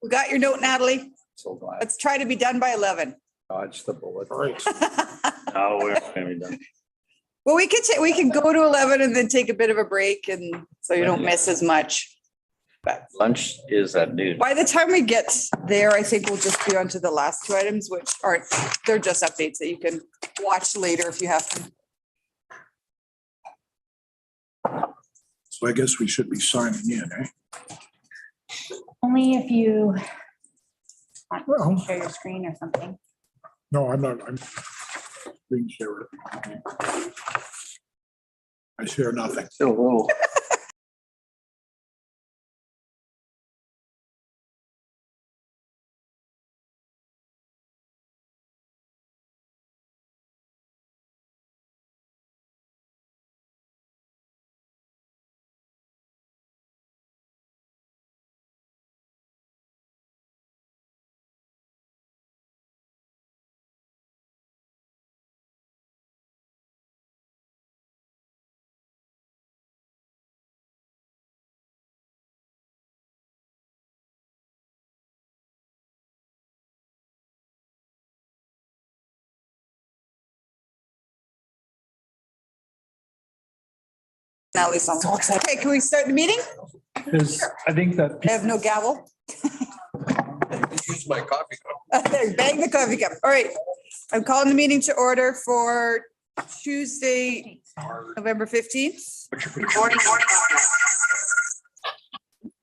We got your note, Natalie. So glad. Let's try to be done by 11. Dodge the bullet. No, we're not gonna be done. Well, we can go to 11 and then take a bit of a break and so you don't miss as much. But Lunch is at noon. by the time we get there, I think we'll just be on to the last two items, which aren't, they're just updates that you can watch later if you have to. So I guess we should be signing in, eh? Only if you want Well- to share your screen or something. No, I'm not, I'm screen share. I share nothing. Still a little. Natalie's on. Okay, can we start the meeting? Because I think that. I have no gavel. Use my coffee cup. There, bang the coffee cup. All right. I'm calling the meeting to order for Tuesday, November 15th.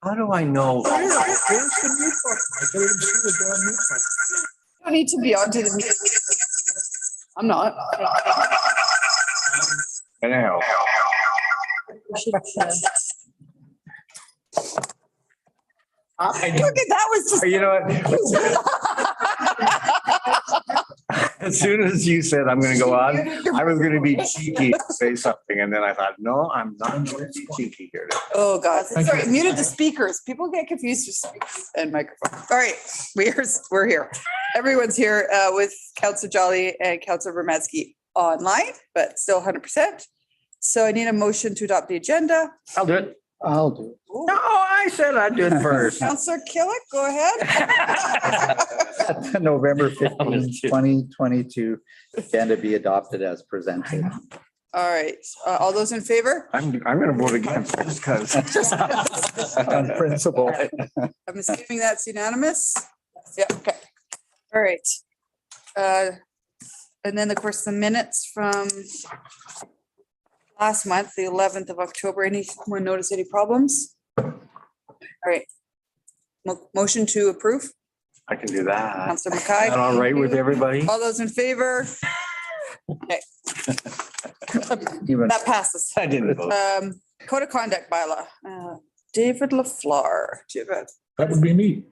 How do I know? Where's the mute button? I can't even see the damn mute button. You don't need to be on to the meeting. I'm not. Anyhow, Look at that was just. you know what? As soon as you said I'm gonna go on, I was gonna be cheeky and say something, and then I thought, no, I'm not going to be cheeky here. Oh, God. Sorry, muted the speakers. People get confused with speakers and microphones. All right, we're here. Everyone's here with Councillor Jolly and Councillor Romansky online, but still 100%. So I need a motion to adopt the agenda. I'll do it. I'll do it. No, I said I'd do it first. Councillor Killick, go ahead. November 15, 2022, agenda be adopted as presented. All right, all those in favor? I'm gonna vote against just because. On principle. I'm assuming that's unanimous. Yeah, okay. All right. And then, of course, the minutes from last month, the 11th of October. Anyone notice any problems? All right. Motion to approve. I can do that. Councillor Is that Mackay. all right with everybody? All those in favor? Okay, Even that passes. I didn't vote. Code of conduct bylaw. David Lafleur. Do you have That would be me.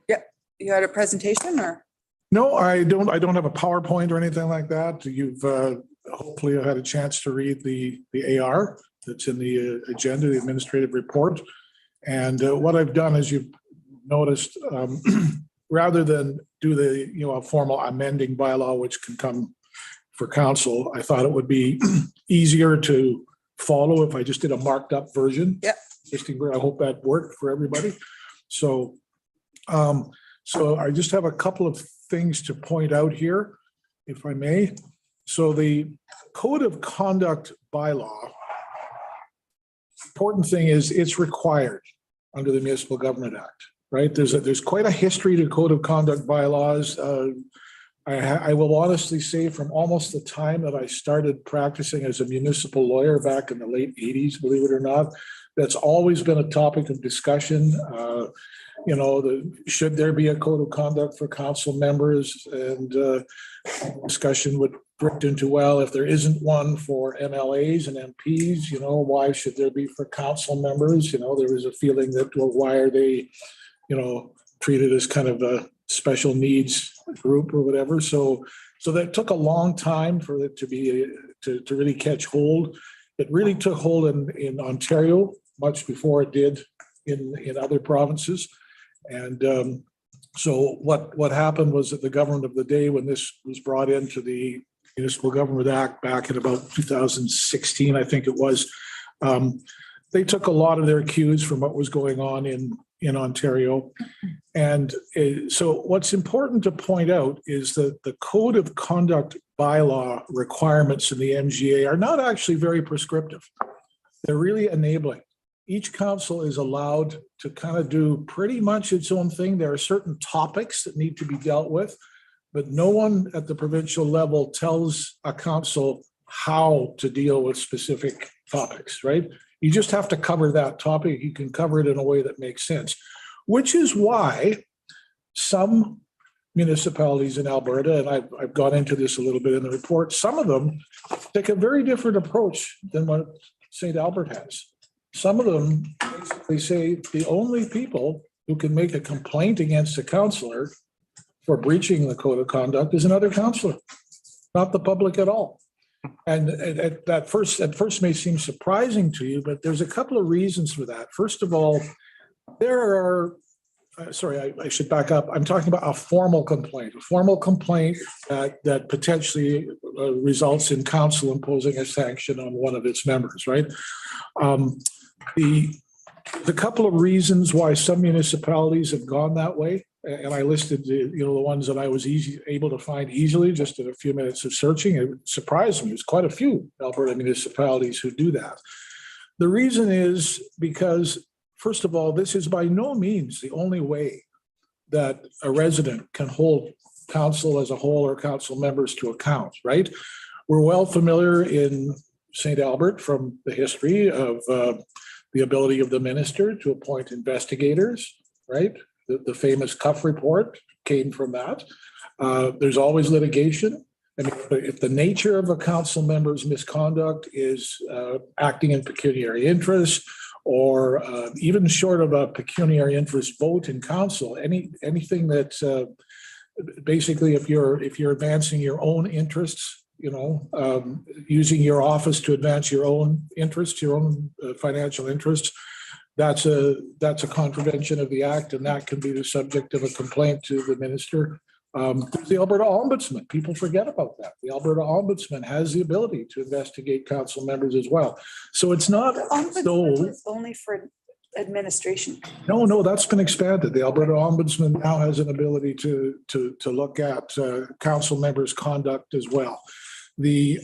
you had a presentation or? No, I don't have a PowerPoint or anything like that. You've hopefully had a chance to read the AR that's in the agenda, the administrative report. And what I've done, as you've noticed, rather than do the, a formal amending bylaw, which can come for council, I thought it would be easier to follow if I just did a marked up version. Yep. I hope that worked for everybody. So I just have a couple of things to point out here, if I may. So the code of conduct bylaw, important thing is it's required under the Municipal Government Act, right? There's quite a history to code of conduct bylaws. I will honestly say from almost the time that I started practicing as a municipal lawyer back in the late 80s, believe it or not, that's always been a topic of discussion. Should there be a code of conduct for council members? And discussion would drift into, well, if there isn't one for MLAs and MPs, why should there be for council members? There was a feeling that, well, why are they, treated as kind of a special needs group or whatever. So that took a long time for it to be, to really catch hold. It really took hold in Ontario much before it did in other provinces. And so what happened was that the government of the day, when this was brought into the Municipal Government Act back in about 2016, I think it was, they took a lot of their cues from what was going on in in Ontario. And so what's important to point out is that the code of conduct bylaw requirements in the MGA are not actually very prescriptive. They're really enabling. Each council is allowed to kind of do pretty much its own thing. There are certain topics that need to be dealt with, but no one at the provincial level tells a council how to deal with specific topics, right? You just have to cover that topic. You can cover it in a way that makes sense, which is why some municipalities in Alberta, and I've gone into this a little bit in the report, some of them take a very different approach than what St. Albert has. Some of them basically say the only people who can make a complaint against a councillor for breaching the code of conduct is another councillor, not the public at all. And at first may seem surprising to you, but there's a couple of reasons for that. First of all, there are, I should back up. I'm talking about a formal complaint that potentially results in council imposing a sanction on one of its members, right? The couple of reasons why some municipalities have gone that way, and I listed the ones that I was able to find easily just in a few minutes of searching. It surprised me. There's quite a few Alberta municipalities who do that. The reason is because, first of all, this is by no means the only way that a resident can hold council as a whole or council members to account, right? We're well familiar in St. Albert from the history of the ability of the minister to appoint investigators, right? The famous Cuff report came from that. There's always litigation. And if the nature of a council member's misconduct is acting in pecuniary interest, or even short of a pecuniary interest vote in council, anything that basically, if you're advancing your own interests, using your office to advance your own interests, your own financial interests, that's a contravention of the act, and that can be the subject of a complaint to the minister. The Alberta Ombudsman, people forget about that. The Alberta Ombudsman has the ability to investigate council members as well. So it's not Ombudsman is only for administration. No, that's been expanded. The Alberta Ombudsman now has an ability to look at council members' conduct as well. The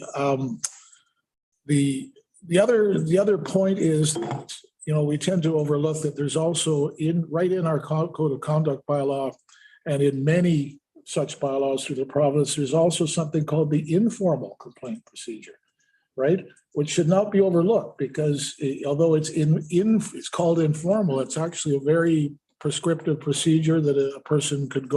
other point is that, we tend to overlook that there's also right in our code of conduct bylaw and in many such bylaws through the province, there's also something called the informal complaint procedure, right? Which should not be overlooked because although it's it's called informal, it's actually a very prescriptive procedure that a person could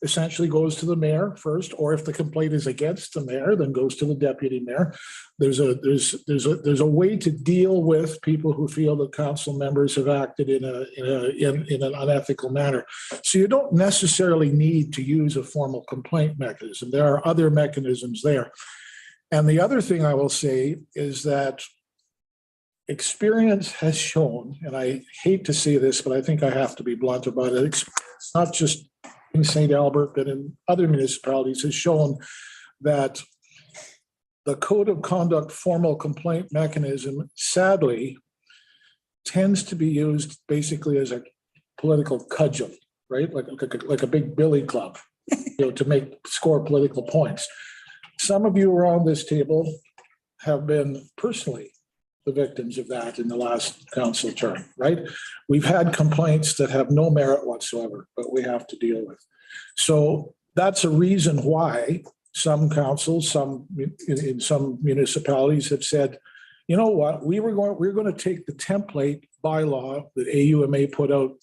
essentially goes to the mayor first, or if the complaint is against the mayor, then goes to the deputy mayor. There's a way to deal with people who feel that council members have acted in an unethical manner. So you don't necessarily need to use a formal complaint mechanism. There are other mechanisms there. And the other thing I will say is that experience has shown, and I hate to say this, but I think I have to be blunt about it. It's not just in St. Albert, but in other municipalities, has shown that the code of conduct formal complaint mechanism, sadly, tends to be used basically as a political cudgel, right? Like a big billy club, to score political points. Some of you around this table have been personally the victims of that in the last council term, right? We've had complaints that have no merit whatsoever, but we have to deal with. So that's a reason why some councils, in some municipalities have said, you know what, we're going to take the template bylaw that AUMA put out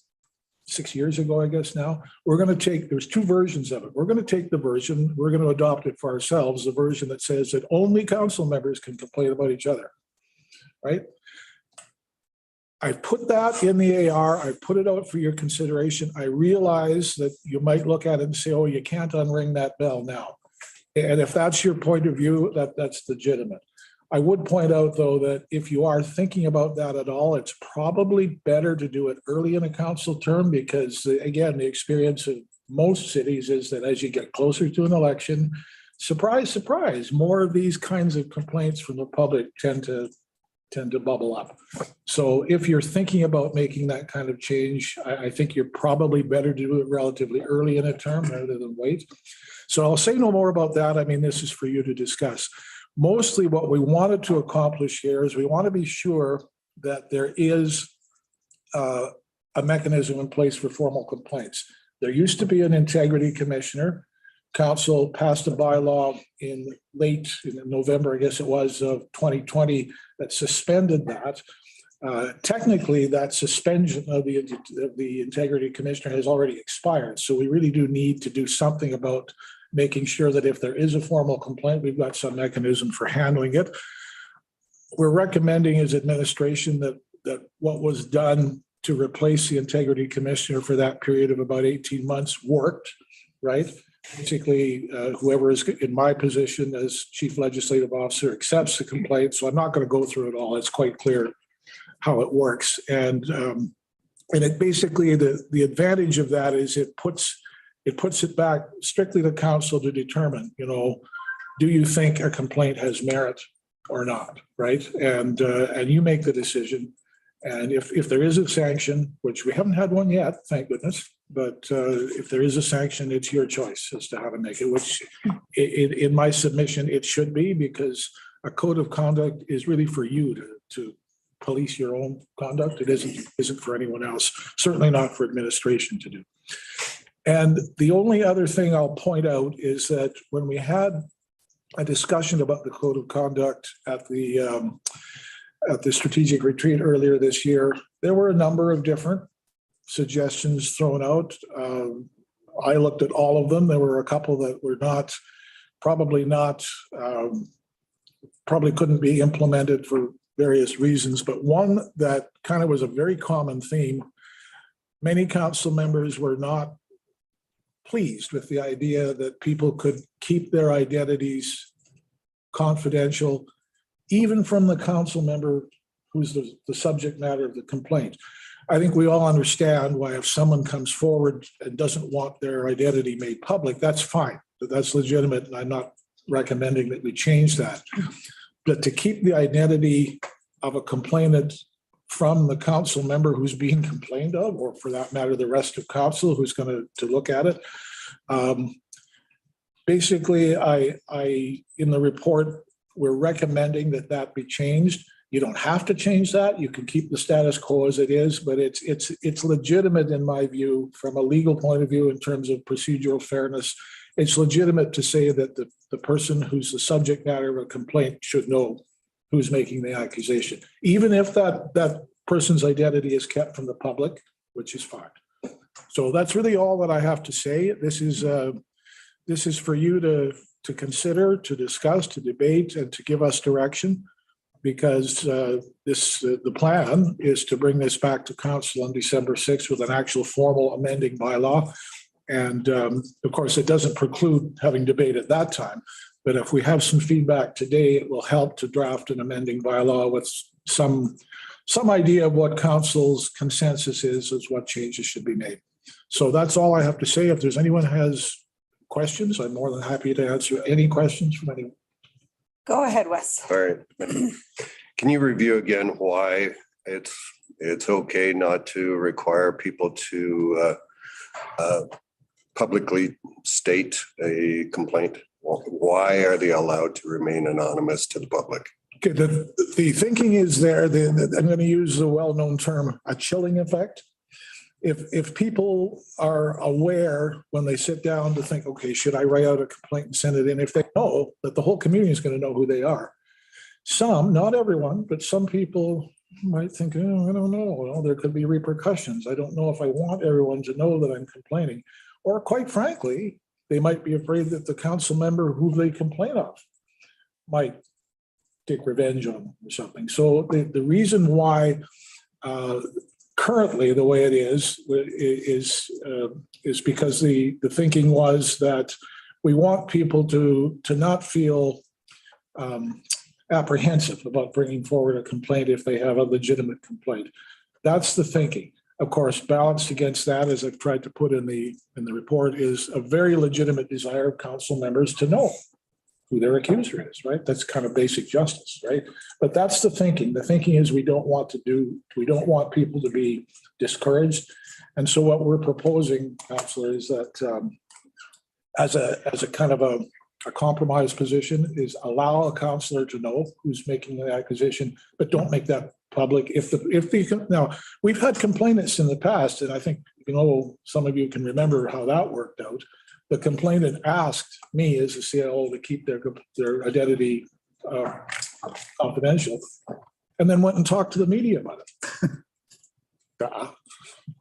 6 years ago, I guess now. There's two versions of it. We're going to take the version, we're going to adopt it for ourselves, the version that says that only council members can complain about each other, right? I put that in the AR, I put it out for your consideration. I realize that you might look at it and say, oh, you can't unring that bell now. And if that's your point of view, that's legitimate. I would point out, though, that if you are thinking about that at all, it's probably better to do it early in a council term because, again, the experience of most cities is that as you get closer to an election, surprise, surprise, more of these kinds of complaints from the public tend to tend to bubble up. So if you're thinking about making that kind of change, I think you're probably better to do it relatively early in a term rather than wait. So I'll say no more about that. I mean, this is for you to discuss. Mostly what we wanted to accomplish here is we want to be sure that there is a mechanism in place for formal complaints. There used to be an integrity commissioner. Council passed a bylaw in November, I guess it was, of 2020 that suspended that. Technically, that suspension of the integrity commissioner has already expired. So we really do need to do something about making sure that if there is a formal complaint, we've got some mechanism for handling it. We're recommending as administration that what was done to replace the integrity commissioner for that period of about 18 months worked, right? Basically, whoever is in my position as chief legislative officer accepts the complaint. So I'm not going to go through it all. It's quite clear how it works. And it basically, the advantage of that is it puts it back strictly to council to determine, do you think a complaint has merit or not, right? And you make the decision. And if there is a sanction, which we haven't had one yet, thank goodness, but if there is a sanction, it's your choice as to how to make it, which in my submission, it should be, because a code of conduct is really for you to police your own conduct. It isn't for anyone else, certainly not for administration to do. And the only other thing I'll point out is that when we had a discussion about the code of conduct at the strategic retreat earlier this year, there were a number of different suggestions thrown out. I looked at all of them. There were a couple that were probably couldn't be implemented for various reasons, but one that kind of was a very common theme. Many council members were not pleased with the idea that people could keep their identities confidential, even from the council member who's the subject matter of the complaint. I think we all understand why if someone comes forward and doesn't want their identity made public, that's fine. That's legitimate, and I'm not recommending that we change that. But to keep the identity of a complainant from the council member who's being complained of, or for that matter, the rest of council who's going to look at it. Basically, I in the report, we're recommending that be changed. You don't have to change that. You can keep the status quo as it is, but it's legitimate in my view, from a legal point of view, in terms of procedural fairness. It's legitimate to say that the person who's the subject matter of a complaint should know who's making the accusation, even if that person's identity is kept from the public, which is fine. So that's really all that I have to say. This is for you to consider, to discuss, to debate, and to give us direction, because the plan is to bring this back to council on December 6th with an actual formal amending bylaw. And of course, it doesn't preclude having debate at that time. But if we have some feedback today, it will help to draft an amending bylaw with some idea of what council's consensus is what changes should be made. So that's all I have to say. If there's anyone who has questions, I'm more than happy to answer any questions from anyone. Go ahead, Wes. All right. Can you review again why it's okay not to require people to publicly state a complaint? Why are they allowed to remain anonymous to the public? Okay, the thinking is there, I'm going to use the well-known term, a chilling effect. If people are aware when they sit down to think, okay, should I write out a complaint and send it in? If they know that the whole community is going to know who they are. Some, not everyone, but some people might think, oh, I don't know. Well, there could be repercussions. I don't know if I want everyone to know that I'm complaining. Or quite frankly, they might be afraid that the council member who they complain of might take revenge on them or something. So the reason why currently the way it is because the thinking was that we want people to not feel apprehensive about bringing forward a complaint if they have a legitimate complaint. That's the thinking. Of course, balanced against that, as I've tried to put in the report, is a very legitimate desire of council members to know who their accuser is, right? That's kind of basic justice, right? But that's the thinking. The thinking is we don't want people to be discouraged. And so what we're proposing, Councillor, is that as a kind of a compromise position is allow a councillor to know who's making the accusation, but don't make that public. Now, we've had complainants in the past, and I think, some of you can remember how that worked out. The complainant asked me as a CLO to keep their identity confidential, and then went and talked to the media about it.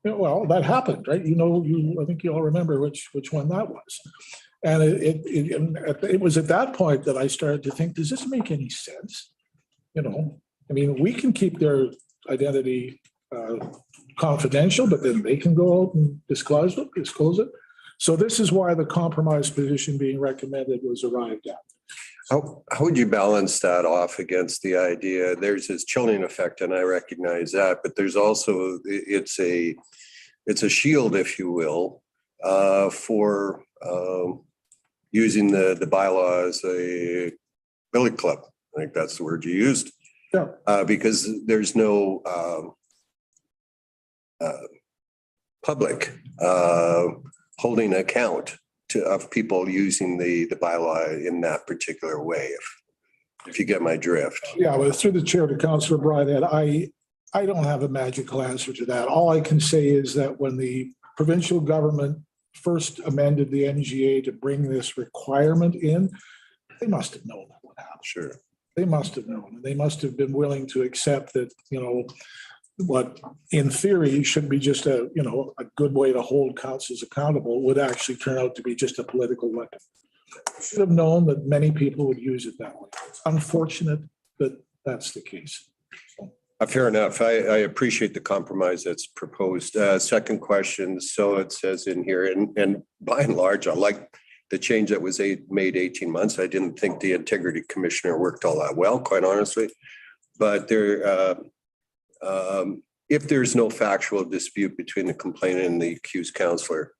Well, that happened, right? I think you all remember which one that was. And it was at that point that I started to think, does this make any sense? We can keep their identity confidential, but then they can go out and disclose it. So this is why the compromise position being recommended was arrived at. How would you balance that off against the idea? There's this chilling effect, and I recognize that, but there's also, it's a shield, if you will, for using the bylaw as a billy club. I think that's the word you used. Yeah. Because there's no public holding account of people using the bylaw in that particular way, if you get my drift. Yeah, well, through the chair to Councillor Bridehead, I don't have a magical answer to that. All I can say is that when the provincial government first amended the NGA to bring this requirement in, they must have known that would happen. Sure. They must have known. They must have been willing to accept that, what in theory should be just a good way to hold councils accountable would actually turn out to be just a political weapon. Should have known that many people would use it that way. It's unfortunate, but that's the case. Fair enough. I appreciate the compromise that's proposed. Second question. So it says in here, and by and large, I like the change that was made 18 months. I didn't think the integrity commissioner worked all that well, quite honestly. But if there's no factual dispute between the complainant and the accused counselor,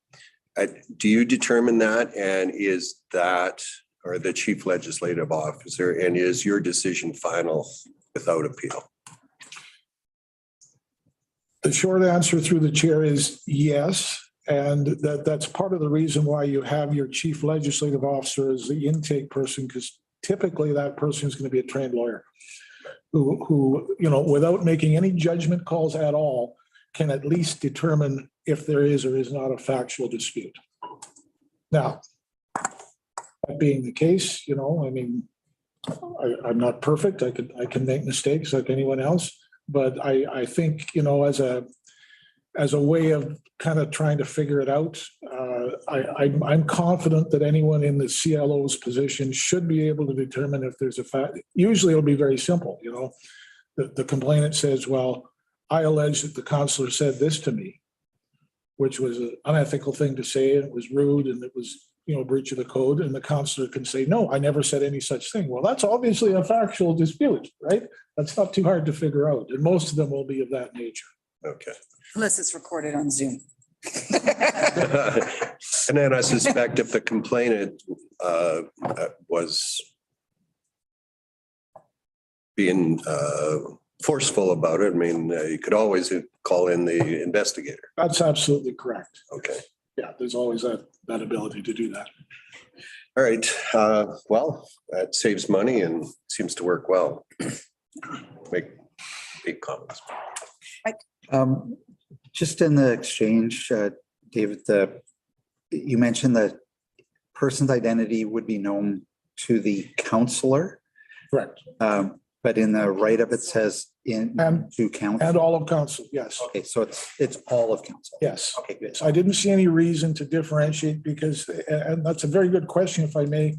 do you determine that? And is that, or the chief legislative officer, and is your decision final without appeal? The short answer through the chair is yes. And that's part of the reason why you have your chief legislative officer as the intake person, because typically that person is going to be a trained lawyer who, without making any judgment calls at all, can at least determine if there is or is not a factual dispute. Now, that being the case, I'm not perfect. I can make mistakes like anyone else. But I think, as a way of kind of trying to figure it out, I'm confident that anyone in the CLO's position should be able to determine if there's a fact. Usually it'll be very simple, the complainant says, well, I allege that the counselor said this to me, which was an unethical thing to say. And it was rude and it was, breach of the code. And the counselor can say, no, I never said any such thing. Well, that's obviously a factual dispute, right? That's not too hard to figure out. And most of them will be of that nature. Okay. Unless it's recorded on Zoom. And then I suspect if the complainant was being forceful about it, you could always call in the investigator. That's absolutely correct. Okay. Yeah, there's always that ability to do that. All right. Well, that saves money and seems to work well. Make big comments. Just in the exchange, David, you mentioned that person's identity would be known to the counselor. Correct. But in the write-up, it says to council. And all of council, yes. Okay, so it's all of council. Yes. Okay, good. So I didn't see any reason to differentiate because, and that's a very good question, if I may.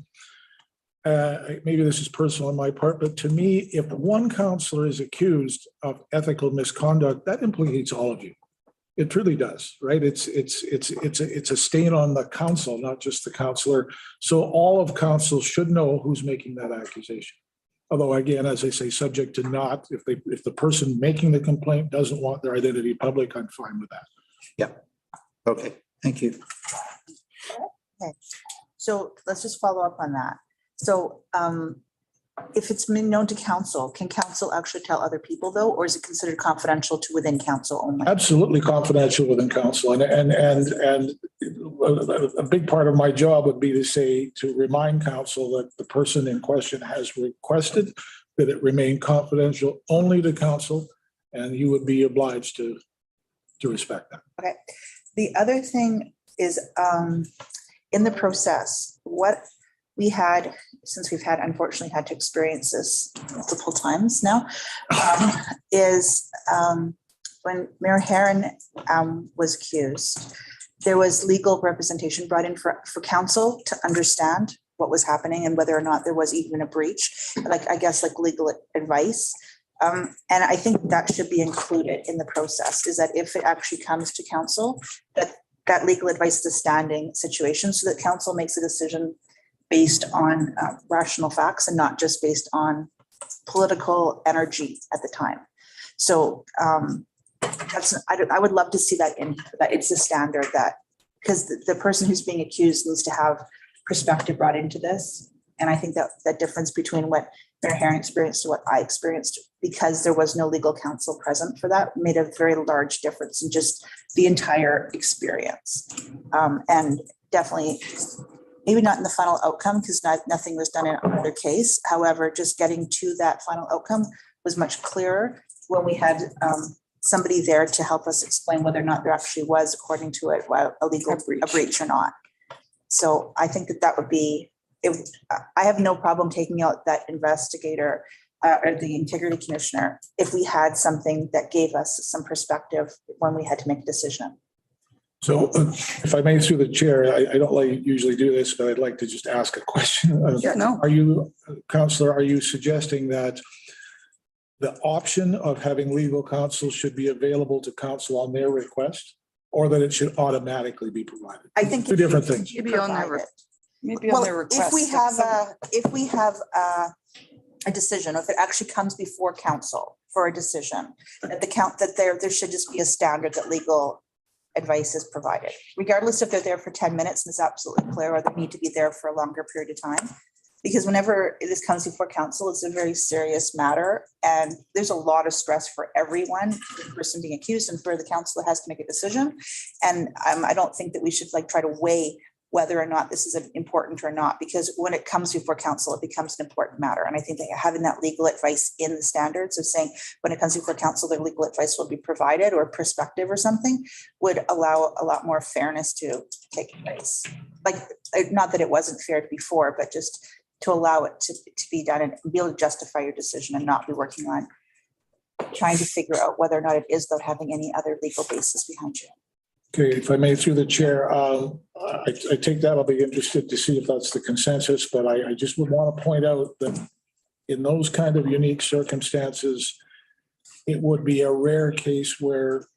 Maybe this is personal on my part, but to me, if one counselor is accused of ethical misconduct, that implicates all of you. It truly does, right? It's a stain on the council, not just the counselor. So all of council should know who's making that accusation. Although again, as I say, subject to not, if the person making the complaint doesn't want their identity public, I'm fine with that. Yeah. Okay, thank you. Okay, so let's just follow up on that. So if it's been known to council, can council actually tell other people though, or is it considered confidential to within council only? Absolutely confidential within council. And a big part of my job would be to say, to remind council that the person in question has requested that it remain confidential only to council, and you would be obliged to respect that. Okay. The other thing is, in the process, what we had, since we've had, unfortunately had to experience this multiple times now, is when Mayor Herron was accused, there was legal representation brought in for council to understand what was happening and whether or not there was even a breach, like, I guess, like legal advice. And I think that should be included in the process, is that if it actually comes to council, that legal advice is a standing situation, so that council makes a decision based on rational facts and not just based on political energy at the time. So I would love to see that that it's a standard, that because the person who's being accused needs to have perspective brought into this. And I think that difference between what Mayor Herron experienced to what I experienced, because there was no legal counsel present for that, made a very large difference in just the entire experience. And definitely, maybe not in the final outcome, because nothing was done in either case. However, just getting to that final outcome was much clearer when we had somebody there to help us explain whether or not there actually was, according to it, a legal breach or not. So I think that would be, I have no problem taking out that investigator or the integrity commissioner if we had something that gave us some perspective when we had to make a decision. So if I may, through the chair, I don't usually do this, but I'd like to just ask a question. Yeah, no. Are you, Councillor, are you suggesting that the option of having legal counsel should be available to council on their request, or that it should automatically be provided? I think Two different things. Maybe on their, Provided. maybe on their request. If we have a decision, or if it actually comes before council for a decision, that there should just be a standard that legal advice is provided, regardless if they're there for 10 minutes and it's absolutely clear, or they need to be there for a longer period of time. Because whenever this comes before council, it's a very serious matter, and there's a lot of stress for everyone, the person being accused and for the council that has to make a decision. And I don't think that we should try to weigh whether or not this is important or not, because when it comes before council, it becomes an important matter. And I think that having that legal advice in the standards of saying when it comes before council, their legal advice will be provided, or perspective or something, would allow a lot more fairness to take place. Not that it wasn't fair before, but just to allow it to be done and be able to justify your decision and not be working on trying to figure out whether or not it is, without having any other legal basis behind you. Okay, if I may, through the chair, I take that. I'll be interested to see if that's the consensus, but I just would want to point out that in those kind of unique circumstances, it would be a rare case where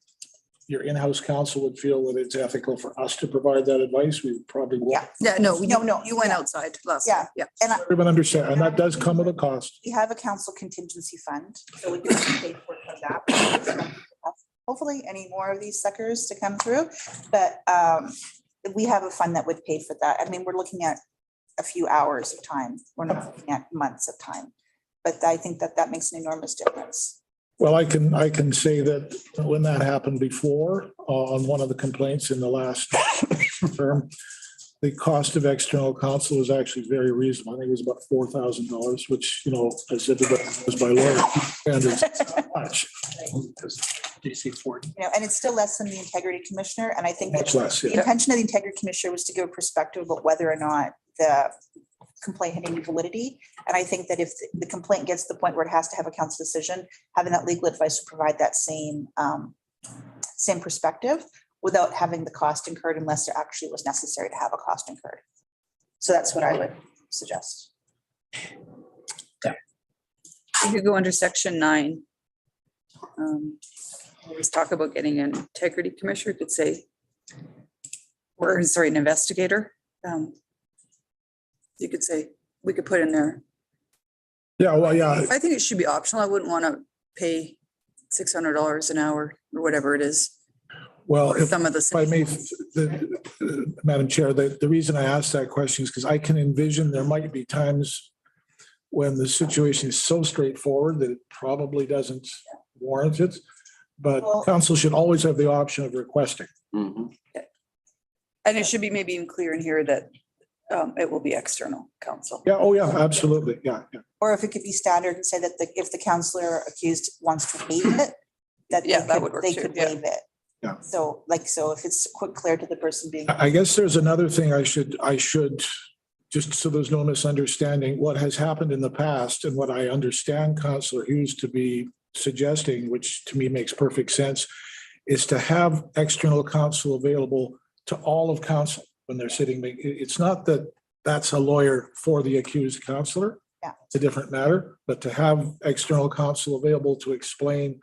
your in-house counsel would feel that it's ethical for us to provide that advice. We probably won't. Yeah. No, No, you went yeah. outside last Yeah. time. Yeah. And Everyone understand, and that does come with a cost. we have a council contingency fund, so we can pay for it from that. Hopefully any more of these suckers to come through, but we have a fund that would pay for that. I mean, we're looking at a few hours of time. We're not looking at months of time, but I think that makes an enormous difference. Well, I can say that when that happened before, on one of the complaints in the last term, the cost of external counsel was actually very reasonable. I think it was about $4,000, which, as everybody knows by lawyer standards, it's not much. DC 40. And it's still less than the integrity commissioner. And I think that Much less, the yeah. intention of the integrity commissioner was to give a perspective about whether or not the complaint had any validity. And I think that if the complaint gets to the point where it has to have a council decision, having that legal advice to provide that same perspective without having the cost incurred, unless there actually was necessary to have a cost incurred. So that's what I would suggest. You could go under section 9. Let's talk about getting an integrity commissioner. You could say, an investigator. You could say, we could put in there. Yeah, well, yeah, I think it should be optional. I wouldn't want to pay $600 an hour or whatever it is. Well, or if some of the. if I may, Madam Chair, the reason I asked that question is because I can envision there might be times when the situation is so straightforward that it probably doesn't warrant it. But Well- council should always have the option of requesting. Mhm. And it should be maybe even clear in here that it will be external counsel. Yeah, oh yeah, absolutely. Yeah, yeah. Or if it could be standard and say that if the counselor accused wants to waive it, that they Yeah, that could- would work they too, could yeah. waive it. Yeah. So if it's quick, clear to the person being. I guess there's another thing I should, just so there's no misunderstanding, what has happened in the past and what I understand Councillor Hughes to be suggesting, which to me makes perfect sense, is to have external counsel available to all of council when they're sitting. It's not that that's a lawyer for the accused counselor. Yeah. It's a different matter, but to have external counsel available to explain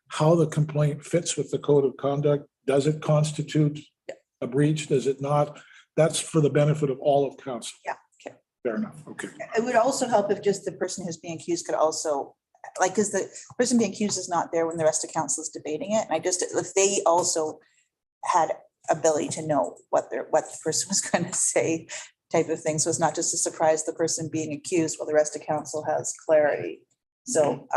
how the complaint fits with the code of conduct. Does it constitute a breach? Does it not? That's for the benefit of all of council. Yeah. Okay. Fair enough. Okay. It would also help if just the person who's being accused could also, like, because the person being accused is not there when the rest of council is debating it. And if they also had ability to know what the person was going to say type of thing. So it's not just a surprise, the person being accused while the rest of council has clarity. So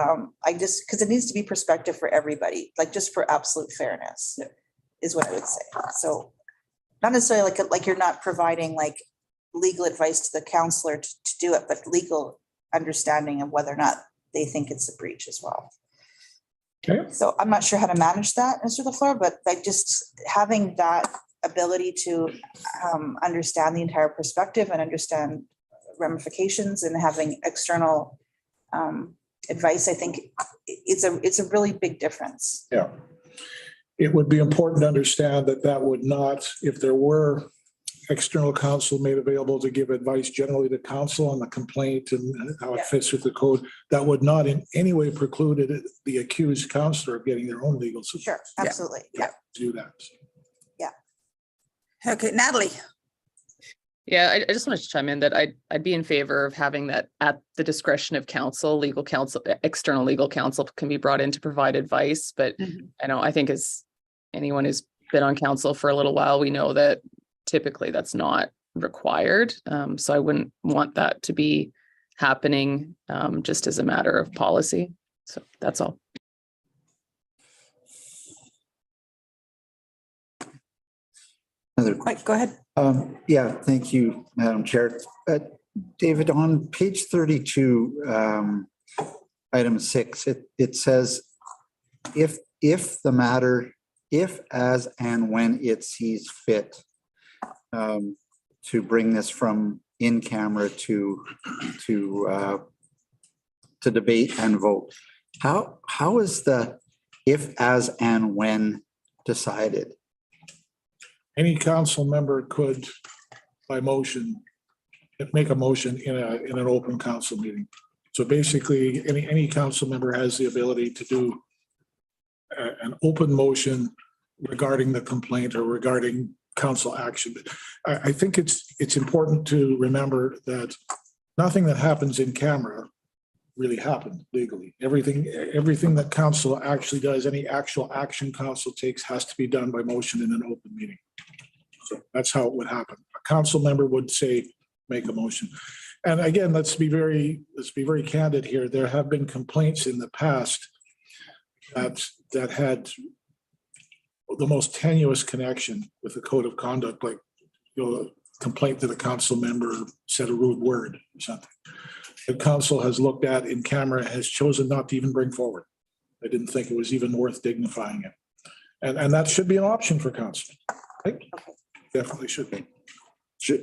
because it needs to be perspective for everybody, like just for absolute fairness is what I would say. So not necessarily like you're not providing like legal advice to the counselor to do it, but legal understanding of whether or not they think it's a breach as well. Okay. So I'm not sure how to manage that, Mr. LaFleur, but like just having that ability to understand the entire perspective and understand ramifications and having external advice, I think it's a really big difference. Yeah. It would be important to understand that would not, if there were external counsel made available to give advice generally to council on the complaint and how it fits with the code, that would not in any way preclude the accused counselor of getting their own legal support Sure, absolutely. Yeah. to do that. Okay, Natalie. Yeah, I just wanted to chime in that I'd be in favor of having that at the discretion of counsel, legal counsel, external legal counsel can be brought in to provide advice. But I think as anyone who's been on council for a little while, we know that typically that's not required. So I wouldn't want that to be happening just as a matter of policy. So that's all. Mike, go ahead. Yeah, thank you, Madam Chair. David, on page 32, item 6, it says, if the matter, if, as, and when it sees fit, to bring this from in camera to debate and vote. How is the if, as, and when decided? Any council member could, by motion, make a motion in an open council meeting. So basically, any council member has the ability to do an open motion regarding the complaint or regarding council action. I think it's important to remember that nothing that happens in camera really happened legally. Everything that council actually does, any actual action council takes has to be done by motion in an open meeting. So that's how it would happen. A council member would say, make a motion. And again, let's be very candid here. There have been complaints in the past that had the most tenuous connection with the code of conduct, like, a complaint that a council member said a rude word or something. The council has looked at in camera, has chosen not to even bring forward. They didn't think it was even worth dignifying it. And that should be an option for council. Right? Definitely should be.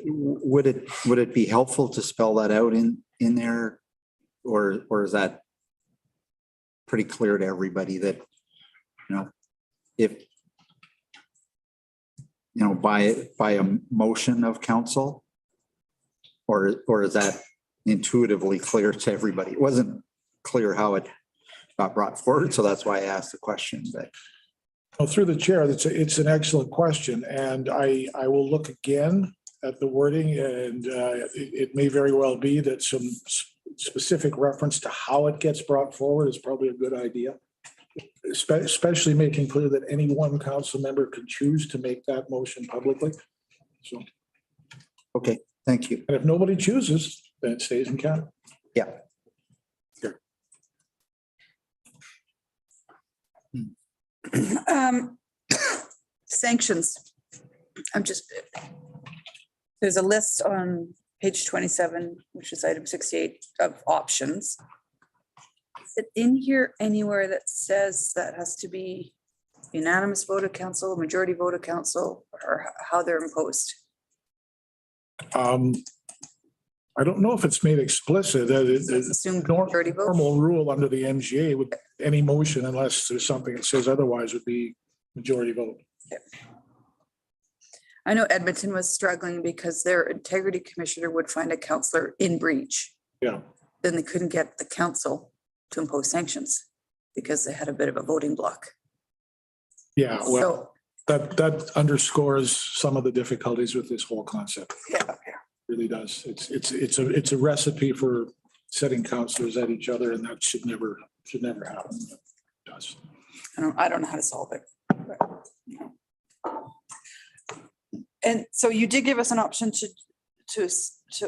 Would it be helpful to spell that out in there? Or is that pretty clear to everybody that, if, by a motion of council? Or is that intuitively clear to everybody? It wasn't clear how it got brought forward, so that's why I asked the question, but. Well, through the chair, it's an excellent question, and I will look again at the wording, and it may very well be that some specific reference to how it gets brought forward is probably a good idea. especially making clear that any one council member can choose to make that motion publicly. So, Okay, thank you. and if nobody chooses, then it stays in count. Yeah. Sanctions. There's a list on page 27, which is item 68 of options. Is it in here anywhere that says that has to be unanimous vote of council, majority vote of council, or how they're imposed? I don't know if it's made explicit that It's it's assumed majority vote. normal rule under the MGA with any motion, unless there's something that says otherwise, would be majority vote. I know Edmonton was struggling because their integrity commissioner would find a counselor in breach. Yeah. Then they couldn't get the council to impose sanctions because they had a bit of a voting block. Yeah, well, So, that underscores some of the difficulties with this whole concept. yeah, Really does. It's a recipe for setting counselors at each other, and that should never happen. It does. I don't know how to solve it. but, you know. And so you did give us an option to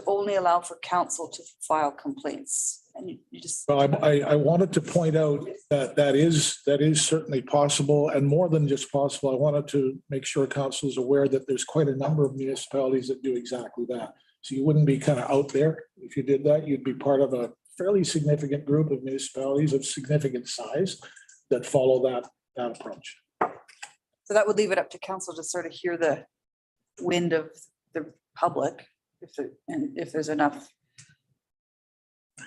only allow for council to file complaints, and you just. Well, I wanted to point out that that is certainly possible, and more than just possible. I wanted to make sure council is aware that there's quite a number of municipalities that do exactly that. So you wouldn't be kind of out there if you did that. You'd be part of a fairly significant group of municipalities of significant size that follow that approach. So that would leave it up to council to sort of hear the wind of the public, if there's enough,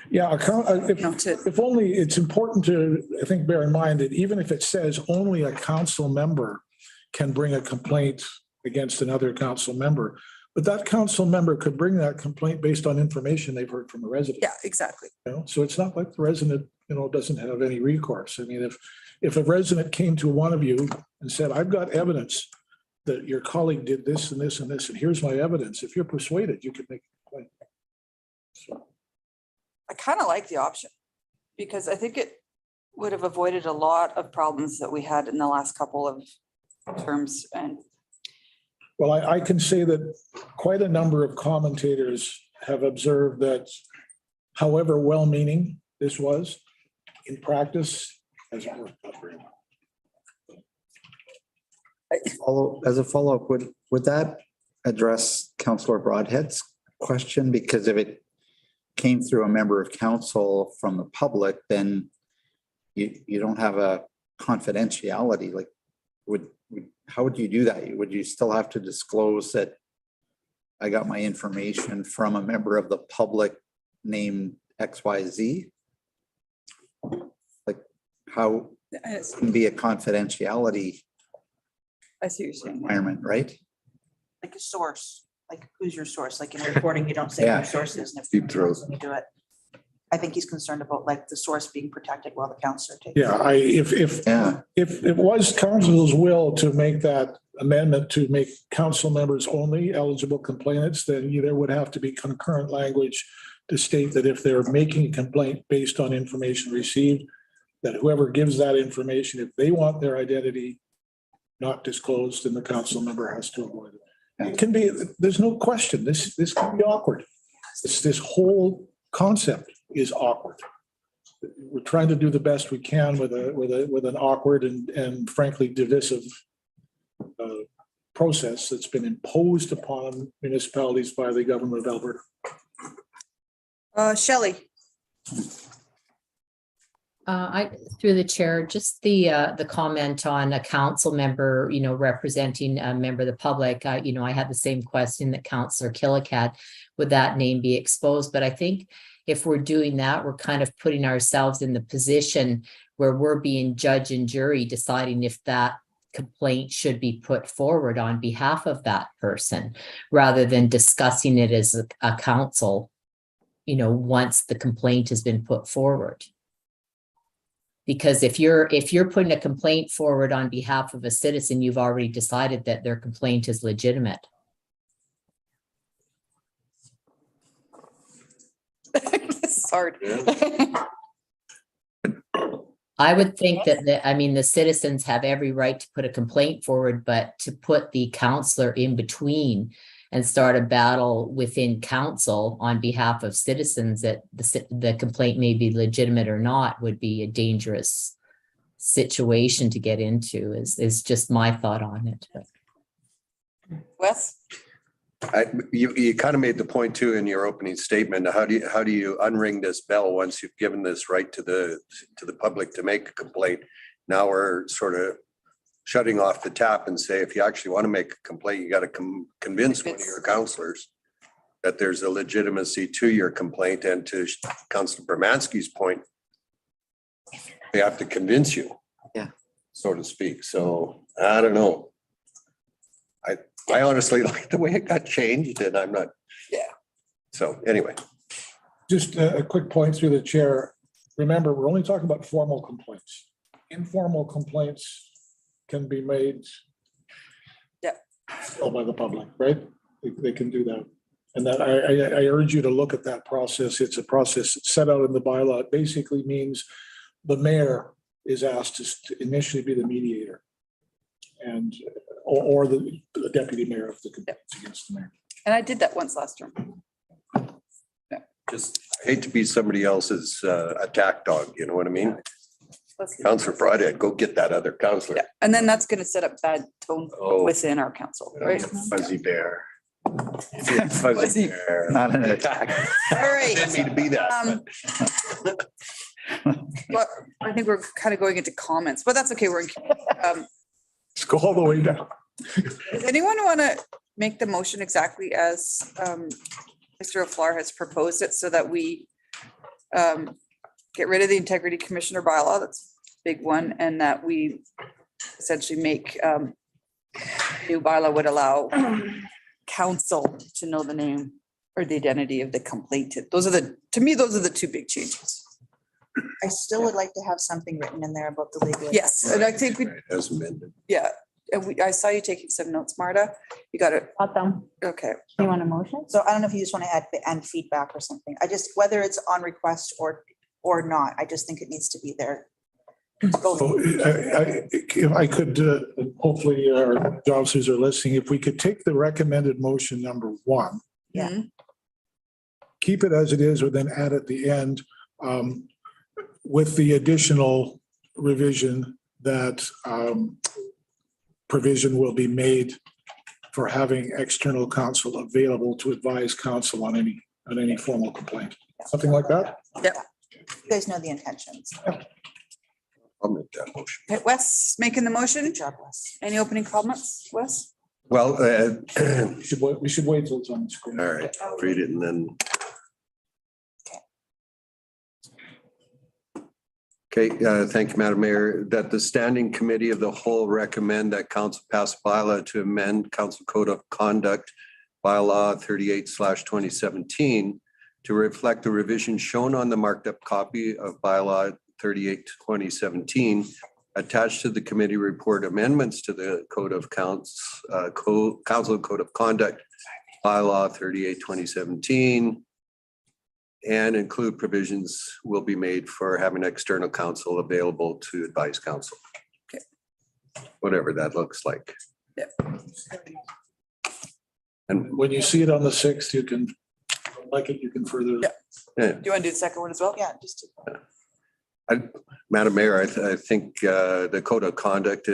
Yeah, to. if only, it's important to, I think, bear in mind that even if it says only a council member can bring a complaint against another council member, but that council member could bring that complaint based on information they've heard from a resident. Yeah, exactly. You know, so it's not like the resident, doesn't have any recourse. I mean, if a resident came to one of you and said, I've got evidence that your colleague did this and this and this, and here's my evidence, if you're persuaded, you could make a complaint. So, I kind of like the option because I think it would have avoided a lot of problems that we had in the last couple of terms. And well, I can say that quite a number of commentators have observed that however well-meaning this was, in practice, hasn't worked out very well. As a follow-up, would that address Councillor Broadhead's question? Because if it came through a member of council from the public, then you don't have a confidentiality. Like, how would you do that? Would you still have to disclose that I got my information from a member of the public named XYZ? Like, how can be a confidentiality I see what you're saying. requirement, right? Like a source, like who's your source? Like in reporting, you don't say who Yeah. your source is. And if Deep throat. when you do it, I think he's concerned about like the source being protected while the counselor takes. Yeah, if Yeah. it was council's will to make that amendment to make council members only eligible complainants, then there would have to be concurrent language to state that if they're making a complaint based on information received, that whoever gives that information, if they want their identity not disclosed, then the council member has to avoid it. It can be, there's no question, this can be awkward. This whole concept is awkward. We're trying to do the best we can with an awkward and frankly divisive process that's been imposed upon municipalities by the government of Alberta. Shelley. Through the chair, just the comment on a council member, representing a member of the public. I had the same question that Councillor Killick had. Would that name be exposed? But I think if we're doing that, we're kind of putting ourselves in the position where we're being judge and jury, deciding if that complaint should be put forward on behalf of that person, rather than discussing it as a council, once the complaint has been put forward. Because if you're putting a complaint forward on behalf of a citizen, you've already decided that their complaint is legitimate. It's hard. I would think that the citizens have every right to put a complaint forward, but to put the counselor in between and start a battle within council on behalf of citizens that the complaint may be legitimate or not would be a dangerous situation to get into is just my thought on it. Wes? You kind of made the point too in your opening statement. How do you unring this bell once you've given this right to the public to make a complaint? Now we're sort of shutting off the tap and say, if you actually want to make a complaint, you got to convince one of your counselors that there's a legitimacy to your complaint. And to Councilor Bermansky's point, they have to convince you. Yeah. So to speak. So I don't know. I honestly like the way it got changed and I'm not. Yeah. So anyway. Just a quick point through the chair. Remember, we're only talking about formal complaints. Informal complaints can be made. Yeah. Still by the public, right? They can do that. And that I urge you to look at that process. It's a process set out in the bylaw. It basically means the mayor is asked to initially be the mediator. And or the deputy mayor of the complaints against the mayor. And I did that once last term. Just hate to be somebody else's attack dog, you know what I mean? Let's- Counselor Friday, I'd go get that other counselor. Yeah, and then that's going to set up bad tone Oh. within our council, right? Fuzzy bear. Fuzzy bear. Not an attack. All right. Didn't mean to be that. Well, I think we're kind of going into comments, but that's okay. We're in. Let's go all the way down. Does anyone want to make the motion exactly as Mr. O'Flaher has proposed it so that we get rid of the integrity commissioner bylaw? That's a big one. And that we essentially make new bylaw would allow council to know the name or the identity of the complainant. Those are to me, those are the two big changes. I still would like to have something written in there about the legal. Yes, and I think we, As amended. yeah, and I saw you taking some notes, Marta. You got it. Got them. Okay. You want a motion? So I don't know if you just want to add and feedback or something. I just, whether it's on request or not, I just think it needs to be there. So if I could, hopefully our officers are listening, if we could take the recommended motion number 1, Yeah. Mhm. keep it as it is, or then add at the end with the additional revision that provision will be made for having external counsel available to advise counsel on any formal complaint. Something like that? You guys know the intentions. I'll make that motion. Okay, Wes making the motion. Good job, Wes. Any opening comments, Wes? Well, We should wait till it's on the screen. all right, I'll read it and then. Okay, thank you, Madam Mayor, that the Standing Committee of the Whole recommend that council pass a bylaw to amend Council Code of Conduct bylaw 38/2017 to reflect the revision shown on the marked up copy of bylaw 38/2017 attached to the committee report amendments to the Code of Council Code of Conduct bylaw 38/2017 and include provisions will be made for having external counsel available to advise council. Okay. Whatever that looks like. Yep. And When you see it on the 6th, you can, like it, you can further. Yeah. yeah, Do you want to do the second one as well? Yeah, just. Madam Mayor, I think the Code of Conduct,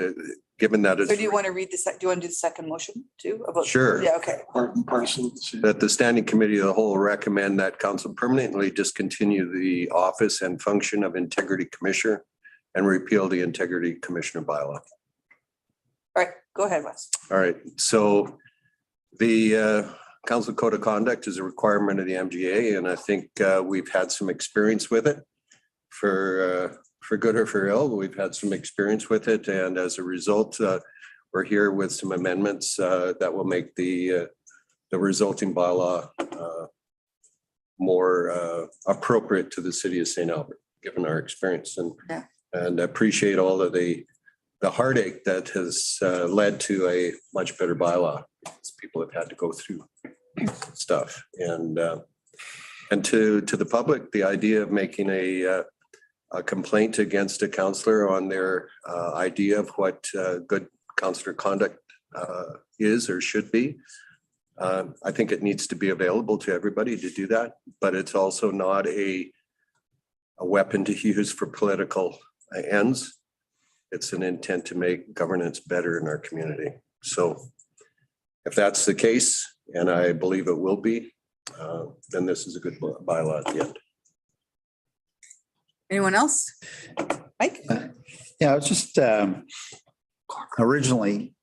given that Or do you it's want to read do you want to do the second motion too? About- Sure. Yeah, okay. Part and parcel of the same. that the Standing Committee of the Whole recommend that council permanently discontinue the office and function of Integrity Commissioner and repeal the Integrity Commissioner bylaw. All right, go ahead, Wes. All right, so the Council Code of Conduct is a requirement of the MGA, and I think we've had some experience with it. For good or for ill, we've had some experience with it, and as a result, we're here with some amendments that will make the resulting bylaw more appropriate to the city of St. Albert, given our experience, Yeah. and appreciate all of the heartache that has led to a much better bylaw. Because people have had to go through stuff, and to the public, the idea of making a a complaint against a counselor on their idea of what good counselor conduct is or should be. I think it needs to be available to everybody to do that, but it's also not a weapon to use for political ends. It's an intent to make governance better in our community. So if that's the case, and I believe it will be, then this is a good bylaw at the end. Anyone else? Mike? Yeah, I was just originally,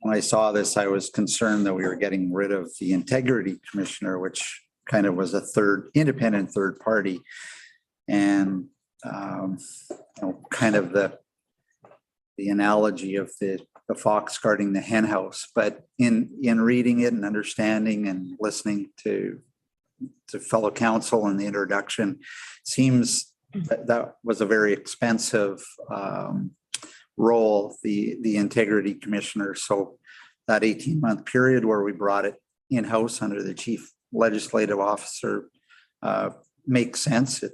when I saw this, I was concerned that we were getting rid of the integrity commissioner, which kind of was a independent third party. And kind of the analogy of the fox guarding the hen house. But in reading it and understanding and listening to fellow counsel and the introduction, seems that was a very expensive role, the integrity commissioner. So that 18-month period where we brought it in-house under the chief legislative officer makes sense. It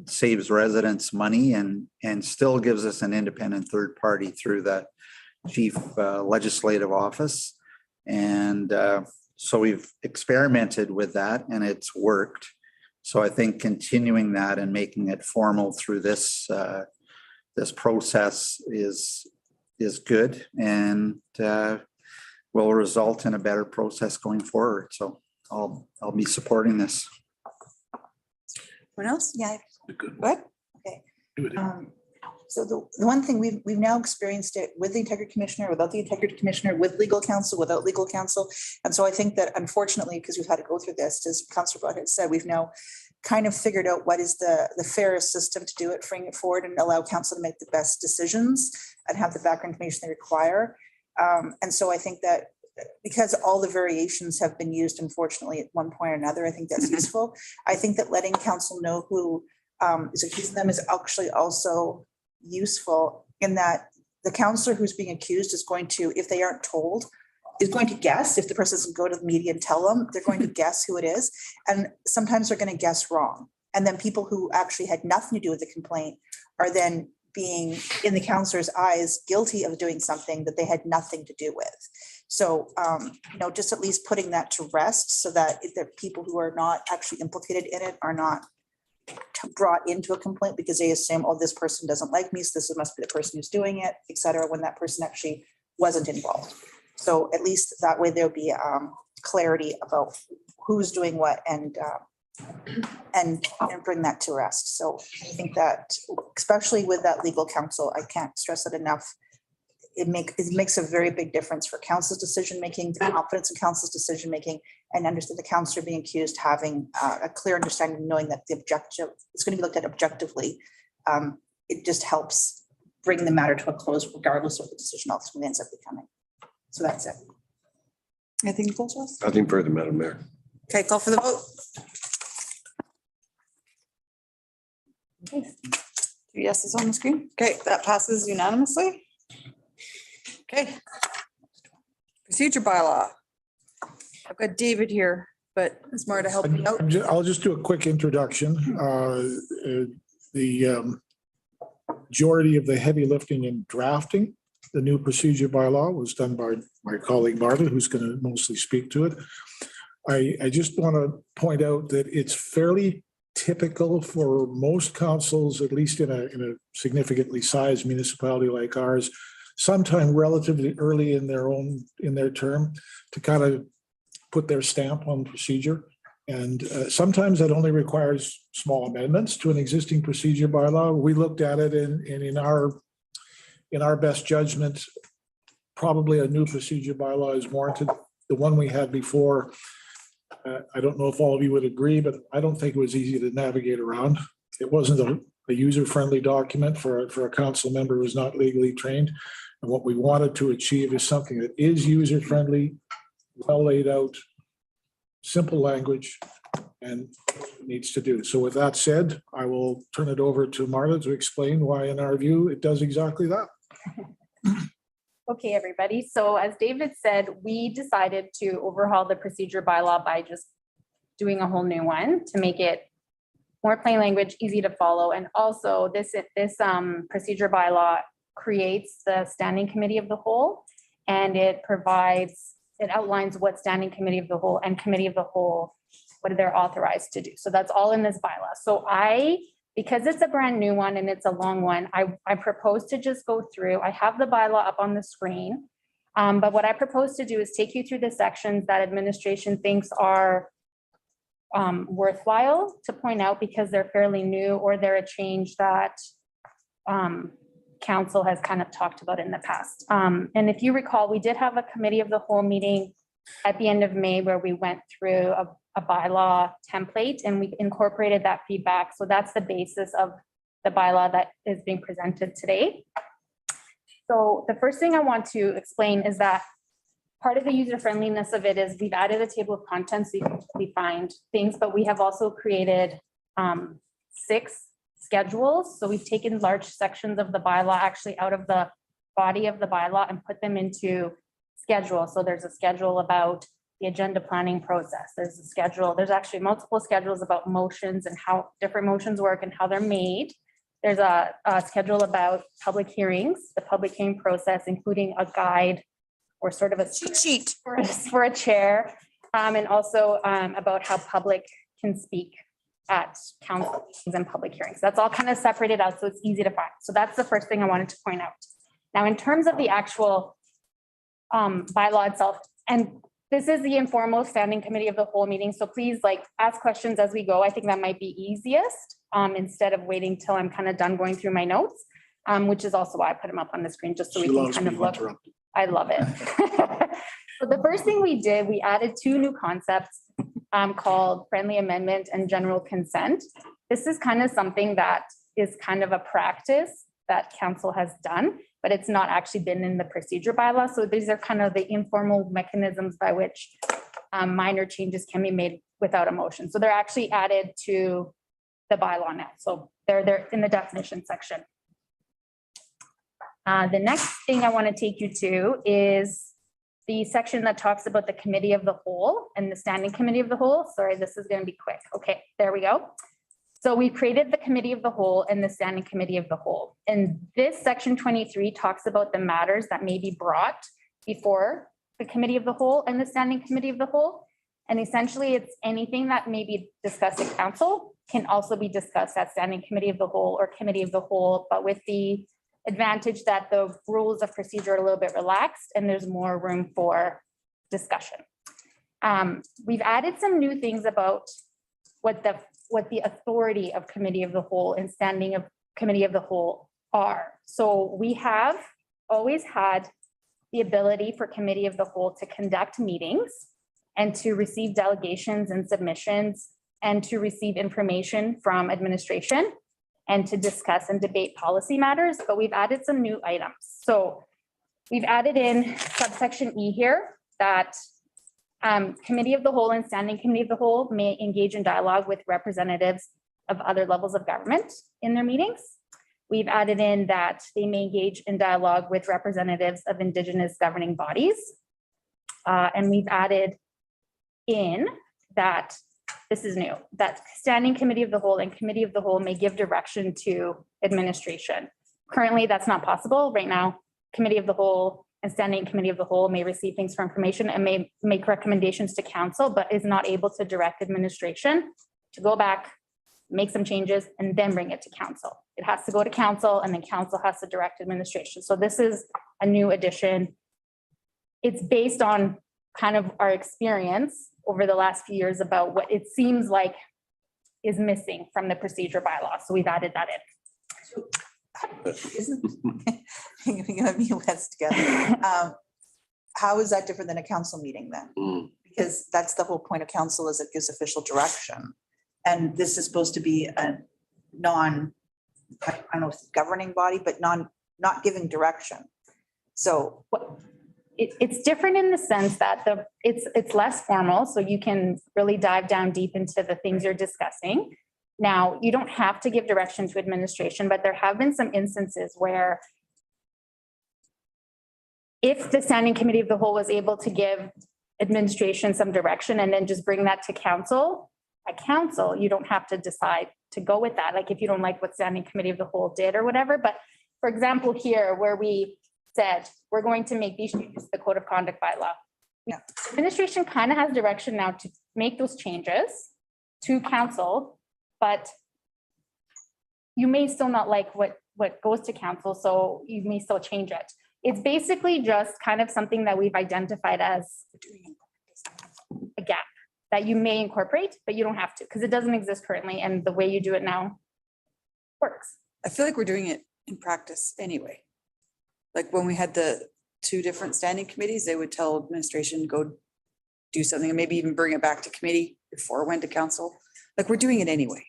saves residents money and still gives us an independent third party through the chief legislative office. And so we've experimented with that and it's worked. So I think continuing that and making it formal through this process is good and will result in a better process going forward. So I'll be supporting this. Anyone else? Yeah. Go ahead. So the one thing we've now experienced it with the integrity commissioner, without the integrity commissioner, with legal counsel, without legal counsel. And so I think that unfortunately, because we've had to go through this, as Councillor Broad had said, we've now kind of figured out what is the fairest system to do it, bring it forward and allow council to make the best decisions and have the background information they require. And so I think that because all the variations have been used, unfortunately, at one point or another, I think that's useful. I think that letting council know who is accusing them is actually also useful in that the counselor who's being accused is going to, if they aren't told, is going to guess. If the person doesn't go to the media and tell them, they're going to guess who it is. And sometimes they're going to guess wrong. And then people who actually had nothing to do with the complaint are then being, in the counselor's eyes, guilty of doing something that they had nothing to do with. So, just at least putting that to rest so that if the people who are not actually implicated in it are not brought into a complaint because they assume, oh, this person doesn't like me, so this must be the person who's doing it, et cetera, when that person actually wasn't involved. So at least that way there'll be clarity about who's doing what and bring that to rest. So I think that, especially with that legal counsel, I can't stress it enough. It makes a very big difference for council's decision-making, confidence in council's decision-making, and understand the counselor being accused having a clear understanding, knowing that the objective, it's going to be looked at objectively. It just helps bring the matter to a close regardless of what the decision ultimately ends up becoming. So that's it. Anything close us? Nothing further, Madam Mayor. Okay, call for the vote. Okay. 2 yeses on the screen. Okay, that passes unanimously. Okay. Procedure bylaw. I've got David here, but it's more to help me out. I'll just do a quick introduction. The majority of the heavy lifting and drafting the new procedure bylaw was done by my colleague Marta, who's going to mostly speak to it. I just want to point out that it's fairly typical for most councils, at least in a significantly sized municipality like ours, sometime relatively early in their term, to kind of put their stamp on procedure. And sometimes that only requires small amendments to an existing procedure bylaw. We looked at it and in our best judgment, probably a new procedure bylaw is warranted. The one we had before, I don't know if all of you would agree, but I don't think it was easy to navigate around. It wasn't a user-friendly document for a council member who's not legally trained. And what we wanted to achieve is something that is user-friendly, well laid out, simple language, and needs to do. So with that said, I will turn it over to Marta to explain why, in our view, it does exactly that. Okay, everybody. So as David said, we decided to overhaul the procedure bylaw by just doing a whole new one to make it more plain language, easy to follow. And also this procedure bylaw creates the standing committee of the whole. And it outlines what standing committee of the whole and committee of the whole, what they're authorized to do. So that's all in this bylaw. So because it's a brand new one and it's a long one, I propose to just go through. I have the bylaw up on the screen. But what I propose to do is take you through the sections that administration thinks are worthwhile to point out because they're fairly new or they're a change that council has kind of talked about in the past. And if you recall, we did have a committee of the whole meeting at the end of May where we went through a bylaw template and we incorporated that feedback. So that's the basis of the bylaw that is being presented today. So the first thing I want to explain is that part of the user friendliness of it is we've added a table of contents so you can quickly find things, but we have also created 6 schedules. So we've taken large sections of the bylaw actually out of the body of the bylaw and put them into schedule. So there's a schedule about the agenda planning process. There's a schedule, there's actually multiple schedules about motions and how different motions work and how they're made. There's a schedule about public hearings, the public hearing process, including a guide or sort of a Cheat sheet. for a chair, and also about how public can speak at council meetings and public hearings. That's all kind of separated out, so it's easy to find. So that's the first thing I wanted to point out. Now, in terms of the actual bylaw itself, and this is the informal standing committee of the whole meeting, so please ask questions as we go. I think that might be easiest instead of waiting till I'm kind of done going through my notes, which is also why I put them up on the screen, just so we can kind of look. I love it. So the first thing we did, we added 2 new concepts called friendly amendment and general consent. This is kind of something that is kind of a practice that council has done, but it's not actually been in the procedure bylaw. So these are kind of the informal mechanisms by which minor changes can be made without a motion. So they're actually added to the bylaw now. So they're in the definition section. The next thing I want to take you to is the section that talks about the committee of the whole and the standing committee of the whole. Sorry, this is going to be quick. Okay, there we go. So we created the committee of the whole and the standing committee of the whole. And this section 23 talks about the matters that may be brought before the committee of the whole and the standing committee of the whole. And essentially it's anything that may be discussed at council can also be discussed at standing committee of the whole or committee of the whole, but with the advantage that the rules of procedure are a little bit relaxed and there's more room for discussion. We've added some new things about what the authority of committee of the whole and standing of committee of the whole are. So we have always had the ability for committee of the whole to conduct meetings and to receive delegations and submissions and to receive information from administration and to discuss and debate policy matters, but we've added some new items. So we've added in subsection E here that committee of the whole and standing committee of the whole may engage in dialogue with representatives of other levels of government in their meetings. We've added in that they may engage in dialogue with representatives of Indigenous governing bodies. And we've added in that, this is new, that standing committee of the whole and committee of the whole may give direction to administration. Currently, that's not possible. Right now, committee of the whole and standing committee of the whole may receive things for information and may make recommendations to council, but is not able to direct administration to go back, make some changes, and then bring it to council. It has to go to council and then council has to direct administration. So this is a new addition. It's based on kind of our experience over the last few years about what it seems like is missing from the procedure bylaw. So we've added that in. Isn't, thinking of you guys together, how is that different than a council meeting then? Because that's the whole point of council, is it gives official direction. And this is supposed to be a I don't know if it's governing body, but not giving direction. So it's different in the sense that it's less formal, so you can really dive down deep into the things you're discussing. Now, you don't have to give direction to administration, but there have been some instances where if the standing committee of the whole was able to give administration some direction and then just bring that to council, at council, you don't have to decide to go with that. Like if you don't like what standing committee of the whole did or whatever, but for example, here where we said, we're going to make these changes to the code of conduct bylaw. Yeah. Administration kind of has direction now to make those changes to council, but you may still not like what goes to council, so you may still change it. It's basically just kind of something that we've identified as a gap that you may incorporate, but you don't have to, because it doesn't exist currently, and the way you do it now works. I feel like we're doing it in practice anyway. Like when we had the two different standing committees, they would tell administration, go do something and maybe even bring it back to committee before it went to council. Like we're doing it anyway.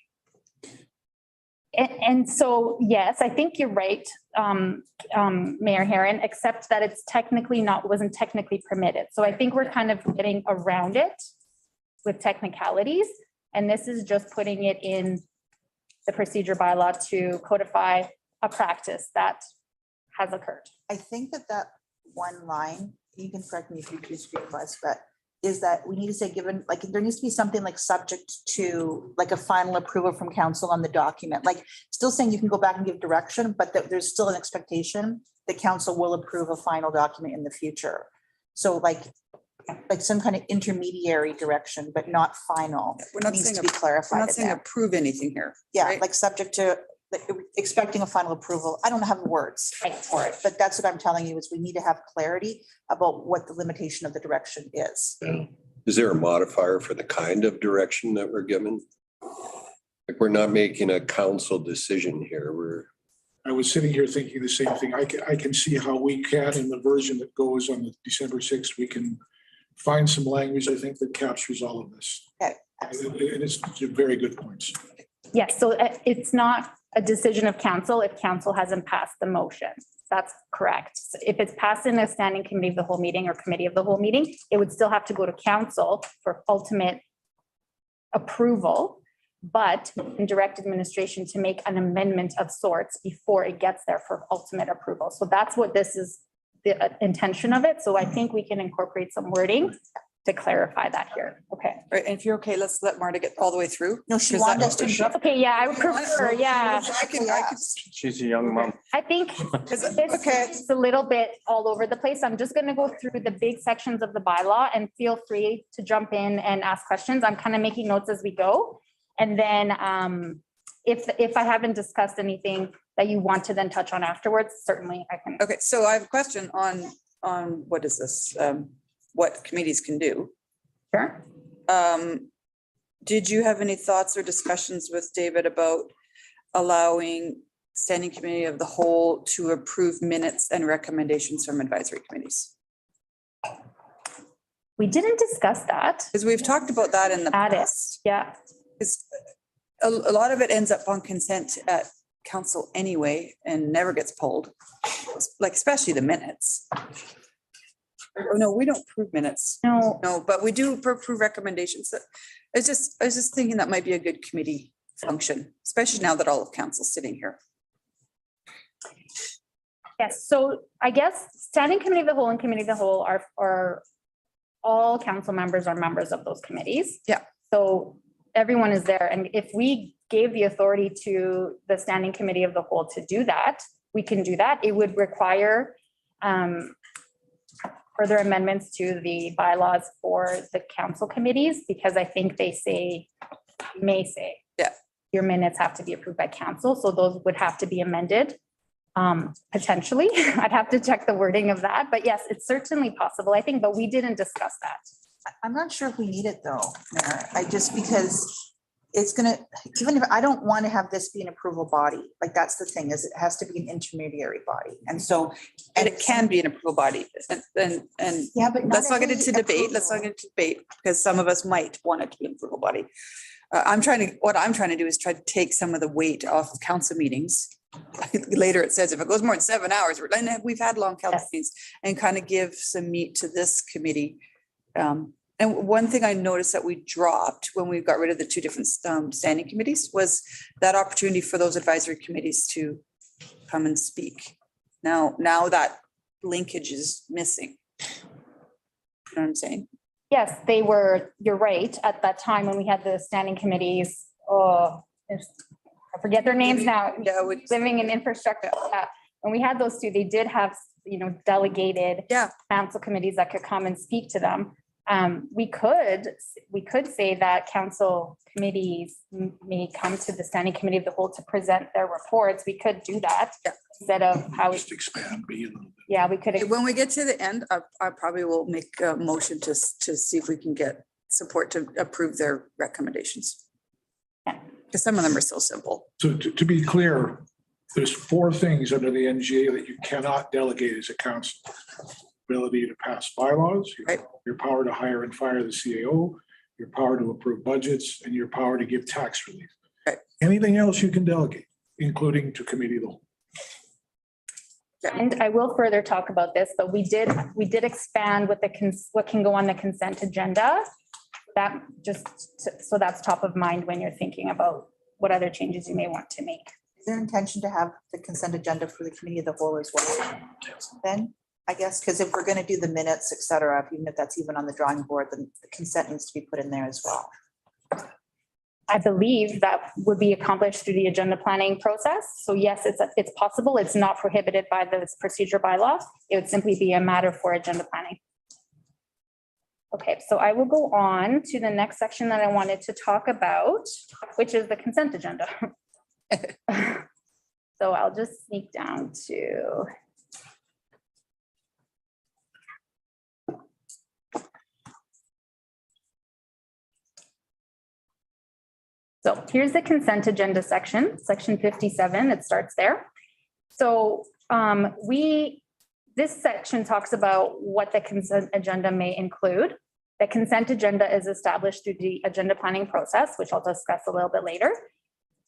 And so, yes, I think you're right, Mayor Herron, except that it's wasn't technically permitted. So I think we're kind of getting around it with technicalities. And this is just putting it in the procedure bylaw to codify a practice that has occurred. I think that one line, you can correct me if you disagree with us, but is that we need to say, given, like, there needs to be something like subject to like a final approval from council on the document, like still saying you can go back and give direction, but that there's still an expectation that council will approve a final document in the future. So like some kind of intermediary direction, but not final. We're not Needs saying to be we're clarified not in saying there. approve anything here. Yeah, right? like subject to, like, expecting a final approval. I don't have words for it, but that's what I'm telling you is we need to have clarity about what the limitation of the direction is. Is there a modifier for the kind of direction that we're given? Like, we're not making a council decision here. I was sitting here thinking the same thing. I can see how we can, in the version that goes on the December 6th, we can find some language, I think, that captures all of this. Okay, And it's very good points. Yes, so it's not a decision of council if council hasn't passed the motion. That's correct. So if it's passed in a standing committee of the whole meeting or committee of the whole meeting, it would still have to go to council for ultimate approval, but in direct administration to make an amendment of sorts before it gets there for ultimate approval. So that's what this is, the intention of it. So I think we can incorporate some wording to clarify that here. Okay. Right, and if you're okay, let's let Marta get all the way through. no, she 'Cause wanted that- us to interrupt. Okay, yeah, I would prefer, yeah. I can, She's a young mom. I think because, this okay, is a little bit all over the place. I'm just gonna go through the big sections of the bylaw and feel free to jump in and ask questions. I'm kind of making notes as we go. And then if I haven't discussed anything that you want to then touch on afterwards, certainly I can. okay, so I have a question on what is this? What committees can do. Sure. Did you have any thoughts or discussions with David about allowing standing committee of the whole to approve minutes and recommendations from advisory committees? We didn't discuss that. Because we've talked about that in the Add it. past. Yeah. Because a lot of it ends up on consent at council anyway and never gets pulled, like especially the minutes. Oh, no, we don't approve minutes. No, No, but we do approve recommendations. I was just thinking that might be a good committee function, especially now that all of council's sitting here. yes. So I guess standing committee of the whole and committee of the whole are all council members are members of those committees. Yeah. So everyone is there. And if we gave the authority to the standing committee of the whole to do that, we can do that. It would require further amendments to the bylaws for the council committees, because I think they may say. Yeah. Your minutes have to be approved by council, so those would have to be amended. Potentially, I'd have to check the wording of that, but yes, it's certainly possible, I think, but we didn't discuss that. I'm not sure if we need it though, Mayor. Because it's gonna, even if, I don't want to have this be an approval body, like that's the thing, is it has to be an intermediary body. And so. And it can be an approval body and Yeah, but. let's not get every into debate. Let's not approval. get into debate because some of us might want it to be an approval body. What I'm trying to do is try to take some of the weight off of council meetings. Later it says if it goes more than 7 hours, and we've had long council Yes. meetings, and kind of give some meat to this committee. And one thing I noticed that we dropped when we got rid of the two different standing committees was that opportunity for those advisory committees to come and speak. Now that linkage is missing. You know what I'm saying? Yes, they were, you're right, at that time when we had the standing committees, forget their names now. Yeah, we, Living in infrastructure. When we had those two, they did have, delegated yeah, council committees that could come and speak to them. We could say that council committees may come to the standing committee of the whole to present their reports. We could do that instead of how we, Just expand, be a little bit. yeah, we could. when we get to the end, I probably will make a motion to see if we can get support to approve their recommendations. Because some of them are so simple. So to be clear, there's 4 things under the NGA that you cannot delegate as a council. Ability to pass bylaws, Right. your power to hire and fire the CAO, your power to approve budgets, and your power to give tax relief. Right. Anything else you can delegate, including to committee of the whole. And I will further talk about this, but we did expand what what can go on the consent agenda. That so that's top of mind when you're thinking about what other changes you may want to make. Is there intention to have the consent agenda for the committee of the whole as well? Then, I guess, because if we're going to do the minutes, et cetera, even if that's even on the drawing board, then the consent needs to be put in there as well. I believe that would be accomplished through the agenda planning process. So yes, it's possible. It's not prohibited by this procedure bylaw. It would simply be a matter for agenda planning. Okay, so I will go on to the next section that I wanted to talk about, which is the consent agenda. So I'll just sneak down to. So here's the consent agenda section, section 57, it starts there. So this section talks about what the consent agenda may include. The consent agenda is established through the agenda planning process, which I'll discuss a little bit later.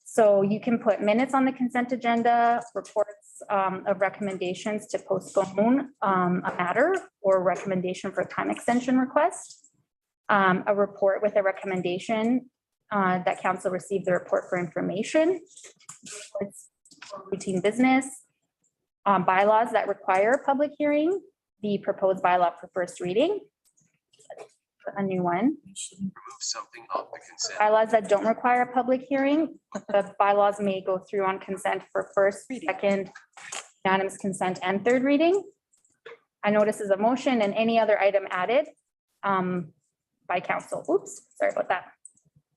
So you can put minutes on the consent agenda, reports of recommendations to postpone a matter or recommendation for a time extension request, a report with a recommendation that council received the report for information, reports for routine business, bylaws that require a public hearing, the proposed bylaw for first reading, a new one. Something off the consent. Bylaws that don't require a public hearing, the bylaws may go through on consent for first, second, unanimous consent, and third reading. I notice is a motion and any other item added by council. Oops, sorry about that.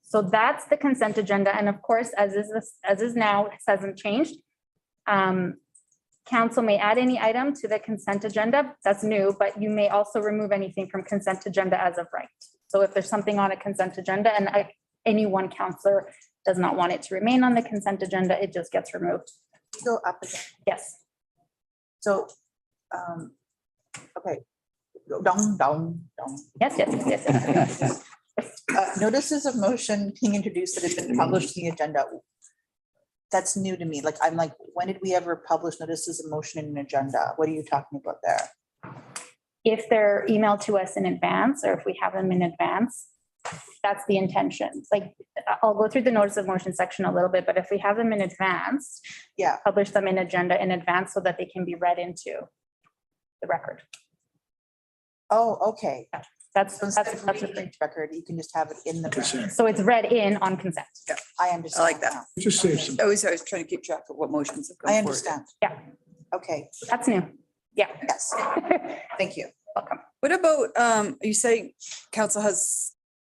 So that's the consent agenda. And of course, as is now, it hasn't changed. Council may add any item to the consent agenda. That's new, but you may also remove anything from consent agenda as of right. So if there's something on a consent agenda and any one councillor does not want it to remain on the consent agenda, it just gets removed. Go up again. Yes. So, okay. Go down. Yes. Notices of motion being introduced that have been published in the agenda. That's new to me. Like, I'm like, when did we ever publish notices of motion in an agenda? What are you talking about there? If they're emailed to us in advance, or if we have them in advance, that's the intention. Like, I'll go through the notice of motion section a little bit, but if we have them in advance, Yeah. publish them in agenda in advance so that they can be read into the record. Oh, okay. That's So instead of what reading it record, you can just have it in the record. Consent. so it's read in on consent. I understand. I like that. now. Just save some. I was trying to keep track of what motions have I gone forward. understand. Yeah. Okay, That's new. Yeah. yes, thank you. Welcome. What about, you say council has,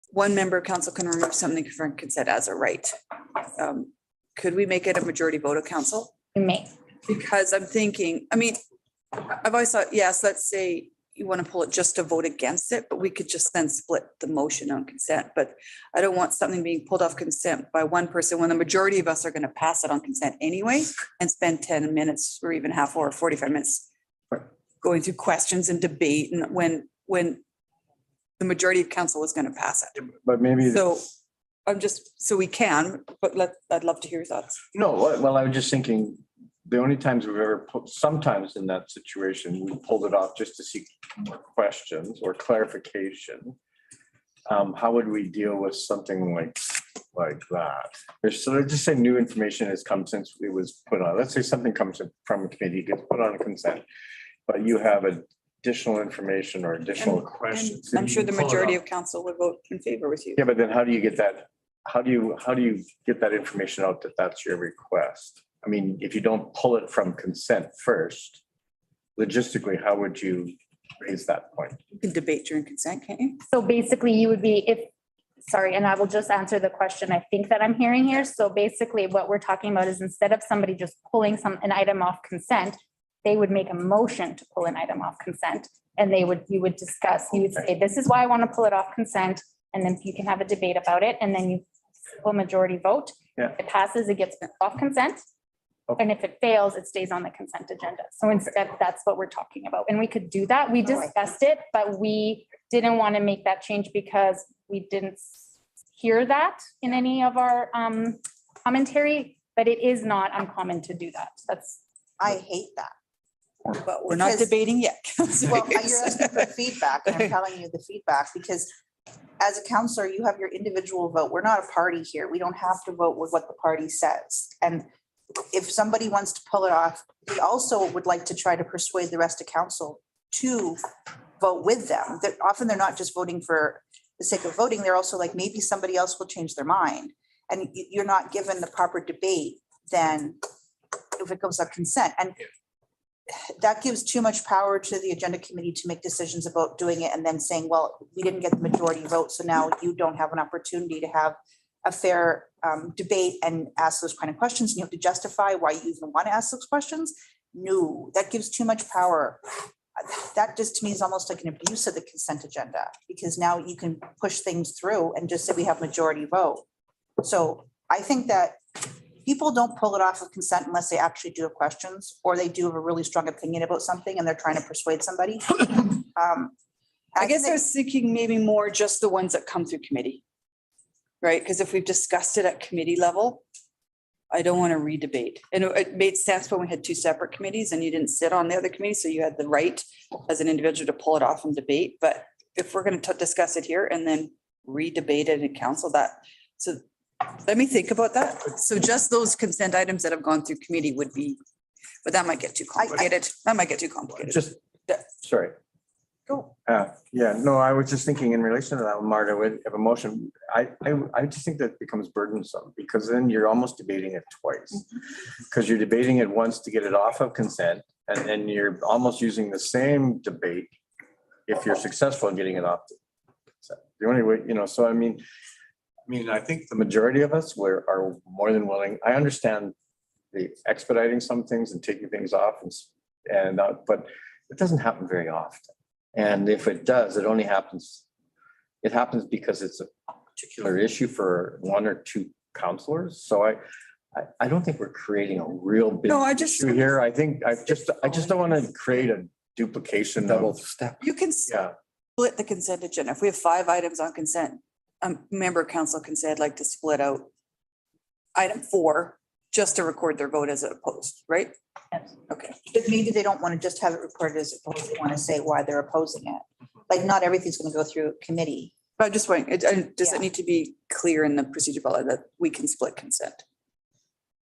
one member of council can remove something from consent as a right. Could we make it a majority vote of council? You may. Because I'm thinking, I mean, I've always thought, yes, let's say you want to pull it just to vote against it, but we could just then split the motion on consent. But I don't want something being pulled off consent by one person when the majority of us are going to pass it on consent anyway and spend 10 minutes or even half hour, 45 minutes going through questions and debate, and when the majority of council is going to pass it. But maybe, So I'm just, so we can, but I'd love to hear your thoughts. no, well, I was just thinking, the only times we've ever put, sometimes in that situation, we pulled it off just to seek more questions or clarification. How would we deal with something like that? So let's just say new information has come since it was put on. Let's say something comes from a committee, gets put on consent, but you have additional information or additional And questions. I'm sure the majority of council would vote in favor with you. Yeah, but then how do you get that how do you get that information out that that's your request? I mean, if you don't pull it from consent first, logistically, how would you raise that point? You can debate during consent, can't you? So basically you would be, sorry, and I will just answer the question I think that I'm hearing here. So basically what we're talking about is instead of somebody just pulling an item off consent, they would make a motion to pull an item off consent. And you would discuss, you would say, this is why I want to pull it off consent. And then you can have a debate about it. And then you will majority vote. Yeah. If it passes, it gets off consent. Okay. And if it fails, it stays on the consent agenda. So instead, that's what we're talking about. And we could do that. We discussed it, but we didn't want to make that change because we didn't hear that in any of our commentary, but it is not uncommon to do that. I hate that. But we're not Because- debating yet. Well, you're asking for feedback, and I'm telling you the feedback, because as a counselor, you have your individual vote. We're not a party here. We don't have to vote with what the party says. And if somebody wants to pull it off, we also would like to try to persuade the rest of council to vote with them. That often they're not just voting for the sake of voting. They're also like, maybe somebody else will change their mind. And you're not given the proper debate then if it goes up consent. And that gives too much power to the agenda committee to make decisions about doing it and then saying, well, we didn't get the majority vote, so now you don't have an opportunity to have a fair debate and ask those kind of questions. And you have to justify why you even want to ask those questions. No, that gives too much power. That just to me is almost like an abuse of the consent agenda, because now you can push things through and just say we have majority vote. So I think that people don't pull it off of consent unless they actually do have questions, or they do have a really strong opinion about something and they're trying to persuade somebody. I guess I was thinking maybe more just the ones that come through committee. Right? Because if we've discussed it at committee level, I don't want to re-debate. And it made sense when we had two separate committees and you didn't sit on the other committee, so you had the right as an individual to pull it off and debate. But if we're going to discuss it here and then re-debate it in council, so let me think about that. So just those consent items that have gone through committee would be, but that might get too complicated. That might get too complicated. Just, sorry. Go. Yeah, no, I was just thinking in relation to that, Marta, with a motion, I just think that becomes burdensome because then you're almost debating it twice. Because you're debating it once to get it off of consent, and then you're almost using the same debate if you're successful in getting it off. The only way, so I mean, I think the majority of us are more than willing. I understand the expediting some things and taking things off but it doesn't happen very often. And if it does, it happens because it's a particular issue for one or two counselors. So I don't think we're creating a real big issue here. I just don't want to create a duplication Double step. You can yeah. split the consent agenda. If we have 5 items on consent, a member of council can say, I'd like to split out item 4 just to record their vote as opposed, right? Yes. Okay. But maybe they don't want to just have it recorded as opposed, they want to say why they're opposing it. Like, not everything's going to go through committee. But I'm just wondering, does Yeah. it need to be clear in the procedure bylaw that we can split consent?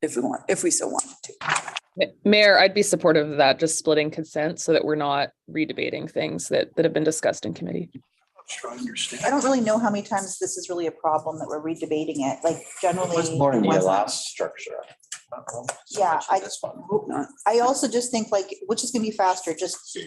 If we so want to. Mayor, I'd be supportive of that, just splitting consent so that we're not re-debating things that have been discussed in committee. I don't really know how many times this is really a problem that we're redebating it, like generally. It was more in the once- last structure. Yeah, Hope not. I also just think like, which is gonna be faster, just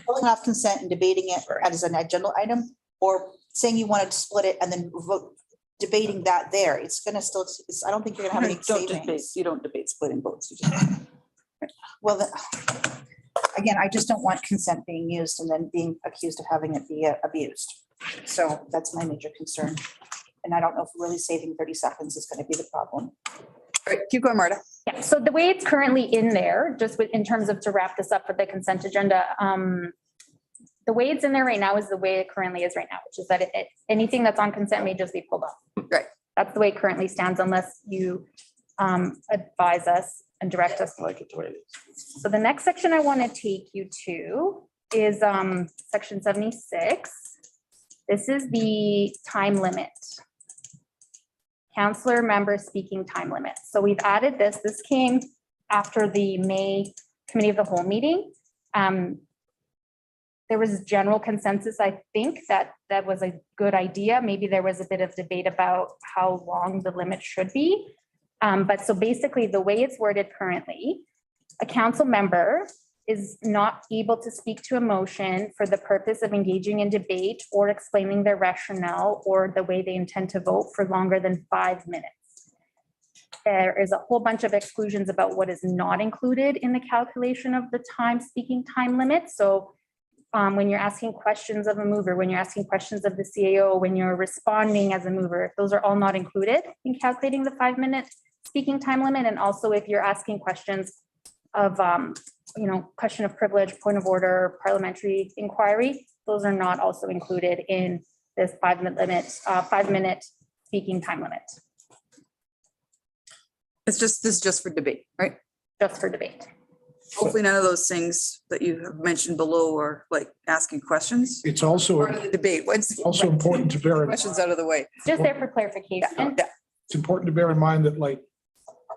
pulling off consent and debating it Sorry. as an agenda item, or saying you wanted to split it and then vote, debating that there. It's gonna still, I don't think you're gonna have any Don't debate, savings. you don't debate splitting votes. You just- Well, again, I just don't want consent being used and then being accused of having it be abused. So that's my major concern. And I don't know if really saving 30 seconds is gonna be the problem. All right, keep going, Marta. Yeah, so the way it's currently in there, just in terms of to wrap this up with the consent agenda, the way it's in there right now is the way it currently is right now, which is that anything that's on consent may just be pulled off. Right. That's the way it currently stands unless you advise us and direct us. I like it the way it is. So the next section I want to take you to is section 76. This is the time limit. Counselor member speaking time limit. So we've added this. This came after the May Committee of the Whole meeting. there was general consensus, I think, that that was a good idea. Maybe there was a bit of debate about how long the limit should be. But so basically, the way it's worded currently, a council member is not able to speak to a motion for the purpose of engaging in debate or explaining their rationale or the way they intend to vote for longer than 5 minutes. There is a whole bunch of exclusions about what is not included in the calculation of the speaking time limit. So when you're asking questions of a mover, when you're asking questions of the CAO, when you're responding as a mover, those are all not included in calculating the 5-minute speaking time limit. And also if you're asking questions of, question of privilege, point of order, parliamentary inquiry, those are not also included in this 5-minute limit, 5-minute speaking time limit, This is just for debate, right? just for debate. Hopefully none of those things that you have mentioned below are like asking questions. It's also, Part of the debate, what's also important to bear in questions out of the way? Just there for clarification. Yeah. it's important to bear in mind that like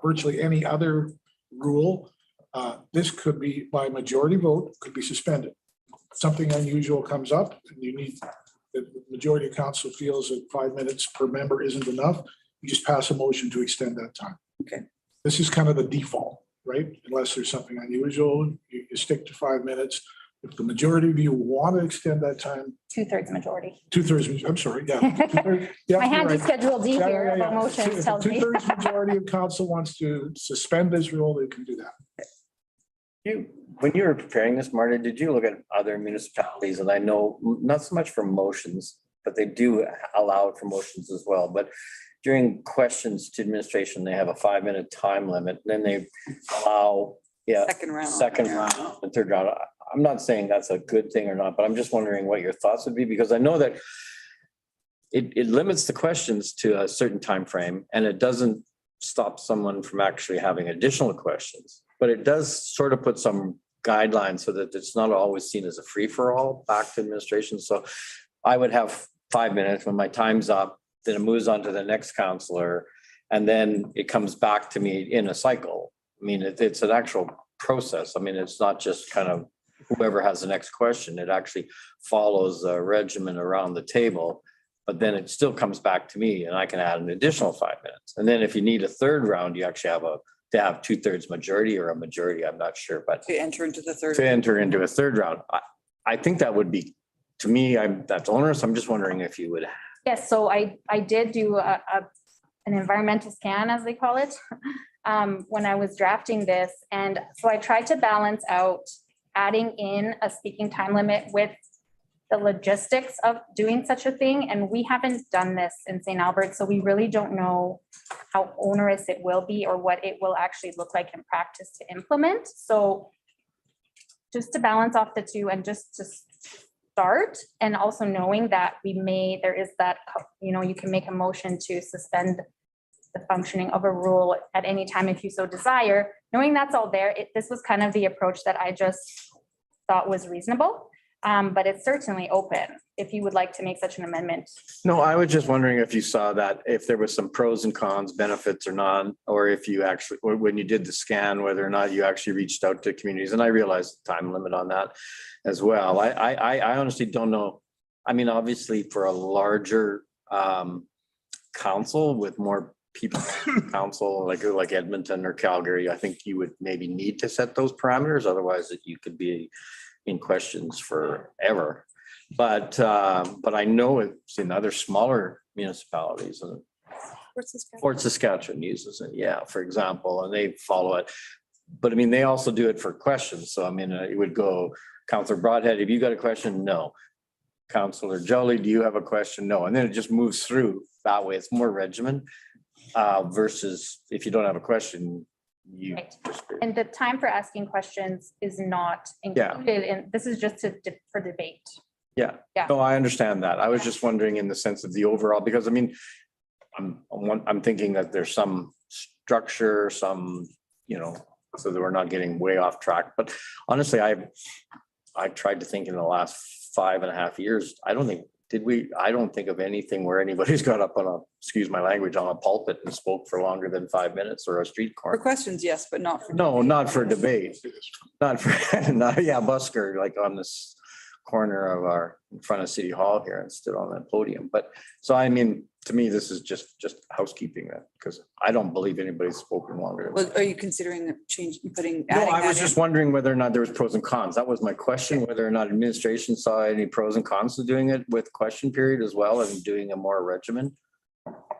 virtually any other rule, this could be by majority vote, could be suspended. Something unusual comes up and you need, the majority of council feels that 5 minutes per member isn't enough, you just pass a motion to extend that time. Okay. This is kind of the default, right? Unless there's something unusual, you stick to 5 minutes. If the majority of you want to extend that time, 2/3 majority. 2/3, I'm sorry, yeah. 2/3, yeah, My you're handy right. schedule D Yeah, here yeah, about yeah. motions If tells a me. 2/3 majority of council wants to suspend this rule, they can do that. When you were preparing this, Marta, did you look at other municipalities? And I know not so much for motions, but they do allow it for motions as well. But during questions to administration, they have a 5-minute time limit. Then they allow, Second round. second round, and third round. I'm not saying that's a good thing or not, but I'm just wondering what your thoughts would be, because I know that it limits the questions to a certain time frame, and it doesn't stop someone from actually having additional questions. But it does sort of put some guidelines so that it's not always seen as a free-for-all back to administration. So I would have 5 minutes. When my time's up, then it moves on to the next counselor, and then it comes back to me in a cycle. I mean, it's an actual process. I mean, it's not just kind of whoever has the next question. It actually follows a regimen around the table, but then it still comes back to me and I can add an additional 5 minutes. And then if you need a third round, you actually have to have 2/3 majority or a majority, I'm not sure, but To enter into the third. to enter into a third round. I think that would be, to me, that's onerous. I'm just wondering if you would. Yes, so I did do an environmental scan, as they call it, when I was drafting this. And so I tried to balance out adding in a speaking time limit with the logistics of doing such a thing. And we haven't done this in St. Albert, so we really don't know how onerous it will be or what it will actually look like in practice to implement. So just to balance off the two and just to start, and also knowing that there is that, you can make a motion to suspend the functioning of a rule at any time if you so desire. Knowing that's all there, this was kind of the approach that I just thought was reasonable. But it's certainly open if you would like to make such an amendment. No, I was just wondering if you saw that, if there was some pros and cons, benefits or not, or if you actually, or when you did the scan, whether or not you actually reached out to communities. And I realized the time limit on that as well. I honestly don't know. I mean, obviously for a larger council with more people, council like Edmonton or Calgary, I think you would maybe need to set those parameters. Otherwise you could be in questions forever. But I know it's in other smaller municipalities, and Fort Saskatchewan uses it, yeah, for example, and they follow it. But I mean, they also do it for questions. So I mean, it would go, Councillor Broadhead, have you got a question? No. Councillor Jolly, do you have a question? No. And then it just moves through that way. It's more regimen versus if you don't have a question, you Right. just. And the time for asking questions is not Yeah. included, and this is just for debate. Yeah. Yeah. No, I understand that. I was just wondering in the sense of the overall, because I mean, I'm thinking that there's some structure, some, so that we're not getting way off track. But honestly, I tried to think in the last 5.5 years, I don't think of anything where anybody's got up on excuse my language, on a pulpit and spoke for longer than 5 minutes, or a street For corner. questions, yes, but not for. No, not for debate. Not for, yeah, busker, like on this corner of in front of City Hall here and stood on that podium. But, so I mean, to me, this is just housekeeping then, because I don't believe anybody's spoken longer. Well, are you considering putting? No, adding I was that in? just wondering whether or not there was pros and cons. That was my question, whether or not administration saw any pros and cons to doing it with question period as well and doing a more regimen.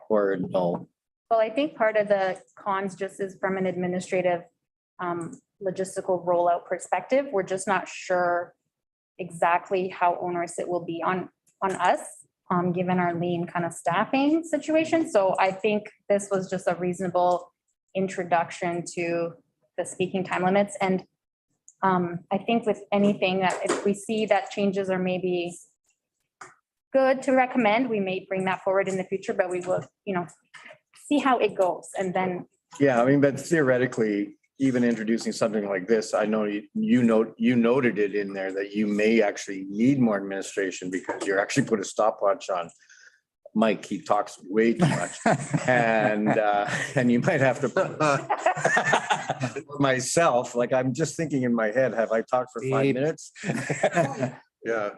Or no. Well, I think part of the cons just is from an administrative logistical rollout perspective. We're just not sure exactly how onerous it will be on us, given our lean kind of staffing situation. So I think this was just a reasonable introduction to the speaking time limits. And I think with anything that if we see that changes are maybe good to recommend, we may bring that forward in the future, but we will, see how it goes. And then, Yeah, I mean, but theoretically, even introducing something like this, I know you noted it in there that you may actually need more administration because you're actually put a stopwatch on Mike. He talks way too much. And you might have to myself, like I'm just thinking in my head, have I talked for 5 Beep. minutes? Yeah.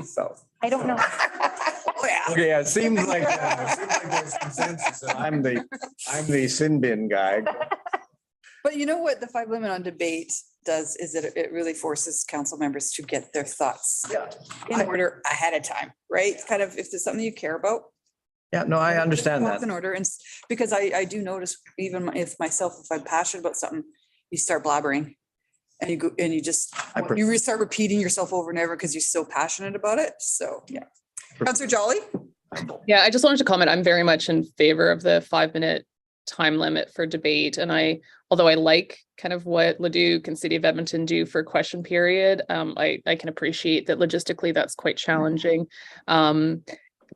So, I don't know. Oh, yeah. okay, yeah, it seems like there's consensus that I'm the sin bin guy. But you know what the 5 limit on debate does is it really forces council members to get their thoughts Yeah. in order ahead of time, right? Kind of if there's something you care about. Yeah, no, I understand thoughts that. In order, and because I do notice even if myself, if I'm passionate about something, you start blabbering. And you go, and you just, you start repeating yourself over and over because you're so passionate about it. So, yeah. Councillor Jolly? Yeah, I just wanted to comment. I'm very much in favor of the 5-minute time limit for debate. And although I like kind of what Leduc and City of Edmonton do for question period, I can appreciate that logistically that's quite challenging. Kind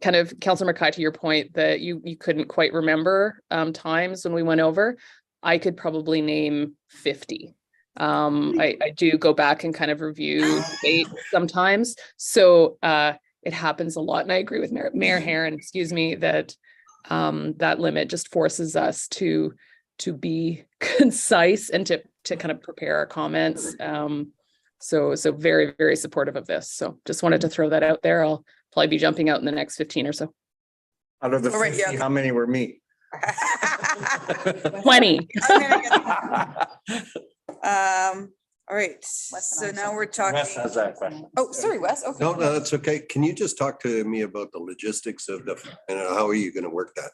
of Councillor Mackay, to your point that you couldn't quite remember times when we went over, I could probably name 50. I do go back and kind of review debate sometimes. So it happens a lot. And I agree with Mayor Herron, excuse me, that that limit just forces us to be concise and to kind of prepare our comments. So very, very supportive of this. So just wanted to throw that out there. I'll probably be jumping out in the next 15 or so. Out of the All right, 50, yeah. how many were me? 20. All right, so now we're talking. Wes has that question. Oh, sorry, Wes. Okay. No, that's okay. Can you just talk to me about the logistics of and how are you going to work that?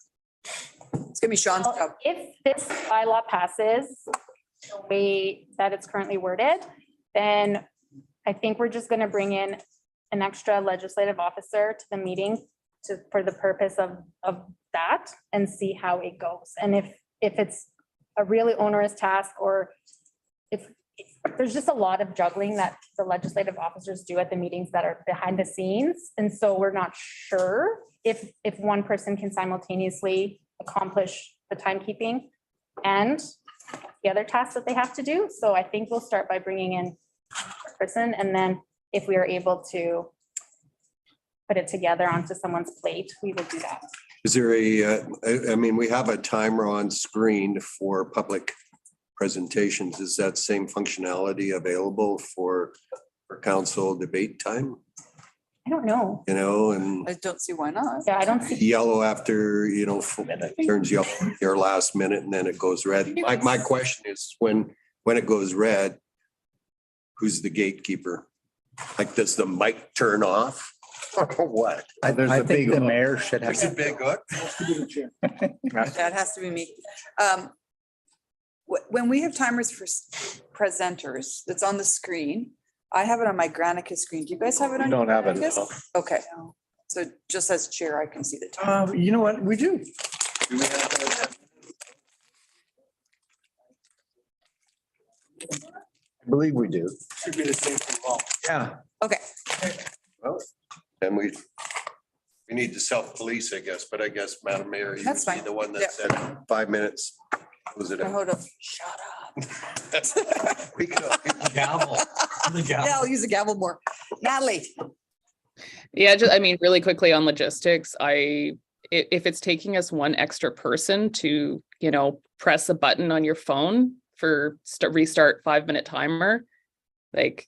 It's gonna be Sean's job. If this bylaw passes the way that it's currently worded, then I think we're just gonna bring in an extra legislative officer to the meeting for the purpose of that and see how it goes. And if it's a really onerous task, or if there's just a lot of juggling that the legislative officers do at the meetings that are behind the scenes. And so we're not sure if one person can simultaneously accomplish the timekeeping and the other tasks that they have to do. So I think we'll start by bringing in a person, and then if we are able to put it together onto someone's plate, we will do that. Is there I mean, we have a timer on screen for public presentations. Is that same functionality available for council debate time? I don't know. And I don't see why not. Yeah, I don't see. yellow after, turns yellow your last minute and then it goes red. My question is when it goes red, who's the gatekeeper? Like, does the mic turn off or what? There's I a think big the hook. mayor should have. There's a big hook. That has to be me. When we have timers for presenters, that's on the screen. I have it on my Granicus screen. Do you guys have it on? We don't have it, Granicus? no. Okay, so just as chair, I can see the time. You know what? We do. I believe we do. Should be the same for all. Yeah. Okay, And we need to self-police, I guess, but I guess Madam Mayor, you That's be fine. the one Yeah. that said 5 minutes. Was it? hold up. Shut up. We could. Gavel. Yeah, I'll use the gavel more. Natalie. Yeah, I mean, really quickly on logistics, if it's taking us one extra person to, press a button on your phone for restart 5-minute timer, like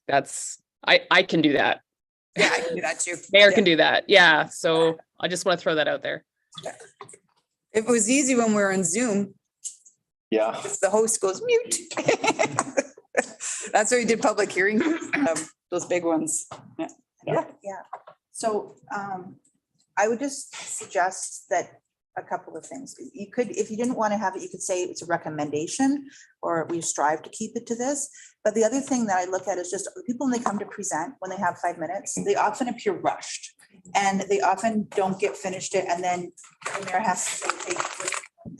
I can do that. Yeah, I can do that too. Mayor Yeah. can do that. Yeah. So I just want to throw that out there. It was easy when we were on Zoom. Yeah. If the host goes mute. That's where we did public hearing, those big ones. Yeah. So I would just suggest that a couple of things. You could, if you didn't want to have it, you could say it's a recommendation or we strive to keep it to this. But the other thing that I look at is just the people when they come to present, when they have 5 minutes, they often appear rushed. And they often don't get finished it. And then the mayor has to say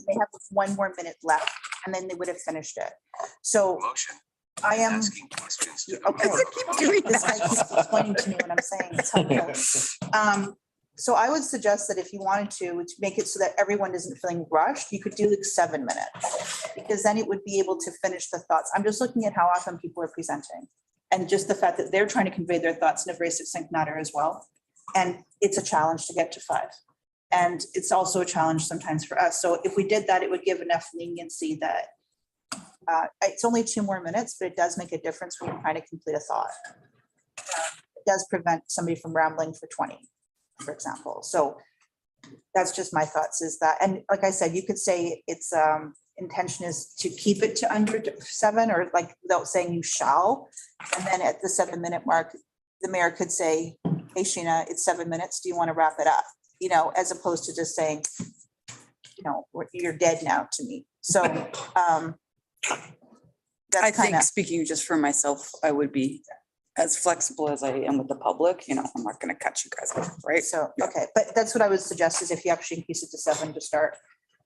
they have 1 more minute left and then they would have finished it. So I am. Okay. Keep doing This guy keeps explaining to me what I'm saying. It's helpful. So I would suggest that if you wanted to make it so that everyone isn't feeling rushed, you could do like 7 minutes. Because then it would be able to finish the thoughts. I'm just looking at how often people are presenting. And just the fact that they're trying to convey their thoughts in a very succinct manner as well. And it's a challenge to get to 5. And it's also a challenge sometimes for us. So if we did that, it would give enough leniency that it's only 2 more minutes, but it does make a difference when you're trying to complete a thought. It does prevent somebody from rambling for 20, for example. So that's just my thoughts is that, and like I said, you could say it's intention is to keep it to under 7 or like without saying you shall. And then at the 7 minute mark, the mayor could say, hey, Sheena, it's 7 minutes. Do you want to wrap it up? You know, as opposed to just saying, you know, you're dead now to me. So I that's think kind of, speaking just for myself, I would be as flexible as I am with the public, you know, I'm not gonna cut you guys off, right? so, okay, but that's what I would suggest is if you actually increase it to 7 to start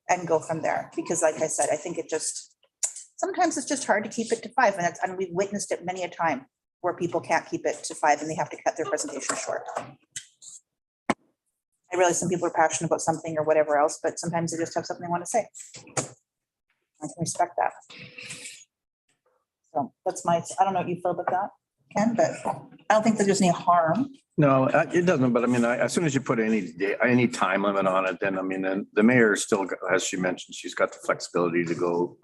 and go from there. Because like I said, I think it just, sometimes it's just hard to keep it to 5 minutes. And we've witnessed it many a time where people can't keep it to 5 and they have to cut their presentation short. I realize some people are passionate about something or whatever else, but sometimes they just have something they want to say. I can respect that. So that's my, I don't know what you feel about that, Ken, but I don't think that there's any harm. No, it doesn't, but I mean, as soon as you put any time limit on it, then I mean, then the mayor still, as she mentioned, she's got the flexibility to go.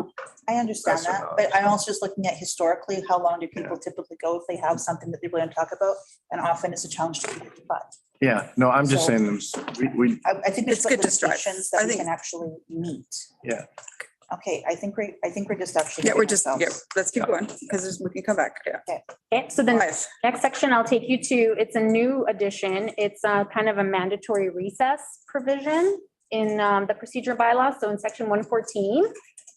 I understand Yes or that, no? but I'm also just looking at historically, how long do people typically go if they have something that they really want to talk about? And often it's a challenge to keep it to 5. Yeah, no, I'm just So- saying, we, I think It's it's good good to strive. limitations I that we think- can actually meet. Yeah. Okay, I think we're just actually. Yeah, we're getting just, yeah, ourselves- let's keep going because we can come back, yeah. Okay, so then 5. next section I'll take you to, it's a new addition. It's a kind of a mandatory recess provision in the procedure bylaw. So in section 114,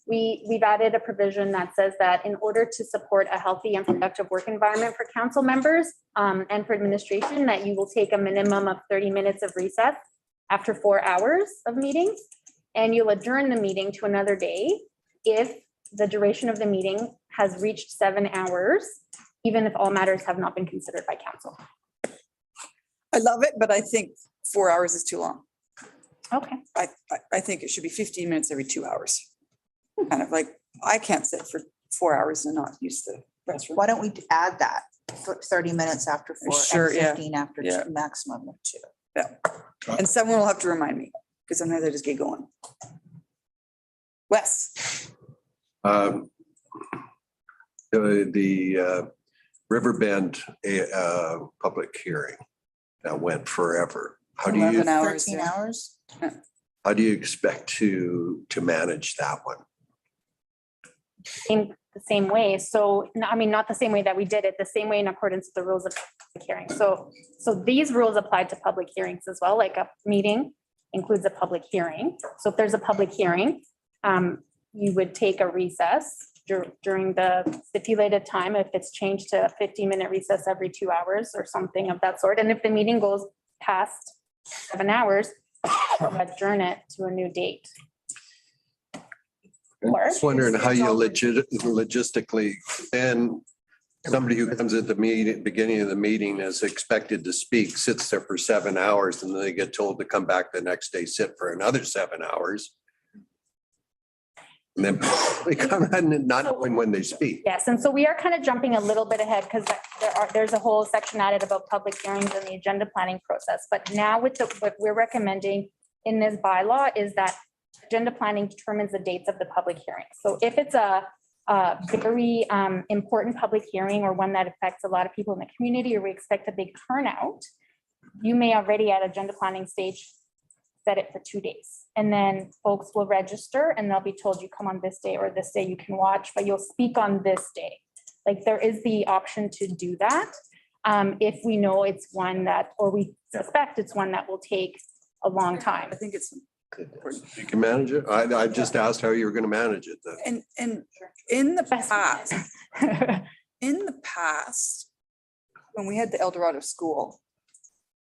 we've added a provision that says that in order to support a healthy and productive work environment for council members and for administration, that you will take a minimum of 30 minutes of recess after 4 hours of meetings. And you'll adjourn the meeting to another day if the duration of the meeting has reached 7 hours, even if all matters have not been considered by council. I love it, but I think 4 hours is too long. Okay. I think it should be 15 minutes every 2 hours. Kind of like, I can't sit for 4 hours and not use the restroom. Why don't we add that for 30 minutes after 4 Sure, and yeah. 15 after Yeah. 2, maximum of 2. And someone will have to remind me, because sometimes I just get going. Wes, The Riverbend public hearing that went forever. How do 11 you, hours. 13 yeah. hours? how do you expect to manage that one? In the same way. So, I mean, not the same way that we did it, the same way in accordance with the rules of public hearing. So these rules apply to public hearings as well, like a meeting includes a public hearing. So if there's a public hearing, you would take a recess during the stipulated time if it's changed to a 15-minute recess every 2 hours or something of that sort. And if the meeting goes past 7 hours, adjourn it to a new date. Or Just wondering how you logistically, then somebody who comes at the meeting, beginning of the meeting is expected to speak, sits there for 7 hours, and then they get told to come back the next day, sit for another 7 hours. And then they come in not knowing when they speak. Yes, and so we are kind of jumping a little bit ahead because there's a whole section added about public hearings and the agenda planning process. But now with what we're recommending in this bylaw is that agenda planning determines the dates of the public hearing. So if it's a very important public hearing or one that affects a lot of people in the community, or we expect a big turnout, you may already at agenda planning stage set it for 2 days. And then folks will register and they'll be told you come on this day or this day you can watch, but you'll speak on this day. Like there is the option to do that. If we know it's one that, or we suspect it's one that will take a long time. I think it's important. You can manage it. I just asked how you were going to manage it then. And in the Best past, when we had the El Dorado School,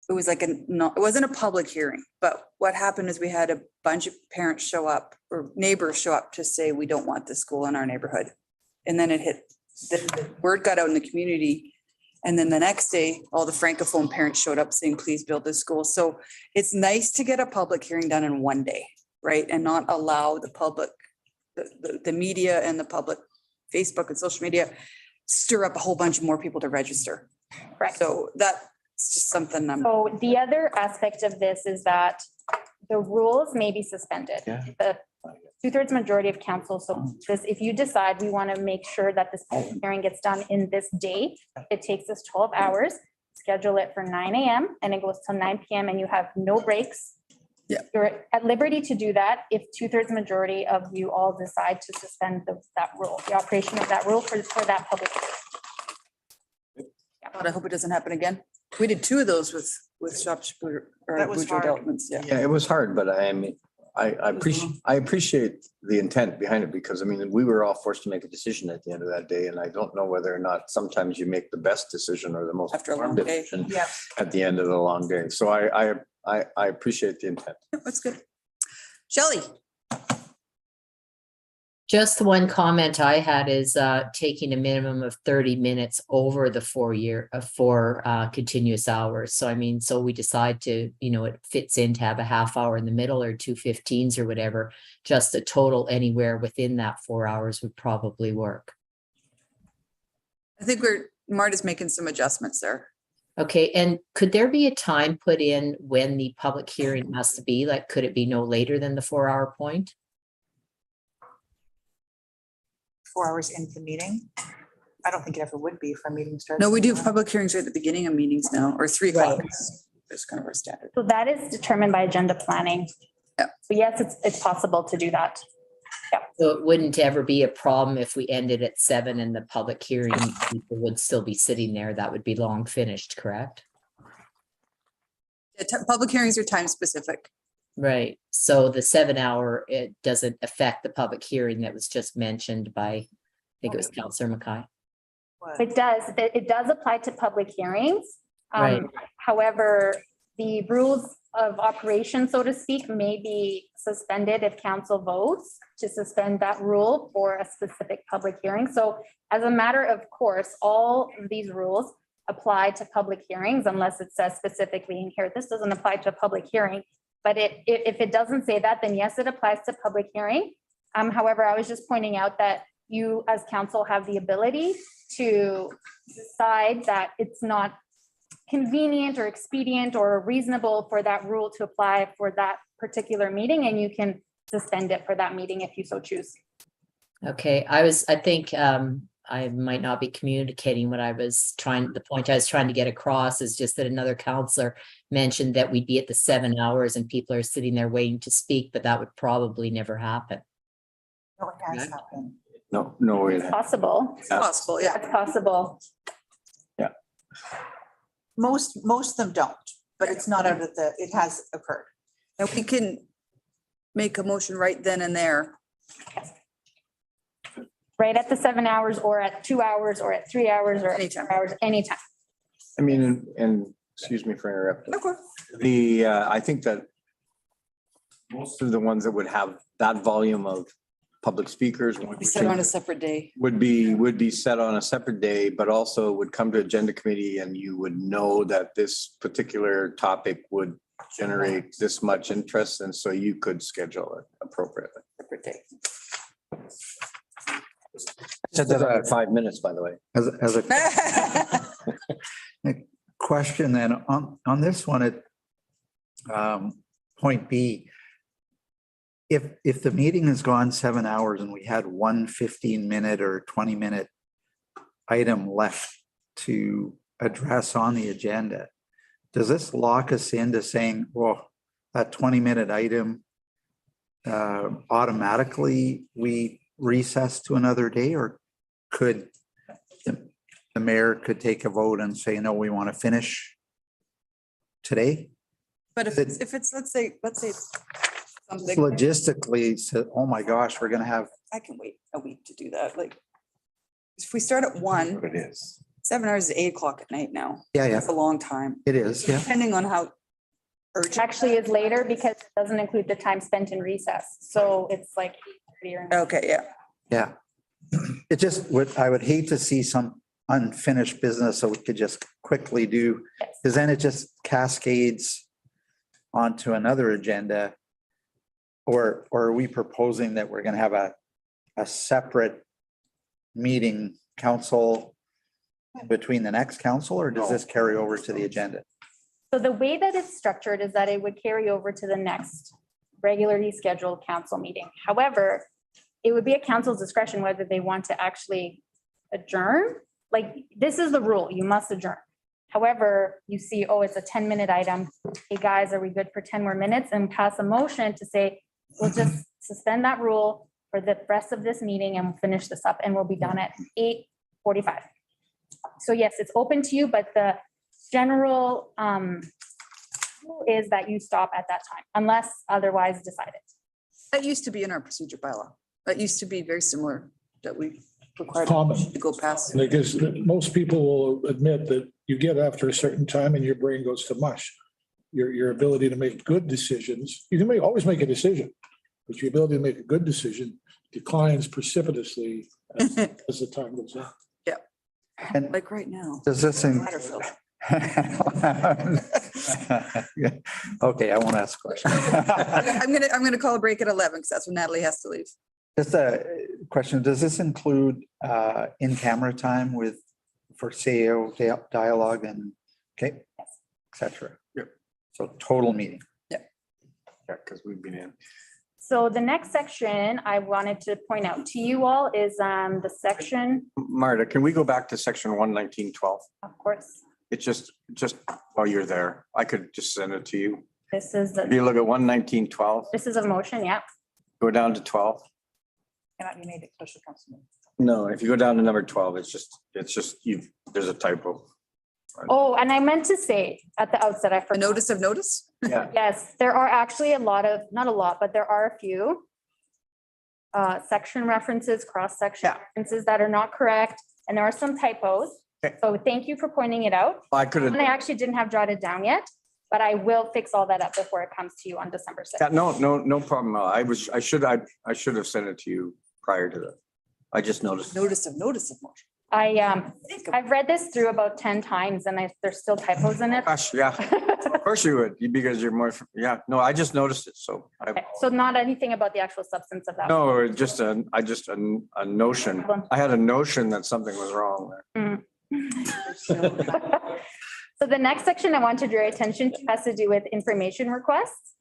it was like it wasn't a public hearing, but what happened is we had a bunch of parents show up or neighbors show up to say, we don't want this school in our neighborhood. And then the word got out in the community. And then the next day, all the Francophone parents showed up saying, please build this school. So it's nice to get a public hearing done in one day, right? And not allow the public, the media and the public, Facebook and social media, stir up a whole bunch more people to register. Correct. So that's just something So the other aspect of this is that the rules may be suspended. Yeah. The 2/3 majority of council, so this, if you decide we want to make sure that this public hearing gets done in this day, it takes us 12 hours, schedule it for 9 AM and it goes till 9 PM and you have no breaks. Yeah. You're at liberty to do that if 2/3 majority of you all decide to suspend that rule, the operation of that rule for that public hearing. But I hope it doesn't happen again. We did 2 of those with Shop or That was Boudreaux hard. Developments, yeah. Yeah, it was hard, but I mean, I appreciate the intent behind it because I mean, we were all forced to make a decision at the end of that day. And I don't know whether or not sometimes you make the best decision or the most After a long informed day. decision Yeah. at the end of the long day. So I appreciate the intent. Yeah, that's good. Shelley, Just one comment I had is taking a minimum of 30 minutes over the 4 continuous hours. So I mean, so we decide to, it fits in to have a half hour in the middle or 2 15s or whatever, just a total anywhere within that 4 hours would probably work. I think Marta's making some adjustments there. Okay, and could there be a time put in when the public hearing has to be? Like, could it be no later than the 4-hour point? 4 hours into the meeting. I don't think it ever would be if our meeting starts. No, we do public hearings right at the beginning of meetings now, or 3 o'clock. It's kind of our standard. So that is determined by agenda planning. Yeah. So yes, it's possible to do that. So it wouldn't ever be a problem if we ended at 7 and the public hearing, people would still be sitting there. That would be long finished, correct? Public hearings are time specific. Right. So the 7-hour, it doesn't affect the public hearing that was just mentioned by, I think it was Councillor Mackay. It does apply to public hearings. Right. However, the rules of operation, so to speak, may be suspended if council votes to suspend that rule for a specific public hearing. So as a matter of course, all of these rules apply to public hearings unless it says specifically in here, this doesn't apply to a public hearing. But if it doesn't say that, then yes, it applies to public hearing. However, I was just pointing out that you as council have the ability to decide that it's not convenient or expedient or reasonable for that rule to apply for that particular meeting, and you can suspend it for that meeting if you so choose. Okay, I think I might not be communicating what the point I was trying to get across is just that another counselor mentioned that we'd be at the 7 hours and people are sitting there waiting to speak, but that would probably never happen. No, it has happened. No way. It's possible. It's possible, yeah. It's possible. Most of them don't, but it's not out of it has occurred. And we can make a motion right then and there. Right at the 7 hours or at 2 hours or at 3 hours or Anytime. 4 hours, anytime. I mean, and excuse me for interrupting. Of course. I think that most of the ones that would have that volume of public speakers We set on a separate day. would be set on a separate day, but also would come to agenda committee and you would know that this particular topic would generate this much interest. And so you could schedule it appropriately. Separate day. Said that in 5 minutes, by the way. As a question then, on this one, at point B, if the meeting has gone 7 hours and we had one 15-minute or 20-minute item left to address on the agenda, does this lock us into saying, well, that 20-minute item automatically we recess to another day, or could the mayor could take a vote and say, no, we want to finish today? But if it's, let's say something, Logistically, so, oh my gosh, we're gonna have, I can wait a week to do that. Like, if we start at 1, What it is. 7 hours is 8 o'clock at night now. yeah, That's a long time, it is, yeah. depending on how urgent. Actually is later because it doesn't include the time spent in recess. So it's like 8:30 or Okay, yeah. Yeah. It just would, I would hate to see some unfinished business so we could just quickly do, Yes. because then it just cascades onto another agenda. Or are we proposing that we're gonna have a separate meeting council between the next council, or does this carry over to the agenda? So the way that it's structured is that it would carry over to the next regularly scheduled council meeting. However, it would be at council's discretion whether they want to actually adjourn. Like, this is the rule, you must adjourn. However, you see, oh, it's a 10-minute item. Hey, guys, are we good for 10 more minutes? And pass a motion to say, we'll just suspend that rule for the rest of this meeting and we'll finish this up and we'll be done at 8:45. So yes, it's open to you, but the general rule is that you stop at that time unless otherwise decided. That used to be in our procedure bylaw. That used to be very similar, that we required Common. to go past. And I guess that most people will admit that you get after a certain time and your brain goes to mush. Your ability to make good decisions, you can always make a decision, but your ability to make a good decision declines precipitously as the time goes on. And Like right now. does this, Bladder filled. okay, I won't ask a question. I'm gonna call a break at 11 because that's when Natalie has to leave. Just a question, does this include in-camera time with, for CEO dialogue and, okay, et cetera? Yep. So total meeting. Yeah, because we've been in. So the next section I wanted to point out to you all is the section, Marta, can we go back to section 119.12? of course, It's just while you're there, I could just send it to you. this is If the, you look at 119.12, this is a motion, yeah. go down to 12. You made it special council. No, if you go down to number 12, it's just there's a typo. Oh, and I meant to say at the outset, I A forgot. notice of notice? Yeah, Yes, there are actually a lot of, not a lot, but there are a few section references, cross-section Yeah. references that are not correct, and there are some typos. Okay. So thank you for pointing it out. I could And I have, actually didn't have jotted down yet, but I will fix all that up before it comes to you on December 6th. no problem. I should have sent it to you prior to that. I just noticed. Notice of motion. I've read this through about 10 times and there's still typos in it. Gosh, yeah, of course you would, because you're more, yeah, no, I just noticed it, so. Okay, so not anything about the actual substance of that. No, just a notion. I had a notion that something was wrong there. So the next section I want to draw your attention to has to do with information requests.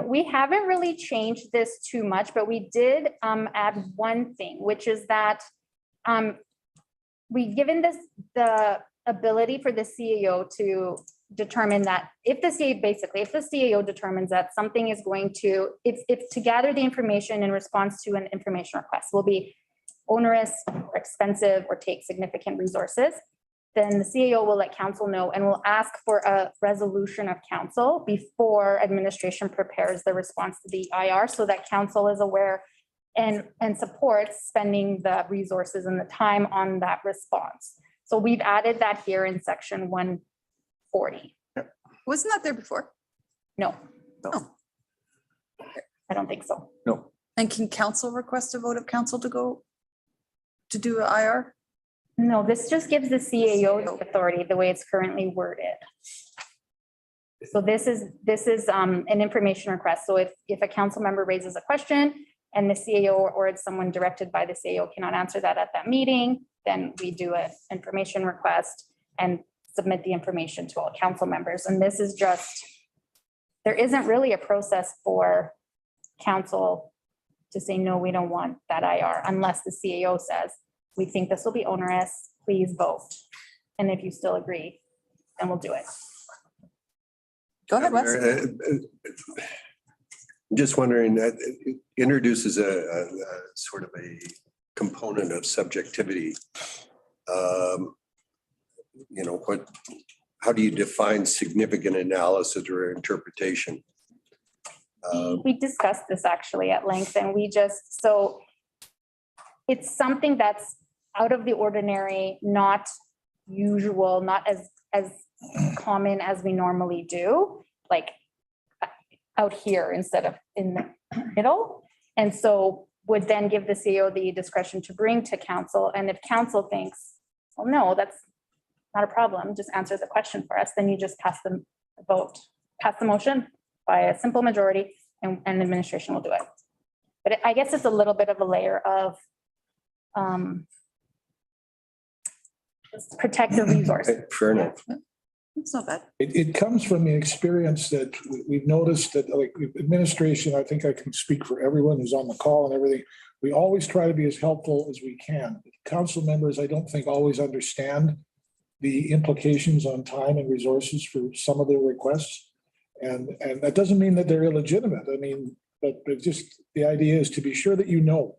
We haven't really changed this too much, but we did add one thing, which is that we've given this the ability for the CEO to determine that if the CEO determines that something is going to, if to gather the information in response to an information request will be onerous or expensive or take significant resources, then the CEO will let council know and will ask for a resolution of council before administration prepares the response to the IR so that council is aware and supports spending the resources and the time on that response. So we've added that here in section 140. Wasn't that there before? No. Oh. I don't think so. No, And can council request a vote of council to go to do a IR? No, this just gives the CAO the authority the way it's currently worded. So this is an information request. So if a council member raises a question and the CAO or it's someone directed by the CAO cannot answer that at that meeting, then we do an information request and submit the information to all council members. And this is just, there isn't really a process for council to say, no, we don't want that IR unless the CAO says, we think this will be onerous, please vote. And if you still agree, then we'll do it. Go ahead, Wes. I'm just wondering, it introduces a sort of a component of subjectivity. You know, how do you define significant analysis or interpretation? We discussed this actually at length and so it's something that's out of the ordinary, not usual, not as common as we normally do, like out here instead of in the middle. And so would then give the CEO the discretion to bring to council. And if council thinks, well, no, that's not a problem, just answer the question for us, then you just pass the vote, pass the motion by a simple majority and administration will do it. But I guess it's a little bit of a layer of protect the resource. Fair enough. It's not bad. It comes from the experience that we've noticed that like administration, I think I can speak for everyone who's on the call and everything. We always try to be as helpful as we can. Council members, I don't think always understand the implications on time and resources for some of their requests. And that doesn't mean that they're illegitimate. I mean, but just the idea is to be sure that you know,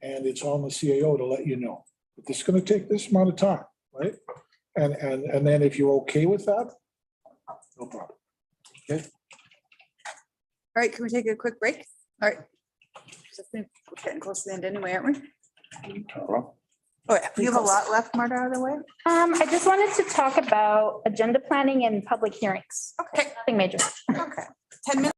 and it's on the CAO to let you know. But this is going to take this amount of time, right? And then if you're okay with that, no problem. All right, can we take a quick break? All right. I think we're getting close to the end anyway, aren't we? Oh, yeah. You have a lot left, Marta, out of the way? I just wanted to talk about agenda planning and public hearings. Okay. Nothing major. Okay. 10 minutes.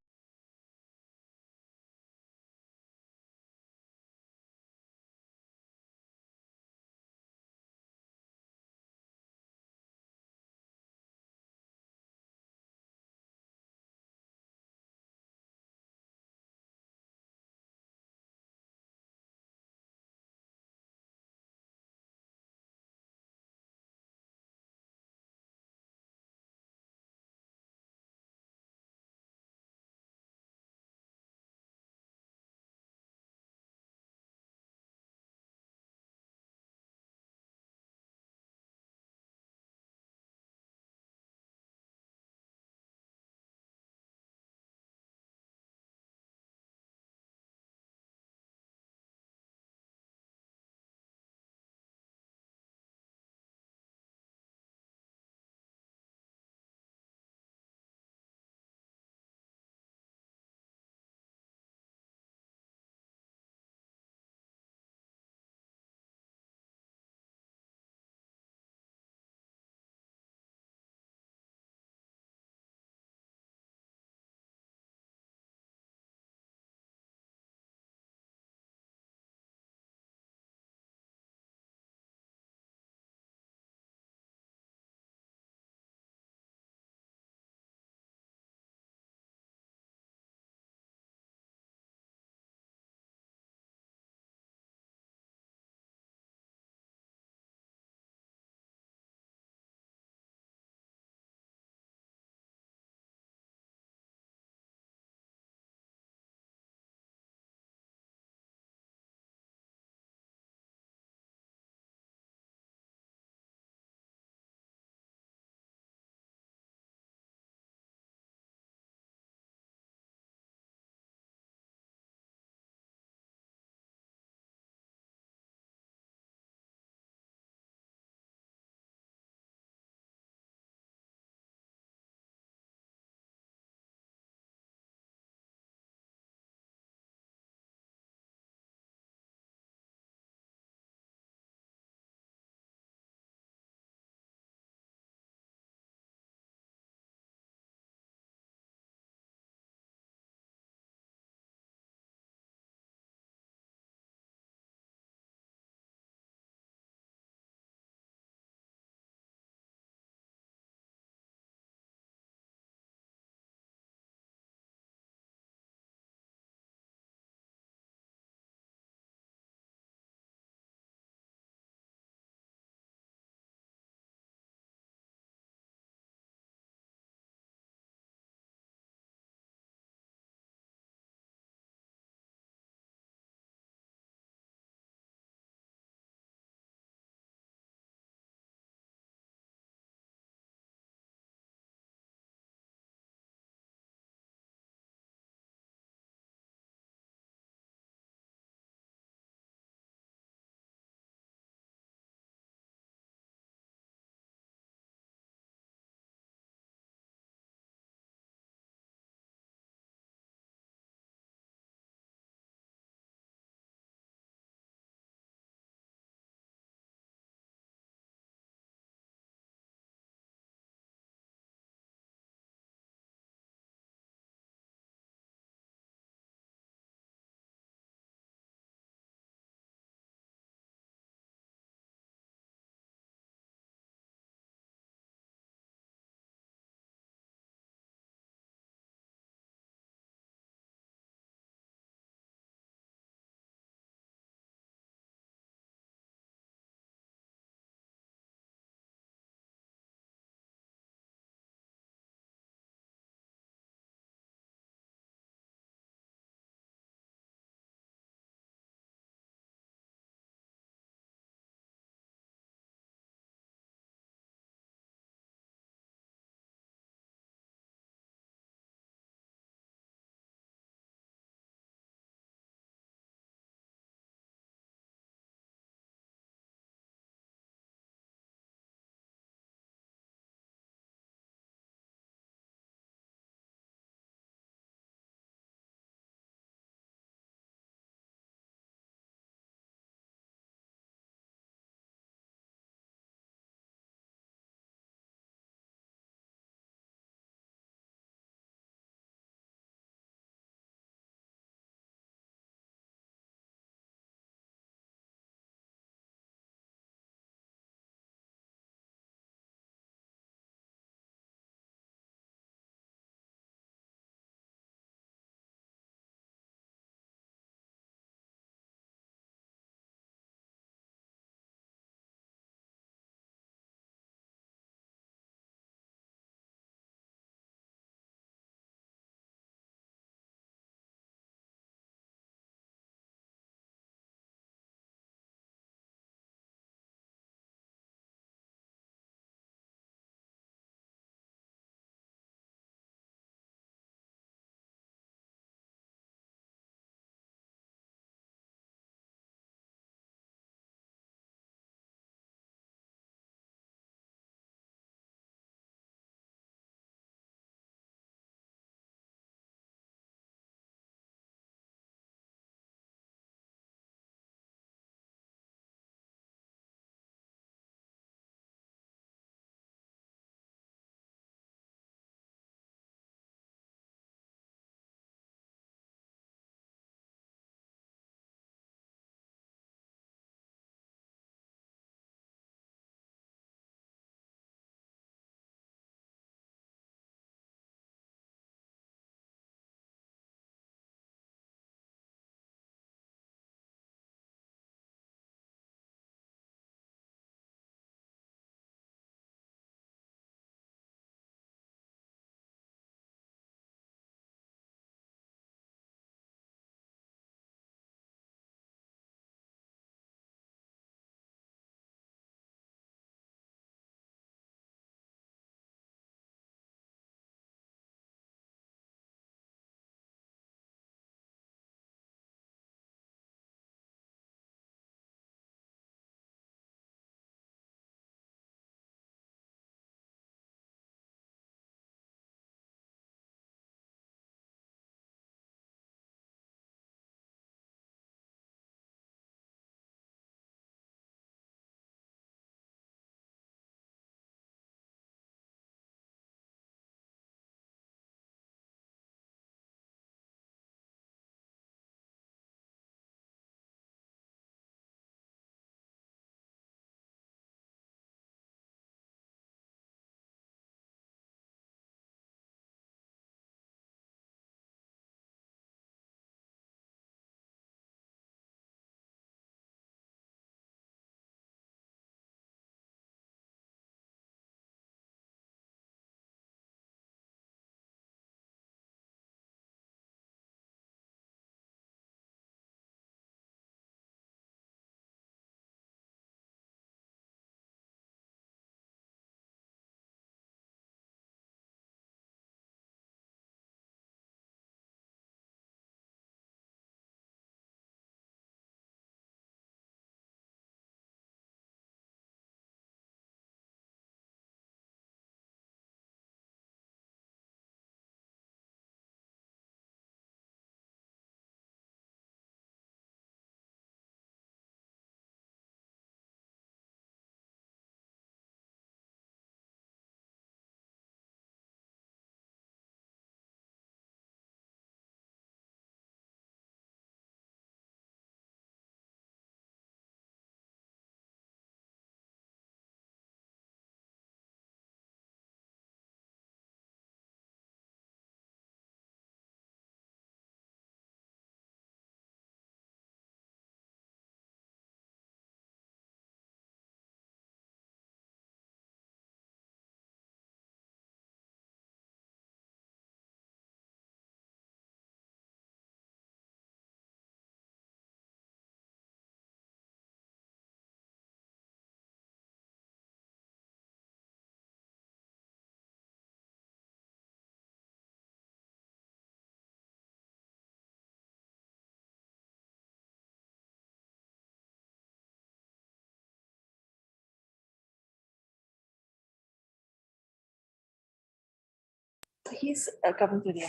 He's governed through the.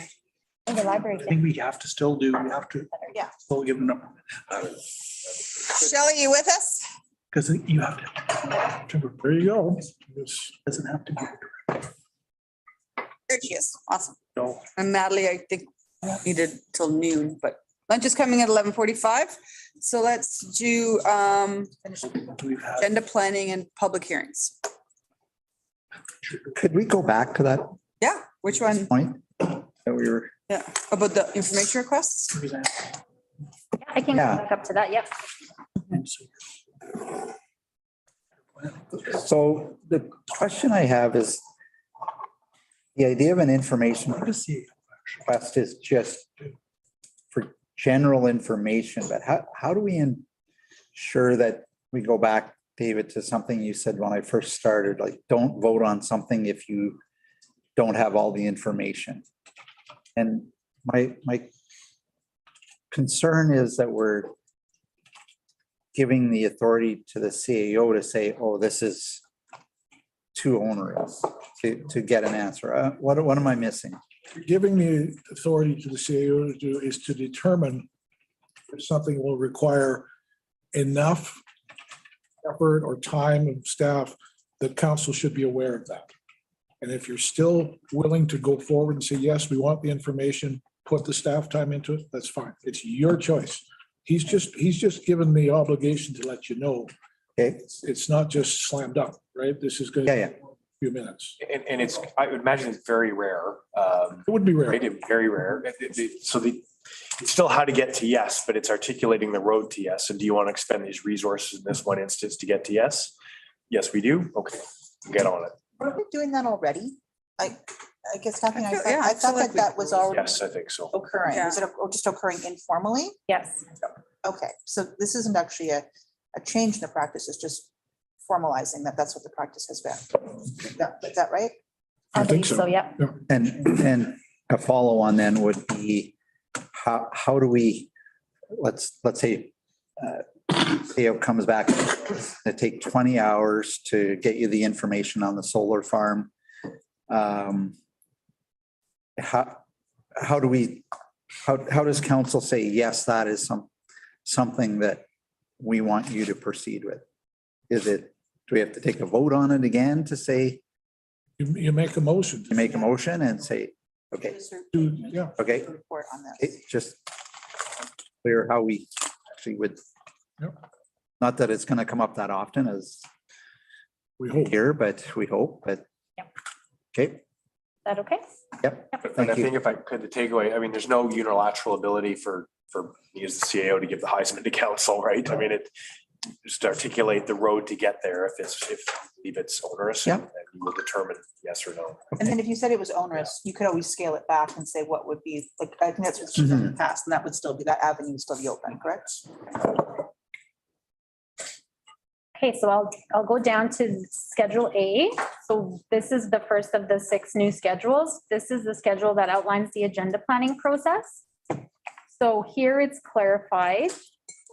In the library. I think we have to still do, we have to. Yeah. Still give them, Shelley, you with us? because you have to. There you go. This doesn't have to be. There she is. Awesome. No. And Natalie, I think needed till noon, but lunch is coming at 11:45. So let's do We've had. agenda planning and public hearings. Could we go back to that Yeah, which one? point that we were? Yeah, about the information requests? Yeah, I can go Yeah. back up to that, yep. So the question I have is the idea of an information request is just for general information, but how do we ensure that we go back, David, to something you said when I first started, like, don't vote on something if you don't have all the information? And my concern is that we're giving the authority to the CAO to say, oh, this is too onerous to get an answer. What am I missing? Giving the authority to the CAO to do is to determine if something will require enough effort or time of staff that council should be aware of that. And if you're still willing to go forward and say, yes, we want the information, put the staff time into it, that's fine. It's your choice. He's just given the obligation to let you know. Okay, It's not just slam dunk, right? This is going to Yeah, be a few minutes. And it's, I would imagine it's very rare, It would be rare. right? Very rare. So it's still how to get to yes, but it's articulating the road to yes. And do you want to expend these resources in this one instance to get to yes? Yes, we do. Okay, get on it. Are we doing that already? I guess nothing. I feel- yeah, I I thought feel like that that was already Yes, I think so. occurring. Yeah. Was it just occurring informally? Yes, Okay, so this isn't actually a change in the practice, it's just formalizing that that's what the practice has been. Is that right? I think believe so. so, yep. and a follow on then would be, how do we, let's say, CAO comes back, it take 20 hours to get you the information on the solar farm. How do we, how does council say, yes, that is something that we want you to proceed with? Is it, do we have to take a vote on it again to say, You make a motion. you make a motion and say, okay, Yeah. okay, Report on this. it's just clear how we actually would. Yep. Not that it's gonna come up that often as We hope. here, but we hope, but. Yep. Okay, Is that okay? yep, But I thank you. think if I could, the takeaway, I mean, there's no unilateral ability for me as the CAO to give the Heisman to council, right? I mean, it just articulate the road to get there if it's onerous. Yeah. And you will determine yes or no. And then if you said it was onerous, you could always scale it back and say what would be, like, I think that's what's in the past, and that would still be, that avenue would still be open, correct? Okay, so I'll go down to Schedule A. So this is the first of the 6 new schedules. This is the schedule that outlines the agenda planning process. So here it's clarified,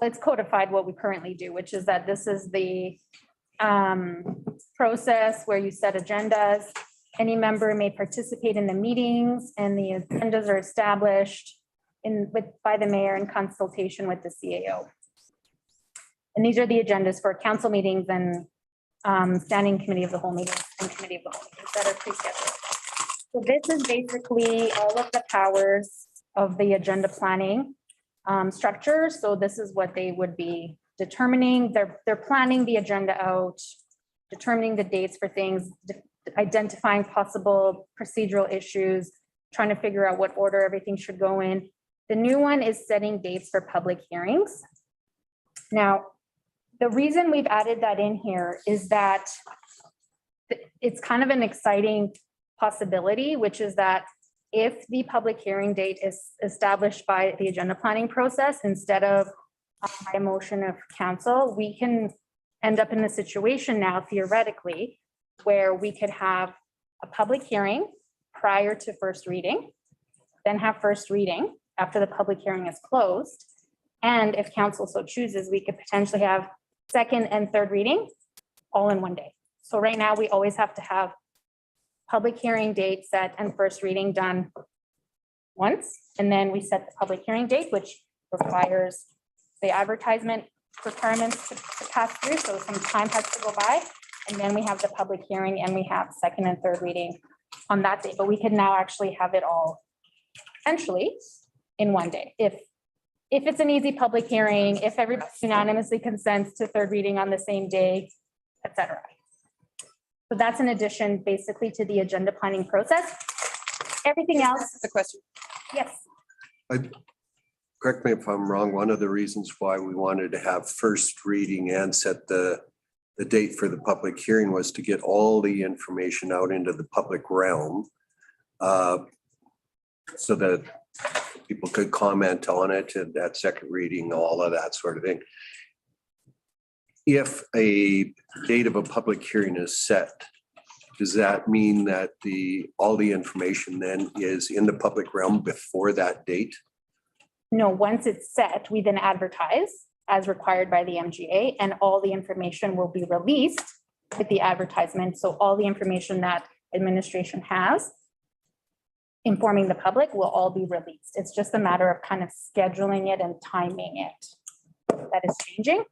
it's codified what we currently do, which is that this is the process where you set agendas. Any member may participate in the meetings, and the agendas are established by the mayor in consultation with the CAO. And these are the agendas for council meetings and standing committee of the whole meetings and committee of the whole meetings that are pre-scheduled. So this is basically all of the powers of the agenda planning structure. So this is what they would be determining. They're planning the agenda out, determining the dates for things, identifying possible procedural issues, trying to figure out what order everything should go in. The new one is setting dates for public hearings. Now, the reason we've added that in here is that it's kind of an exciting possibility, which is that if the public hearing date is established by the agenda planning process instead of by a motion of council, we can end up in the situation now theoretically where we could have a public hearing prior to first reading, then have first reading after the public hearing is closed. And if council so chooses, we could potentially have second and third reading all in one day. So right now we always have to have public hearing date set and first reading done once, and then we set the public hearing date, which requires the advertisement requirements to pass through, so some time has to go by. And then we have the public hearing and we have second and third reading on that day, but we can now actually have it all essentially in one day. If it's an easy public hearing, if everybody unanimously consents to third reading on the same day, et cetera. So that's an addition basically to the agenda planning process. Everything else, The question. yes. Correct me if I'm wrong, one of the reasons why we wanted to have first reading and set the date for the public hearing was to get all the information out into the public realm, so that people could comment on it and at second reading, all of that sort of thing. If a date of a public hearing is set, does that mean that all the information then is in the public realm before that date? No, once it's set, we then advertise as required by the MGA, and all the information will be released with the advertisement. So all the information that administration has informing the public will all be released. It's just a matter of kind of scheduling it and timing it. That is changing,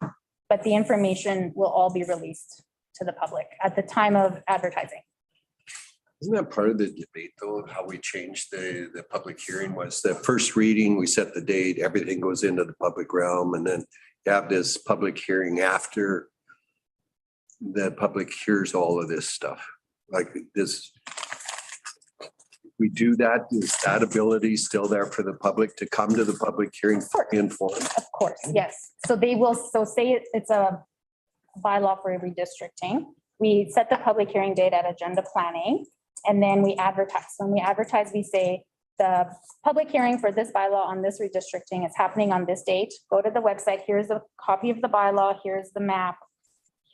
but the information will all be released to the public at the time of advertising. Isn't that part of the debate though, how we changed the public hearing was the first reading, we set the date, everything goes into the public realm, and then you have this public hearing after the public hears all of this stuff. Like this, we do that, is that ability still there for the public to come to the public hearing fully informed? Of course, yes. So they will, so say it's a bylaw for redistricting. We set the public hearing date at agenda planning, and then we advertise. When we advertise, we say the public hearing for this bylaw on this redistricting is happening on this date. Go to the website. Here's a copy of the bylaw. Here's the map.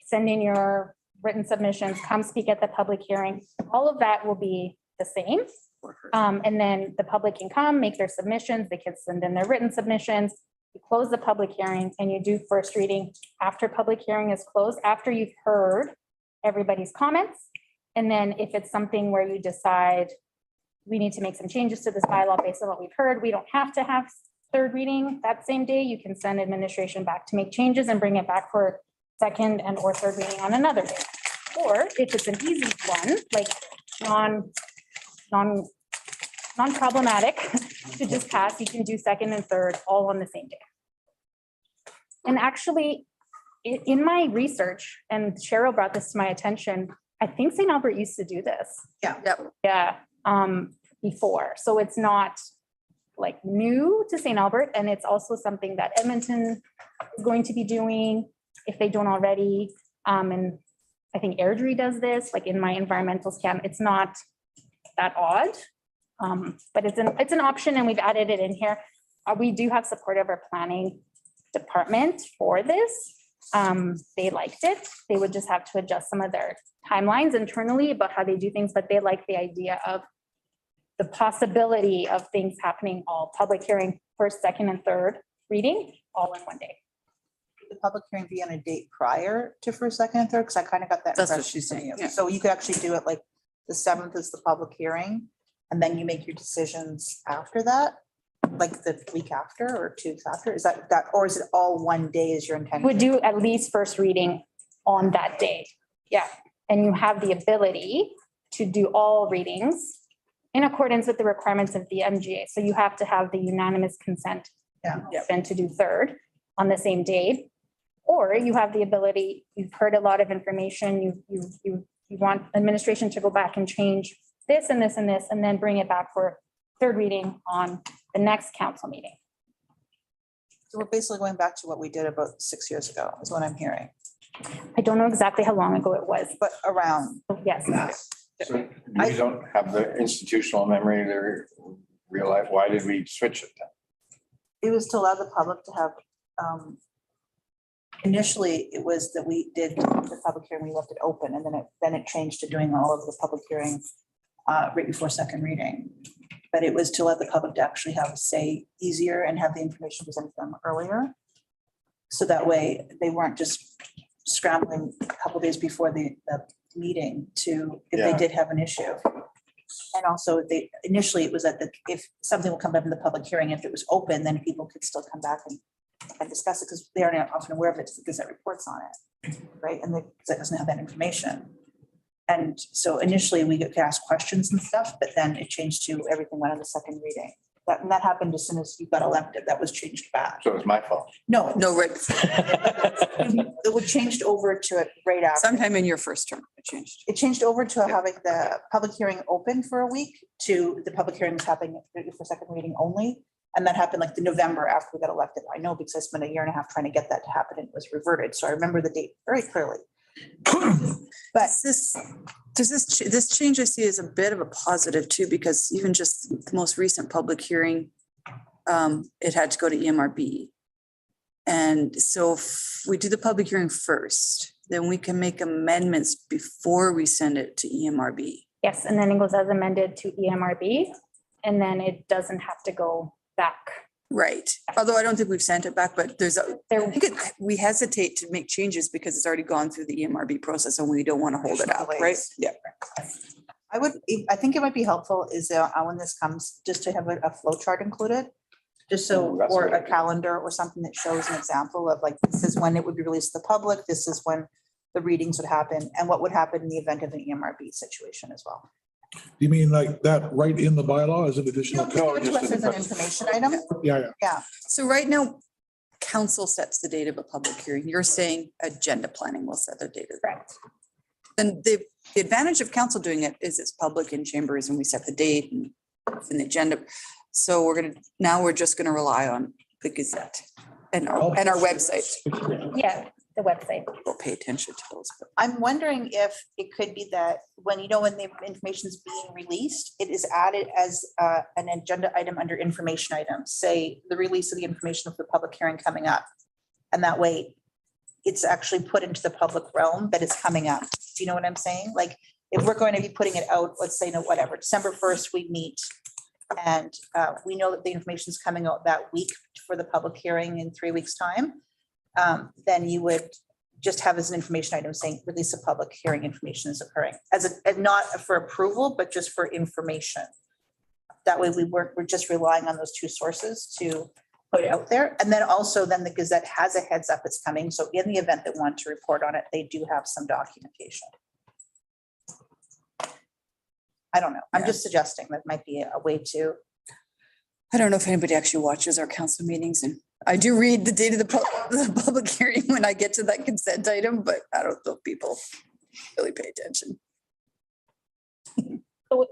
Send in your written submissions. Come speak at the public hearing. All of that will be the same. And then the public can come, make their submissions. They can send in their written submissions. You close the public hearing and you do first reading after public hearing is closed, after you've heard everybody's comments. And then if it's something where you decide we need to make some changes to this bylaw based on what we've heard, we don't have to have third reading that same day. You can send administration back to make changes and bring it back for second and or third reading on another day. Or if it's an easy one, like non-problematic to just pass, you can do second and third all on the same day. And actually, in my research, and Cheryl brought this to my attention, I think St. Albert used to do this. Yep. Yeah, before. So it's not like new to St. Albert, and it's also something that Edmonton is going to be doing if they don't already. And I think Airdrie does this, like in my environmental scan. It's not that odd, but it's an option, and we've added it in here. We do have support of our planning department for this. They liked it. They would just have to adjust some of their timelines internally about how they do things, but they like the idea of the possibility of things happening all public hearing, first, second, and third reading all in one day. The public hearing be on a date prior to first, second, and third, because I kind of got that. That's what impression she's from saying, you. yeah. So you could actually do it like the 7th is the public hearing, and then you make your decisions after that, like the week after or 2 weeks after. Is that, or is it all one day is your intention? Would do at least first reading on that day. Yeah, and you have the ability to do all readings in accordance with the requirements of the MGA. So you have to have the unanimous consent. Yeah. Then to do third on the same day. Or you have the ability, you've heard a lot of information, you want administration to go back and change this and this and this, and then bring it back for third reading on the next council meeting. So we're basically going back to what we did about 6 years ago, is what I'm hearing, I don't know exactly how long ago it was, but around. but yes. So we don't have the institutional memory to realize, why did we switch it then? It was to allow the public to have, initially, it was that we did the public hearing, we left it open, and then it changed to doing all of the public hearings right before second reading. But it was to let the public to actually have a say easier and have the information presented to them earlier. So that way, they weren't just scrambling a couple days before the meeting to, if they Yeah. did have an issue. And also initially it was if something will come up in the public hearing, if it was open, then people could still come back and discuss it because they aren't often aware of it because Gazette reports on it. Right, and the Gazette doesn't have that information. And so initially we could ask questions and stuff, but then it changed to everything went on the second reading. And that happened as soon as you got elected. That was changed back. So it was my fault. No, No, right, it was changed over to it right after. sometime in your first term, it changed. It changed over to having the public hearing open for a week to the public hearings happening for second reading only. And that happened like the November after we got elected. I know because I spent a year and a half trying to get that to happen and it was reverted. So I remember the date very clearly. But This change I see is a bit of a positive too, because even just the most recent public hearing, it had to go to EMRB. And so if we do the public hearing first, then we can make amendments before we send it to E EMRB. Yes, and then it goes as amended to EMRB, and then it doesn't have to go back. Right. Although I don't think we've sent it back, but I There, think we hesitate to make changes because it's already gone through the EMRB process and we don't want to hold it up, right? Yeah. I think it might be helpful is when this comes, just to have a flow chart included. Just so, That's or what I a calendar or something that shows an example of like, this is when it would be released to the public, this is when the readings would happen, and what would happen in the event of an EMRB situation as well. You mean like that right in the bylaw as an additional? No, Give it to just us in as the an information item. Yeah. So right now, council sets the date of a public hearing. You're saying agenda planning will set the date of. correct. And the advantage of council doing it is it's public in chambers and we set the date and it's in the agenda. So we're just gonna rely on the Gazette and our website. Yeah, the website. We'll pay attention to those. but- I'm wondering if it could be that when the information is being released, it is added as an agenda item under information items, say the release of the information of the public hearing coming up. And that way it's actually put into the public realm that it's coming up. Do you know what I'm saying? Like, if we're going to be putting it out, let's say, whatever, December 1st, we meet. And we know that the information is coming out that week for the public hearing in 3 weeks' time. Then you would just have as an information item saying release of public hearing information is occurring and not for approval, but just for information. That way we're just relying on those two sources to put it out there. And then also then the Gazette has a heads up it's coming. So in the event they want to report on it, they do have some documentation. I don't know. I'm just suggesting that might be a way to. I don't know if anybody actually watches our council meetings and I do read the date of the public hearing when I get to that consent item, but I don't know if people really pay attention. So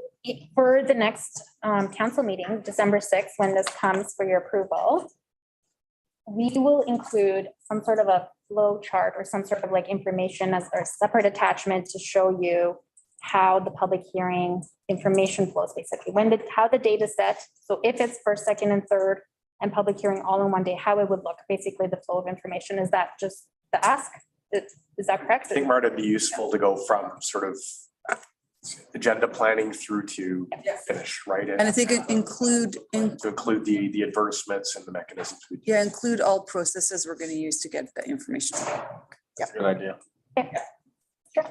for the next council meeting, December 6th, when this comes for your approval, we will include some sort of a flow chart or some sort of like information as a separate attachment to show you how the public hearing information flows, basically, how the date is set. So if it's first, second, and third, and public hearing all in one day, how it would look, basically the flow of information. Is that just the ask? Is that correct? I think, Marta, it'd be useful to go from sort of agenda planning through to finish, right? And I think it include To include the advertisements and the mechanisms. include all processes we're going to use to get that information. Good idea. Sure.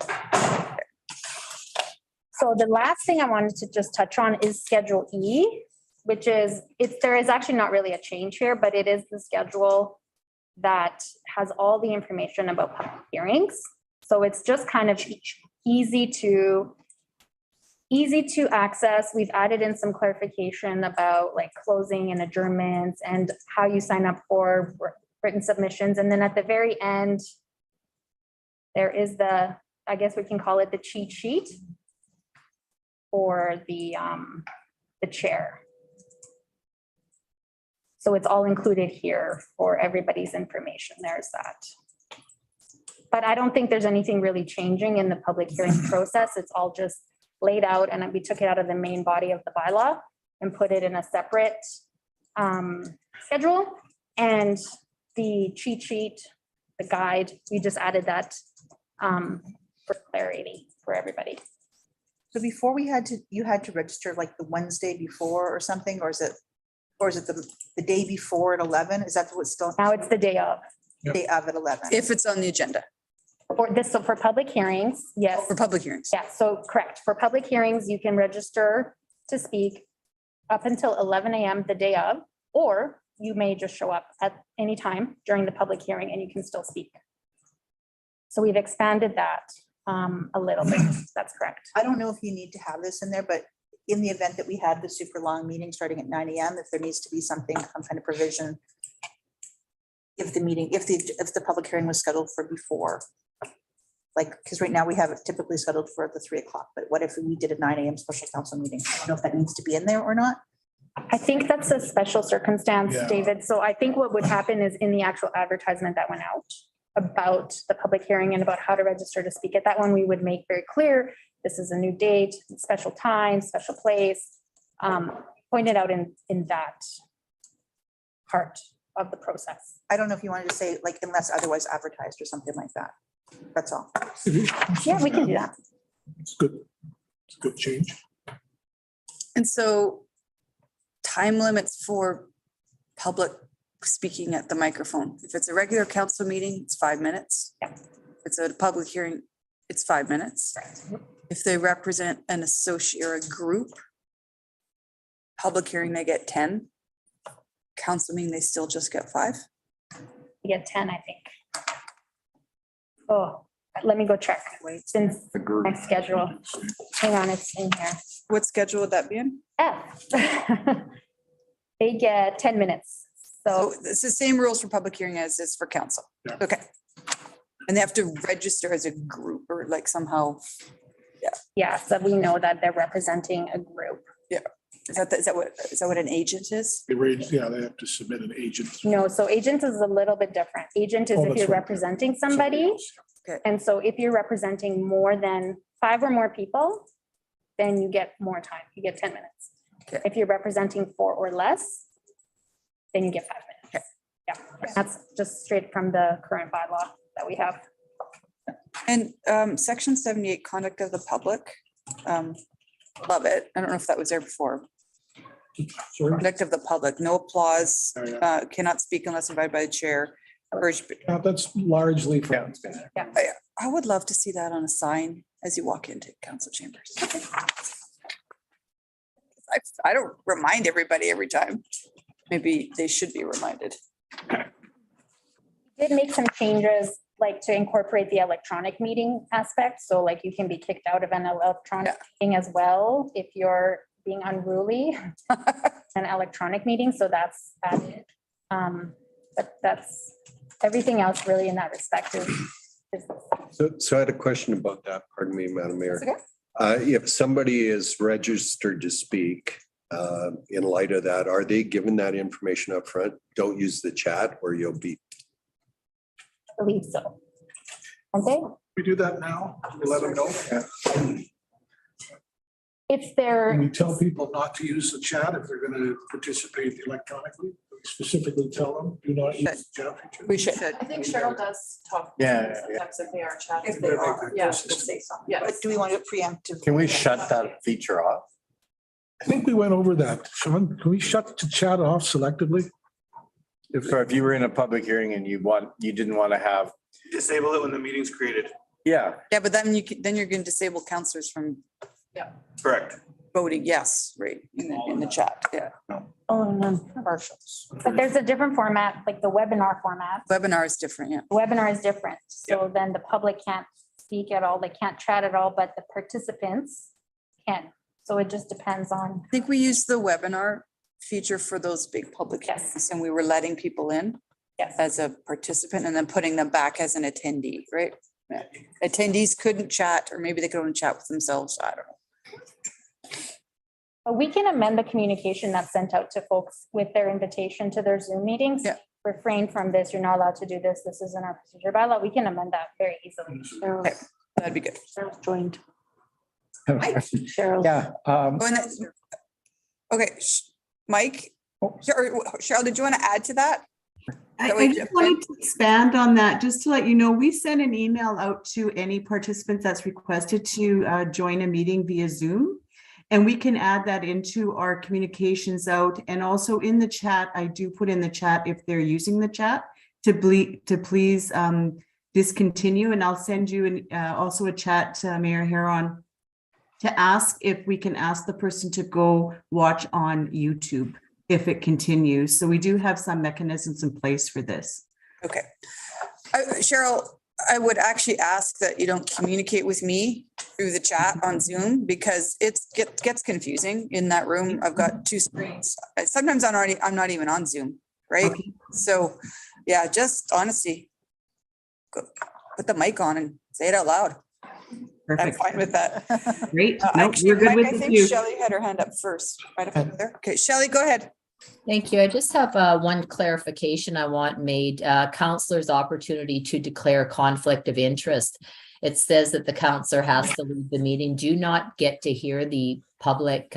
So the last thing I wanted to just touch on is Schedule E, which is, there is actually not really a change here, but it is the schedule that has all the information about public hearings. So it's just kind of easy to access. We've added in some clarification about like closing and adjournments and how you sign up for written submissions. And then at the very end, there is I guess we can call it the cheat sheet for the chair. So it's all included here for everybody's information. There's that. But I don't think there's anything really changing in the public hearing process. It's all just laid out, and we took it out of the main body of the bylaw and put it in a separate schedule. And the cheat sheet, the guide, we just added that for clarity for everybody. So before you had to register like the Wednesday before or something, or is it the day before at 11? Is that what's still? Now it's the day of. Day of at 11. If it's on the agenda. For this, so for public hearings, yes. For public hearings. Yeah, so correct. For public hearings, you can register to speak up until 11 a.m. the day of, or you may just show up at any time during the public hearing and you can still speak. So we've expanded that a little bit. That's correct. I don't know if you need to have this in there, but in the event that we had the super long meeting starting at 9 a.m., if there needs to be something, some kind of provision. If the public hearing was scheduled for before. Like, because right now we have it typically scheduled for the 3 o'clock, but what if we did a 9 a.m. special council meeting? I don't know if that needs to be in there or not. I think that's a special circumstance, Yeah. David. So I think what would happen is in the actual advertisement that went out about the public hearing and about how to register to speak at that one, we would make very clear, this is a new date, special time, special place, pointed out in that part of the process. I don't know if you wanted to say like unless otherwise advertised or something like that. That's all. Yeah, we can do that. It's good. It's a good change. And so time limits for public speaking at the microphone. If it's a regular council meeting, it's 5 minutes. Yeah. If it's a public hearing, it's 5 minutes. If they represent an associate or a group, public hearing, they get 10. Council meeting, they still just get 5. We get 10, I think. Oh, let me go check. Since my schedule. Hang on, it's in here. What schedule would that be in? F. They get 10 minutes. So So it's the same rules for public hearing as is for council. Yeah. Okay. And they have to register as a group or like somehow, yeah, so we know that they're representing a group. is that what an agent is? They raise, yeah, they have to submit an agent. No, so agent is a little bit different. Agent is Oh, if that's you're right. representing somebody. And so if you're representing more than 5 or more people, then you get more time. You get 10 minutes. Okay. If you're representing 4 or less, then you get 5 minutes. Yeah, that's just straight from the current bylaw that we have. And section 78, conduct of the public. Love it. I don't know if that was there before. Sorry. Conduct of the public, no applause, Oh, yeah. cannot speak unless invited by the chair. Yeah, that's largely. from- Yeah, it's been there. I would love to see that on a sign as you walk into council chambers. I don't remind everybody every time. Maybe they should be reminded. Did make some changes, like to incorporate the electronic meeting aspect. So like you can be kicked out of an electronic meeting as well if you're being unruly. An electronic meeting, so that's added. But that's, everything else really in that respect is So I had a question about that. Pardon me, Madam Mayor. That's okay. If somebody is registered to speak, in light of that, are they given that information up front? Don't use the chat or you'll be, I believe so. Okay, We do that now. We let them know. if Can they're, we tell people not to use the chat if they're going to participate electronically? We specifically tell them, do not use the chat feature. We should. I think Cheryl does talk. Yeah, Sometimes if they are chatting. If they are, Yeah, yes. we'll say something. But Yes. do we want to preemptive? Can we shut that feature off? I think we went over that. Sean, can we shut the chat off selectively? If you were in a public hearing and you didn't want to have, Disable it when the meeting's created. yeah, Yeah, but then then you're going to disable counselors from Correct. voting yes, right, in the chat. Yeah. oh, no, Partials. but there's a different format, like the webinar format. Webinar is different, yeah. Webinar is different, so then the public can't speak at all, they can't chat at all, but the participants can. So it just depends on, I think we used the webinar feature for those big public Yes. hearings and we were letting people in yes, as a participant and then putting them back as an attendee, right? Yeah. Attendees couldn't chat or maybe they could only chat with themselves. I don't know. but we can amend the communication that's sent out to folks with their invitation to their Zoom meetings. Yeah. Refrain from this, you're not allowed to do this, this isn't our procedure bylaw, we can amend that very easily. That'd be good. Cheryl's joined. Cheryl. yeah. Oh, and that- Okay, Mike, Cheryl, did you want to add to that? I That way just wanted to expand on that, just to let you know, we send an email out to any participants that's requested to join a meeting via Zoom. And we can add that into our communications out, and also in the chat, I do put in the chat if they're using the chat to please discontinue, and I'll send you also a chat, Mayor Heron, to ask if we can ask the person to go watch on YouTube if it continues. So we do have some mechanisms in place for this. Okay. Cheryl, I would actually ask that you don't communicate with me through the chat on Zoom because it gets confusing in that room. I've got two screens. Sometimes I'm not even on Zoom, right? Okay. So yeah, just honesty. Put the mic on and say it out loud. I'm Perfect. fine with that. Great. Nope, Actually, we're good Mike, with I the think few. Shelley had her hand up first. Right up over there. Okay, Shelley, go ahead. Thank you. I just have one clarification I want made. Counselor's opportunity to declare conflict of interest. It says that the counselor has to leave the meeting. Do you not get to hear the public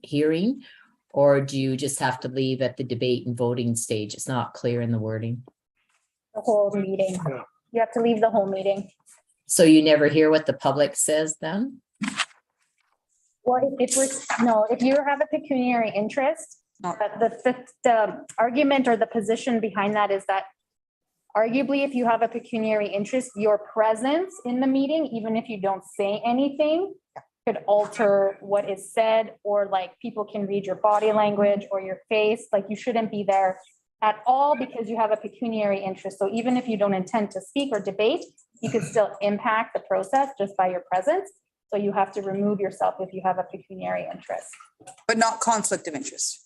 hearing? Or do you just have to leave at the debate and voting stage? It's not clear in the wording. The whole meeting. You have to leave the whole meeting. So you never hear what the public says then? Well, if you have a pecuniary interest, but the argument or the position behind that is that arguably, if you have a pecuniary interest, your presence in the meeting, even if you don't say anything, could alter what is said, or like people can read your body language or your face. Like you shouldn't be there at all because you have a pecuniary interest. So even if you don't intend to speak or debate, you could still impact the process just by your presence. So you have to remove yourself if you have a pecuniary interest. But not conflict of interest,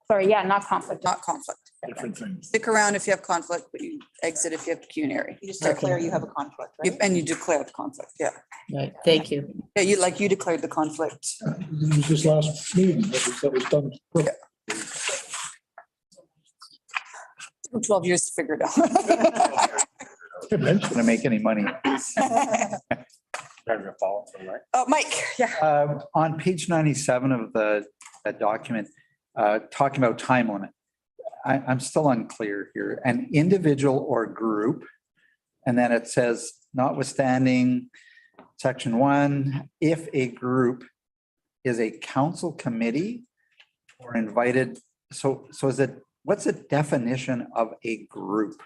Sorry, yeah, not conflict. not conflict. Different things. Stick around if you have conflict, but you exit if you have pecuniary. You just declare you have a conflict, right? And you declare the conflict, yeah. Right, thank you. Yeah, you declared the conflict. It was this last meeting that was done. Took 12 years to figure it out. Good mention. Going to make any money. Mike, yeah. On page 97 of the document, talking about time limit, I'm still unclear here. An individual or group, and then it says notwithstanding section 1, if a group is a council committee or invited, so is it, what's the definition of a group?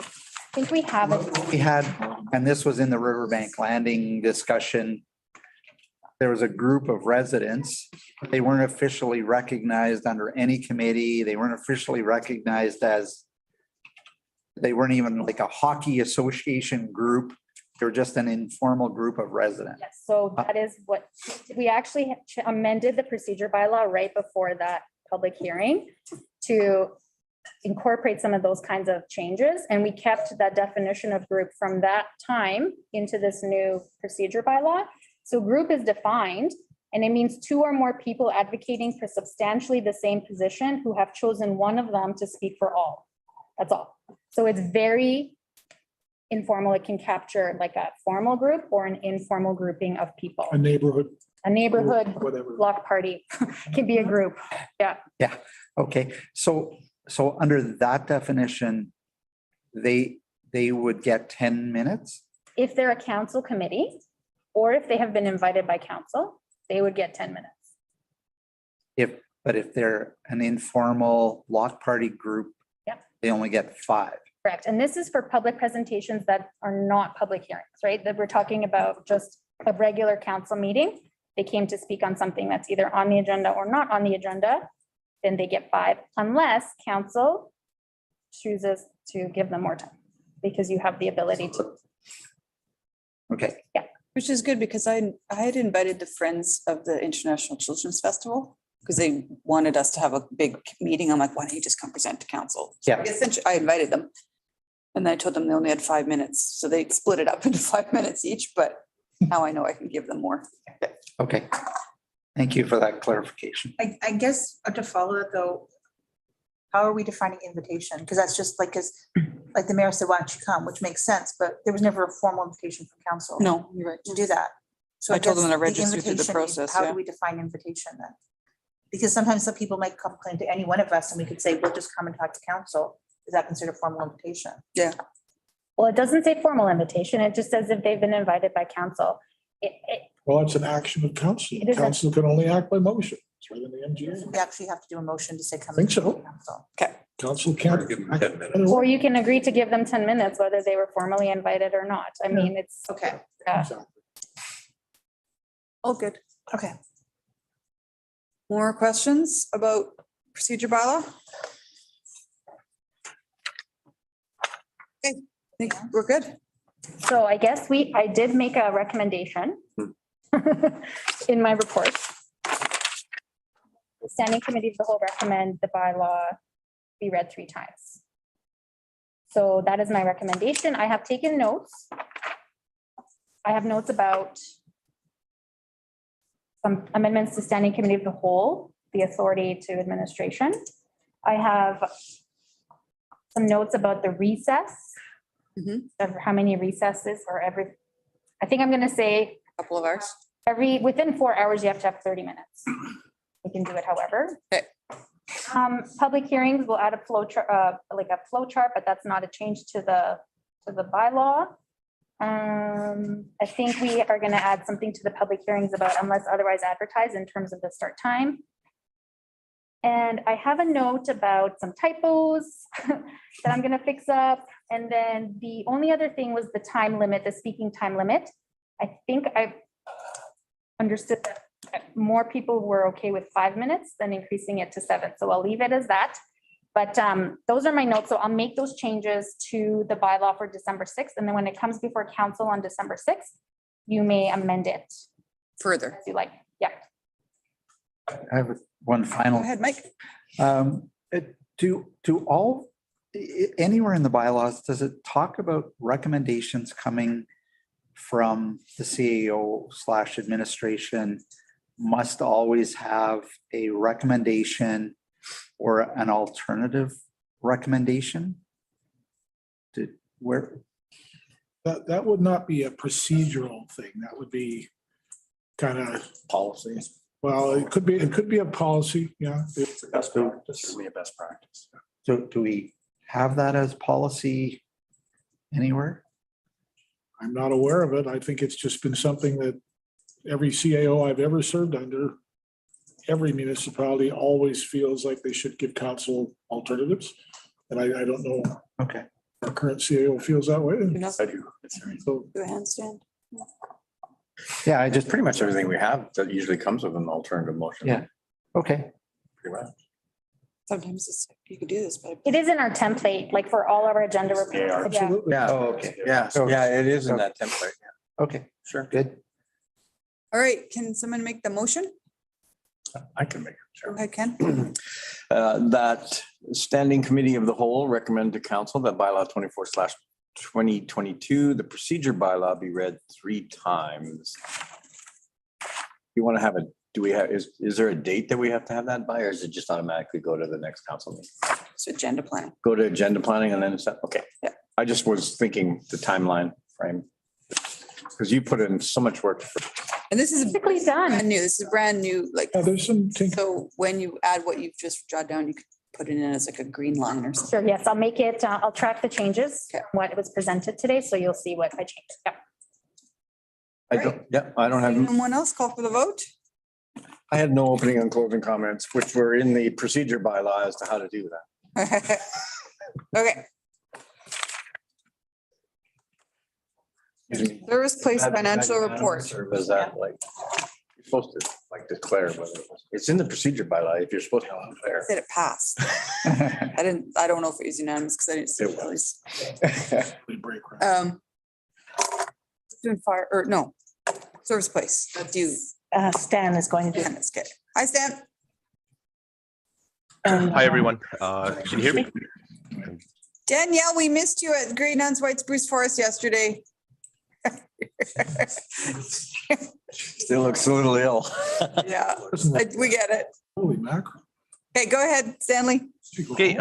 I think we have it. We had, and this was in the Riverbank Landing discussion, there was a group of residents. They weren't officially recognized under any committee. They weren't officially recognized as, they weren't even like a hockey association group. They were just an informal group of residents. Yes, so that is what, we actually amended the procedure bylaw right before that public hearing to incorporate some of those kinds of changes. And we kept that definition of group from that time into this new procedure bylaw. So group is defined, and it means 2 or more people advocating for substantially the same position who have chosen one of them to speak for all. That's all. So it's very informal. It can capture like a formal group or an informal grouping of people. A neighborhood. A neighborhood Whatever. block party can be a group. Yeah. Yeah, okay. So under that definition, they would get 10 minutes? If they're a council committee, or if they have been invited by council, they would get 10 minutes. But if they're an informal block party group, Yep. they only get 5. Correct. And this is for public presentations that are not public hearings, right? That we're talking about just a regular council meeting. They came to speak on something that's either on the agenda or not on the agenda, then they get 5, unless council chooses to give them more time, because you have the ability to. Okay, Which is good because I had invited the Friends of the International Children's Festival because they wanted us to have a big meeting. I'm like, why don't you just come present to council? So Yeah. essentially, I invited them. And I told them they only had 5 minutes. So they split it up into 5 minutes each, but now I know I can give them more. okay. Thank you for that clarification. I guess to follow it though, how are we defining invitation? Because that's just like, because like the mayor said, why don't you come, which makes sense, but there was never a formal invitation from council. No, you're right. To do that. So I told them guess to register through the invitation, process, How yeah. do we define invitation then? Because sometimes some people might complain to any one of us and we could say, we'll just come and talk to council. Is that considered formal invitation? Well, it doesn't say formal invitation. It just says if they've been invited by council. Well, it's an action of council. It is a- Council can only act by motion. It's right in the MGA. We actually have to do a motion to say come. Think so. Council. Council can't. Give them 10 minutes. Or you can agree to give them 10 minutes, whether they were formally invited or not. I mean, it's. Okay, All good. okay. More questions about procedure bylaw? Okay, I think we're good. So I guess I did make a recommendation in my report. The Standing Committee of the Whole recommend the bylaw be read 3 times. So that is my recommendation. I have taken notes. I have notes about some amendments to Standing Committee of the Whole, the authority to administration. I have some notes about the recess, of how many recesses or I think I'm going to say Couple of hours. within 4 hours, you have to have 30 minutes. We can do it however. Okay. Public hearings will add a flow chart, but that's not a change to the bylaw. I think we are going to add something to the public hearings about unless otherwise advertised in terms of the start time. And I have a note about some typos that I'm going to fix up. And then the only other thing was the time limit, the speaking time limit. I think I've understood that more people were okay with 5 minutes than increasing it to 7. So I'll leave it as that. But those are my notes. So I'll make those changes to the bylaw for December 6th. And then when it comes before council on December 6th, you may amend it Further. as you like. Yeah. I have one Go final. ahead, Mike. Do all, anywhere in the bylaws, does it talk about recommendations coming from the CAO/administration must always have a recommendation or an alternative recommendation? Where, That would not be a procedural thing. That would be kind of, Policy. well, it could be a policy, yeah. Best practice. Certainly a best practice. do we have that as policy anywhere? I'm not aware of it. I think it's just been something that every CAO I've ever served under, every municipality always feels like they should give council alternatives. And I don't know, Okay. our current CAO feels that way. I do. So Do a handstand. Yeah, I Just just, pretty much everything we have that usually comes with an alternative motion. Yeah. okay. Pretty much. Sometimes you could do this, but It is in our template, like for all of our agenda reports. Yeah. absolutely. Yeah. Oh, okay. Yeah, yeah, it is in that template. Okay, Sure. good. all right, can someone make the motion? I can make it. Go Sure. ahead, Ken. That Standing Committee of the Whole recommend to council that bylaw 24/2022, the procedure bylaw be read 3 times. You want to have is there a date that we have to have that by, or is it just automatically go to the next council meeting? It's agenda plan. Go to agenda planning and then it's, okay. Yeah. I just was thinking the timeline frame. Because you put in so much work for And this is Basically done. brand new. This is brand new, like, Yeah, there's some, so when you add what you've just jotted down, you could put it in as like a green line or something. Sure, yes, I'll make it, I'll track the changes, Okay. what was presented today, so you'll see what I changed. Yeah. I don't have, Anyone else call for the vote? I had no opening and closing comments, which were in the procedure bylaw as to how to do that. Okay, service place financial report. Was that like, you're supposed to like declare whether it's in the procedure bylaw if you're supposed to declare. Said it passed. I don't know if it was unanimous because I didn't see It it. at least. break. Doing fire, or no, service place, that's you. Stan is going to do. That's good. Hi, Stan. Hi, everyone. Can you hear me? Danielle, we missed you at Great Nuns White Spruce Forest yesterday. Still looks a little ill. Yeah, we get it. Holy mackerel. Okay, go ahead, Stanley. Okay,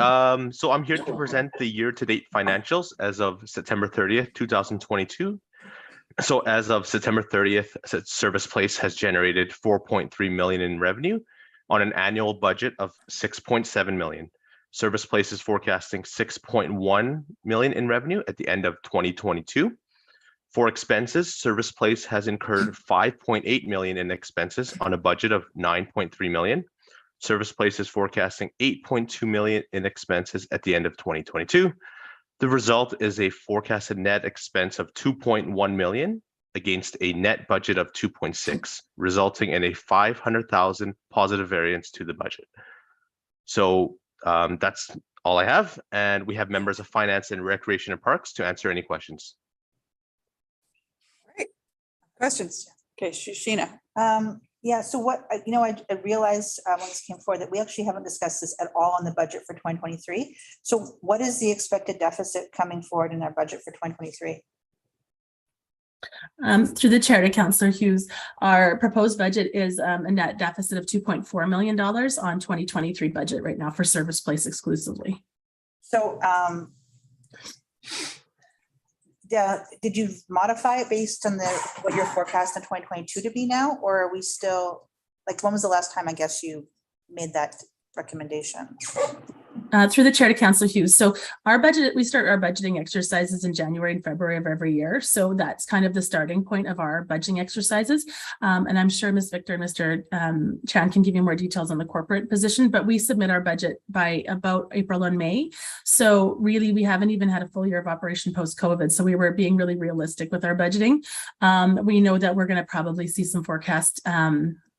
so I'm here to present the year-to-date financials as of September 30th, 2022. So as of September 30th, Service Place has generated 4.3 million in revenue on an annual budget of 6.7 million. Service Place is forecasting 6.1 million in revenue at the end of 2022. For expenses, Service Place has incurred 5.8 million in expenses on a budget of 9.3 million. Service Place is forecasting 8.2 million in expenses at the end of 2022. The result is a forecasted net expense of 2.1 million against a net budget of 2.6, resulting in a 500,000 positive variance to the budget. So that's all I have. And we have members of Finance and Recreation and Parks to answer any questions. Questions? Okay, Sheena. Yeah, so what, I realized when this came forward that we actually haven't discussed this at all on the budget for 2023. So what is the expected deficit coming forward in our budget for 2023? Through the chair to Councillor Hughes, our proposed budget is a net deficit of $2.4 million on 2023 budget right now for Service Place exclusively. So did you modify it based on what your forecast in 2022 to be now, or are we still, like, when was the last time, I guess, you made that recommendation? Through the chair to Councillor Hughes. So our budget, we start our budgeting exercises in January and February of every year. So that's kind of the starting point of our budgeting exercises. And I'm sure Ms. Victor and Mr. Chan can give you more details on the corporate position, but we submit our budget by about April and May. So really, we haven't even had a full year of operation post-COVID. So we were being really realistic with our budgeting. We know that we're going to probably see some forecast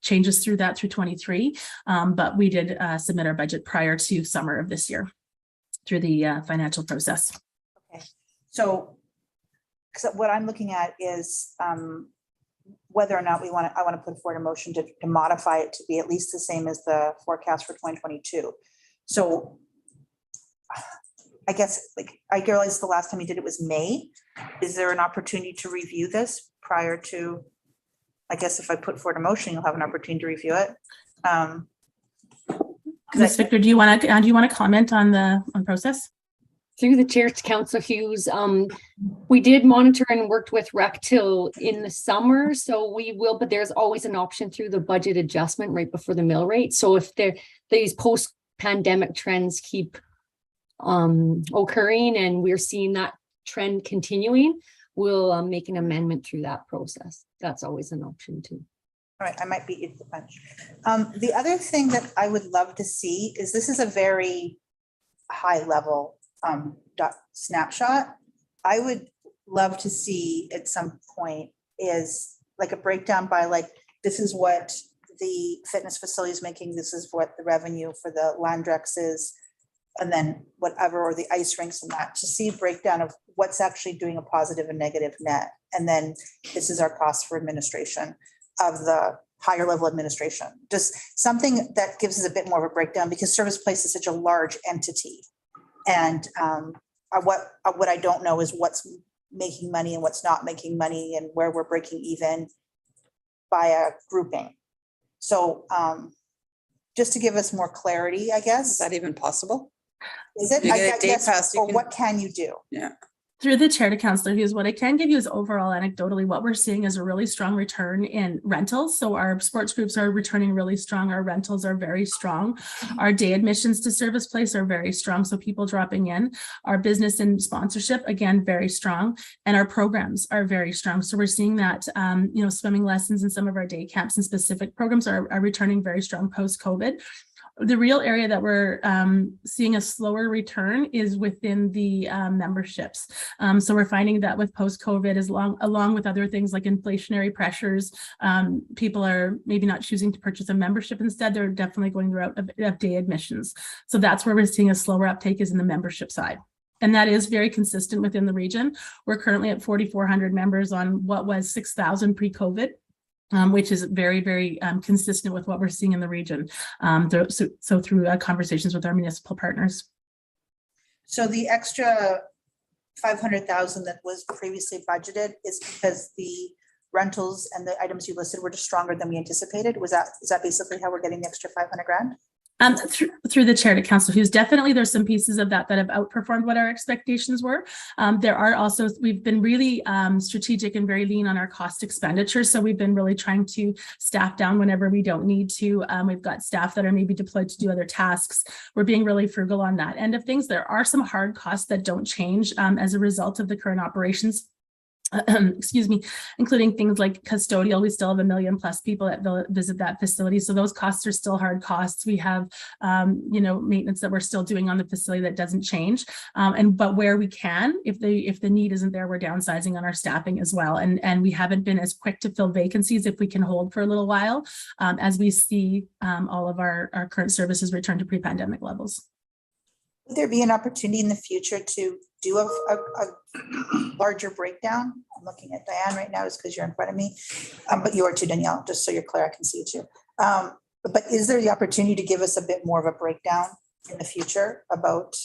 changes through 23, but we did submit our budget prior to summer of this year through the financial process. Okay, so what I'm looking at is whether or not I want to put forward a motion to modify it to be at least the same as the forecast for 2022. So I guess, like, I realized the last time you did it was May. Is there an opportunity to review this prior to? I guess if I put forward a motion, you'll have an opportunity to review it. Ms. Victor, do you want to comment on the process? Through the chair to Councillor Hughes, we did monitor and worked with REC till in the summer, so we will, but there's always an option through the budget adjustment right before the mill rate. So if these post-pandemic trends keep occurring and we're seeing that trend continuing, we'll make an amendment through that process. That's always an option too. All right, I might beat you to the punch. The other thing that I would love to see is, this is a very high level snapshot. I would love to see at some point is like a breakdown by, like, this is what the fitness facility is making, this is what the revenue for the Landrex is, and then whatever, or the ice rinks and that, to see a breakdown of what's actually doing a positive and negative net. And then this is our cost for administration of the higher level administration. Just something that gives us a bit more of a breakdown, because Service Place is such a large entity. And what I don't know is what's making money and what's not making money, and where we're breaking even by a grouping. So just to give us more clarity, I guess. Is that even possible? Is it? You get a I day guess, pass, you or can- what can you do? Yeah. Through the chair to Councillor Hughes, what I can give you is overall anecdotally, what we're seeing is a really strong return in rentals. So our sports groups are returning really strong. Our rentals are very strong. Our day admissions to Service Place are very strong. So people dropping in. Our business and sponsorship, again, very strong. And our programs are very strong. So we're seeing that, swimming lessons and some of our day camps and specific programs are returning very strong post-COVID. The real area that we're seeing a slower return is within the memberships. So we're finding that with post-COVID, along with other things like inflationary pressures, people are maybe not choosing to purchase a membership. Instead, they're definitely going the route of day admissions. So that's where we're seeing a slower uptake, is in the membership side. And that is very consistent within the region. We're currently at 4,400 members on what was 6,000 pre-COVID. Which is very, very consistent with what we're seeing in the region. So through conversations with our municipal partners. So the extra 500,000 that was previously budgeted is because the rentals and the items you listed were just stronger than we anticipated. Is that basically how we're getting the extra 500 grand? Through the chair to Councillor Hughes, definitely there's some pieces of that have outperformed what our expectations were. There are also, we've been really strategic and very lean on our cost expenditures. So we've been really trying to staff down whenever we don't need to. We've got staff that are maybe deployed to do other tasks. We're being really frugal on that end of things. There are some hard costs that don't change as a result of the current operations excuse me, including things like custodial. We still have 1 million plus people that visit that facility. So those costs are still hard costs. We have, maintenance that we're still doing on the facility that doesn't change. But where we can, if the need isn't there, we're downsizing on our staffing as well. And we haven't been as quick to fill vacancies if we can hold for a little while, as we see all of our current services return to pre-pandemic levels. Would there be an opportunity in the future to do a larger breakdown? I'm looking at Diane right now just because you're in front of me, but you are too, Danielle, just so you're clear, I can see you too. But is there the opportunity to give us a bit more of a breakdown in the future about,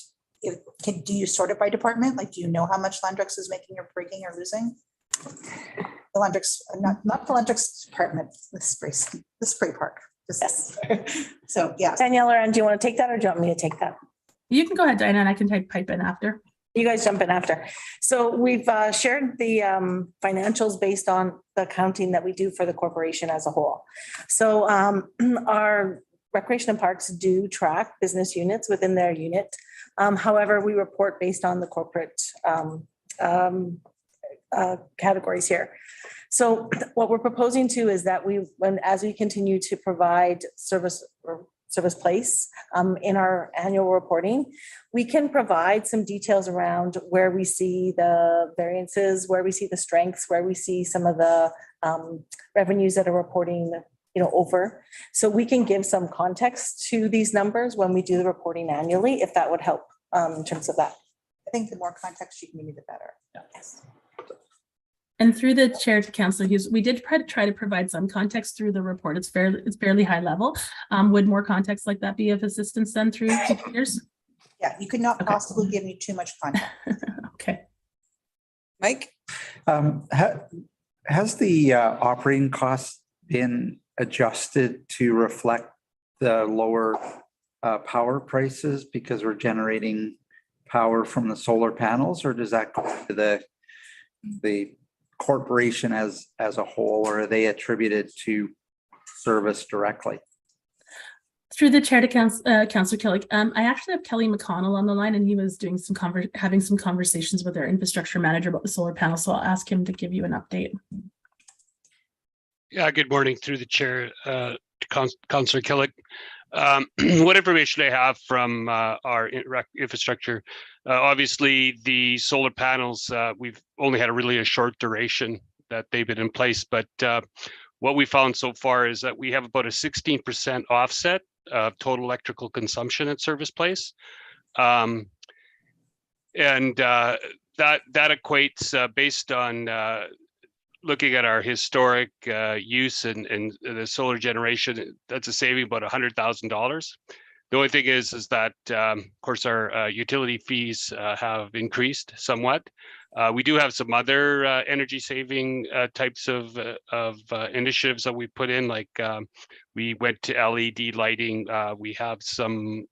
do you sort it by department? Like, do you know how much Landrex is making or breaking or losing? The Landrex, not the Landrex department, the spray park. Yes. So, yeah. Danielle or Ann, do you want to take that or do you want me to take that? You can go ahead, Diana, and I can pipe in after. You guys jump in after. So we've shared the financials based on the accounting that we do for the corporation as a whole. So our Recreation and Parks do track business units within their unit. However, we report based on the corporate categories here. So what we're proposing to is that as we continue to provide service place in our annual reporting, we can provide some details around where we see the variances, where we see the strengths, where we see some of the revenues that are reporting, over. So we can give some context to these numbers when we do the reporting annually, if that would help in terms of that. I think the more context you can give me, the better. Yes. And through the chair to Councillor Hughes, we did try to provide some context through the report. It's fairly high level. Would more context like that be of assistance then through years? Yeah, you could not possibly give me too much context. Okay. Mike? Has the operating costs been adjusted to reflect the lower power prices because we're generating power from the solar panels, or does that go to the corporation as a whole, or are they attributed to service directly? Through the chair to Councillor Killick, I actually have Kelly McConnell on the line, and he was doing having some conversations with our infrastructure manager about the solar panel. So I'll ask him to give you an update. Yeah, good morning. Through the chair to Councillor Killick. What information I have from our infrastructure, obviously the solar panels, we've only had a short duration that they've been in place, but what we found so far is that we have about a 16% offset of total electrical consumption at Service Place. And that equates based on looking at our historic use and the solar generation, that's a saving about $100,000. The only thing is that, of course, our utility fees have increased somewhat. We do have some other energy saving types of initiatives that we put in, like we went to LED lighting. We have some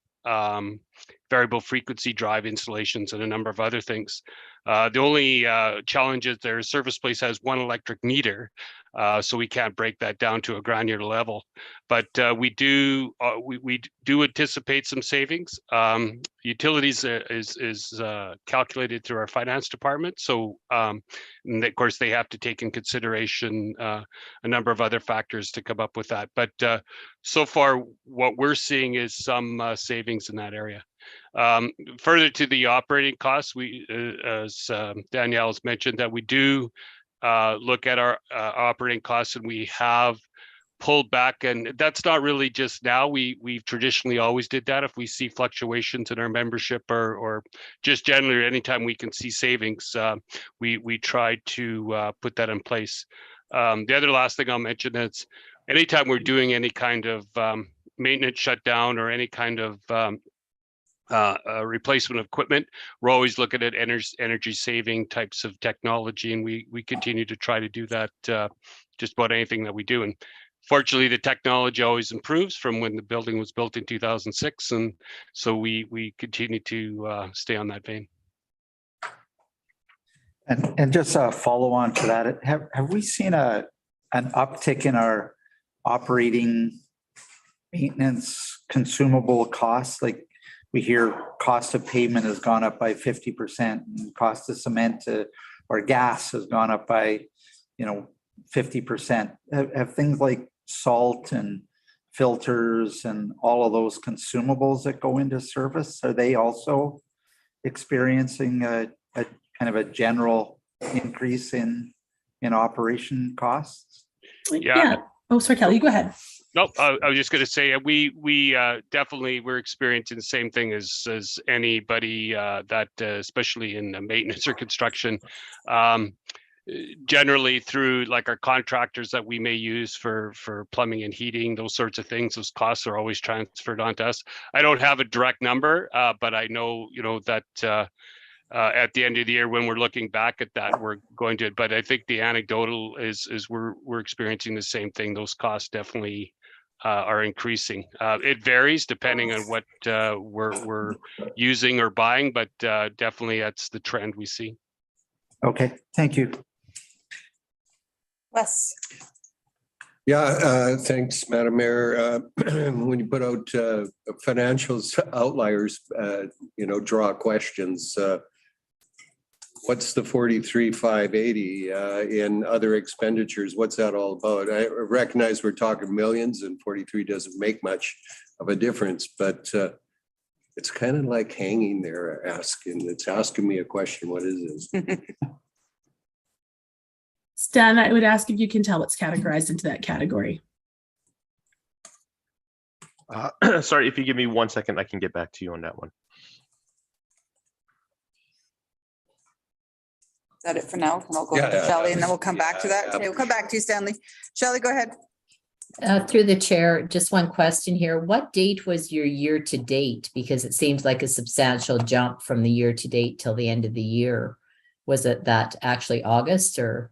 variable frequency drive installations and a number of other things. The only challenge is their Service Place has one electric meter, so we can't break that down to a granular level. But we do anticipate some savings. Utilities is calculated through our finance department, so and of course they have to take in consideration a number of other factors to come up with that. But so far, what we're seeing is some savings in that area. Further to the operating costs, we, as Danielle has mentioned, that we do look at our operating costs, and we have pulled back, and that's not really just now. We've traditionally always did that. If we see fluctuations in our membership or just generally anytime we can see savings, we try to put that in place. The other last thing I'll mention is anytime we're doing any kind of maintenance shutdown or any kind of replacement of equipment, we're always looking at energy saving types of technology, and we continue to try to do that just about anything that we do. And fortunately, the technology always improves from when the building was built in 2006, and so we continue to stay on that vein. And just a follow on to that, have we seen an uptick in our operating maintenance consumable costs? Like, we hear cost of pavement has gone up by 50%, and cost of cement to or gas has gone up by, 50%. Have things like salt and filters and all of those consumables that go into service, are they also experiencing a kind of a general increase in operation costs? Yeah. Oh, sorry, Kelly, you go ahead. Nope, I was just gonna say, we definitely, we're experiencing the same thing as anybody that especially in the maintenance or construction. Generally through like our contractors that we may use for plumbing and heating, those sorts of things, those costs are always transferred onto us. I don't have a direct number, but I know, that at the end of the year, when we're looking back at that, we're going to, but I think the anecdotal is we're experiencing the same thing. Those costs definitely are increasing. It varies depending on what we're using or buying, but definitely that's the trend we see. Okay, thank you. Wes. Yeah, thanks, Madam Mayor. When you put out financials outliers, draw questions. What's the 43,580 in other expenditures? What's that all about? I recognize we're talking millions and 43 doesn't make much of a difference, but it's kind of like hanging there it's asking me a question, what is this? Stan, I would ask if you can tell what's categorized into that category. Sorry, if you give me 1 second, I can get back to you on that one. Is that it for now? And I'll go Yeah, to Shelley and then we'll come back yeah, to that. yeah. Okay, we'll come back to you, Stanley. Shelley, go ahead. Through the chair, just one question here. What date was your year to date? Because it seems like a substantial jump from the year to date till the end of the year. Was it that actually August or?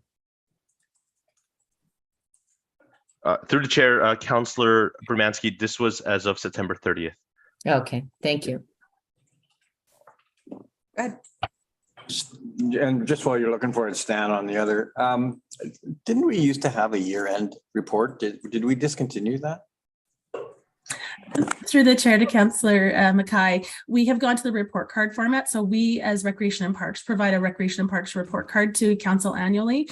Through the chair, Councillor Bermansky, this was as of September 30th. Okay, thank you. Go ahead. And just while you're looking for it, Stan, on the other, didn't we used to have a year-end report? Did we discontinue that? Through the chair to Councillor Mackay, we have gone to the report card format. So we, as Recreation and Parks, provide a Recreation and Parks report card to council annually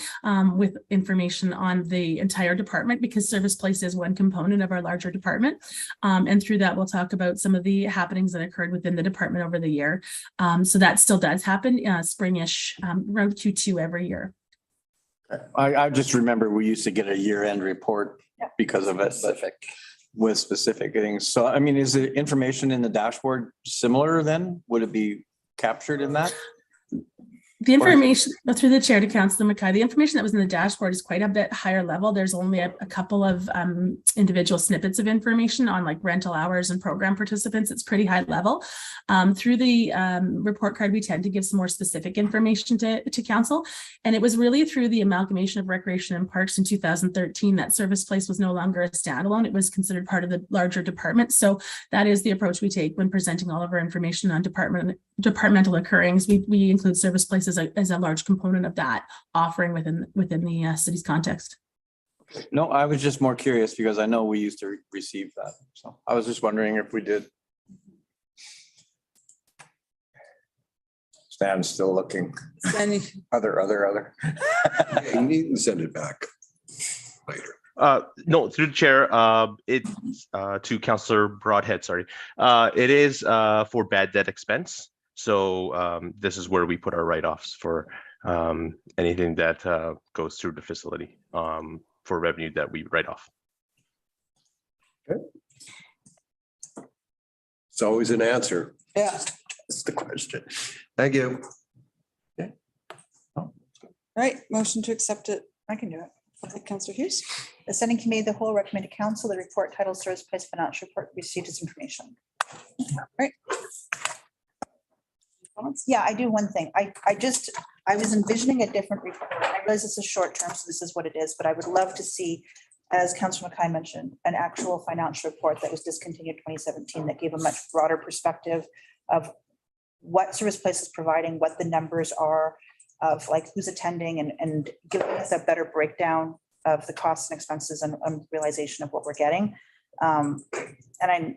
with information on the entire department, because Service Place is one component of our larger department. And through that, we'll talk about some of the happenings that occurred within the department over the year. So that still does happen springish around Q2 every year. I just remember we used to get a year-end report because of it. With specific things. So, I mean, is the information in the dashboard similar then? Would it be captured in that? The information, through the chair to Councillor Mackay, the information that was in the dashboard is quite a bit higher level. There's only a couple of individual snippets of information on like rental hours and program participants. It's pretty high level. Through the report card, we tend to give some more specific information to council. And it was really through the amalgamation of Recreation and Parks in 2013 that Service Place was no longer a standalone. It was considered part of the larger department. So that is the approach we take when presenting all of our information on departmental occurrings. We include Service Place as a large component of that offering within the city's context. No, I was just more curious because I know we used to receive that. So I was just wondering if we did. Stan's still looking. Other. You need to send it back later. No, through the chair, it's to Councillor Broadhead, sorry. It is for bad debt expense. So this is where we put our write-offs for anything that goes through the facility for revenue that we write off. Okay. It's always an answer. Yeah. That's the question. Thank you. Okay. All right, motion to accept it. I can do it. Okay, Councillor Hughes. The Standing Committee of the Whole recommended council the report titled Service Place Financial Report received as information. Right. Yeah, I do one thing. I was envisioning a different report. I realize this is short term, so this is what it is, but I would love to see, as Councillor Mackay mentioned, an actual financial report that was discontinued 2017 that gave a much broader perspective of what Service Place is providing, what the numbers are of like who's attending and giving us a better breakdown of the costs and expenses and realization of what we're getting. And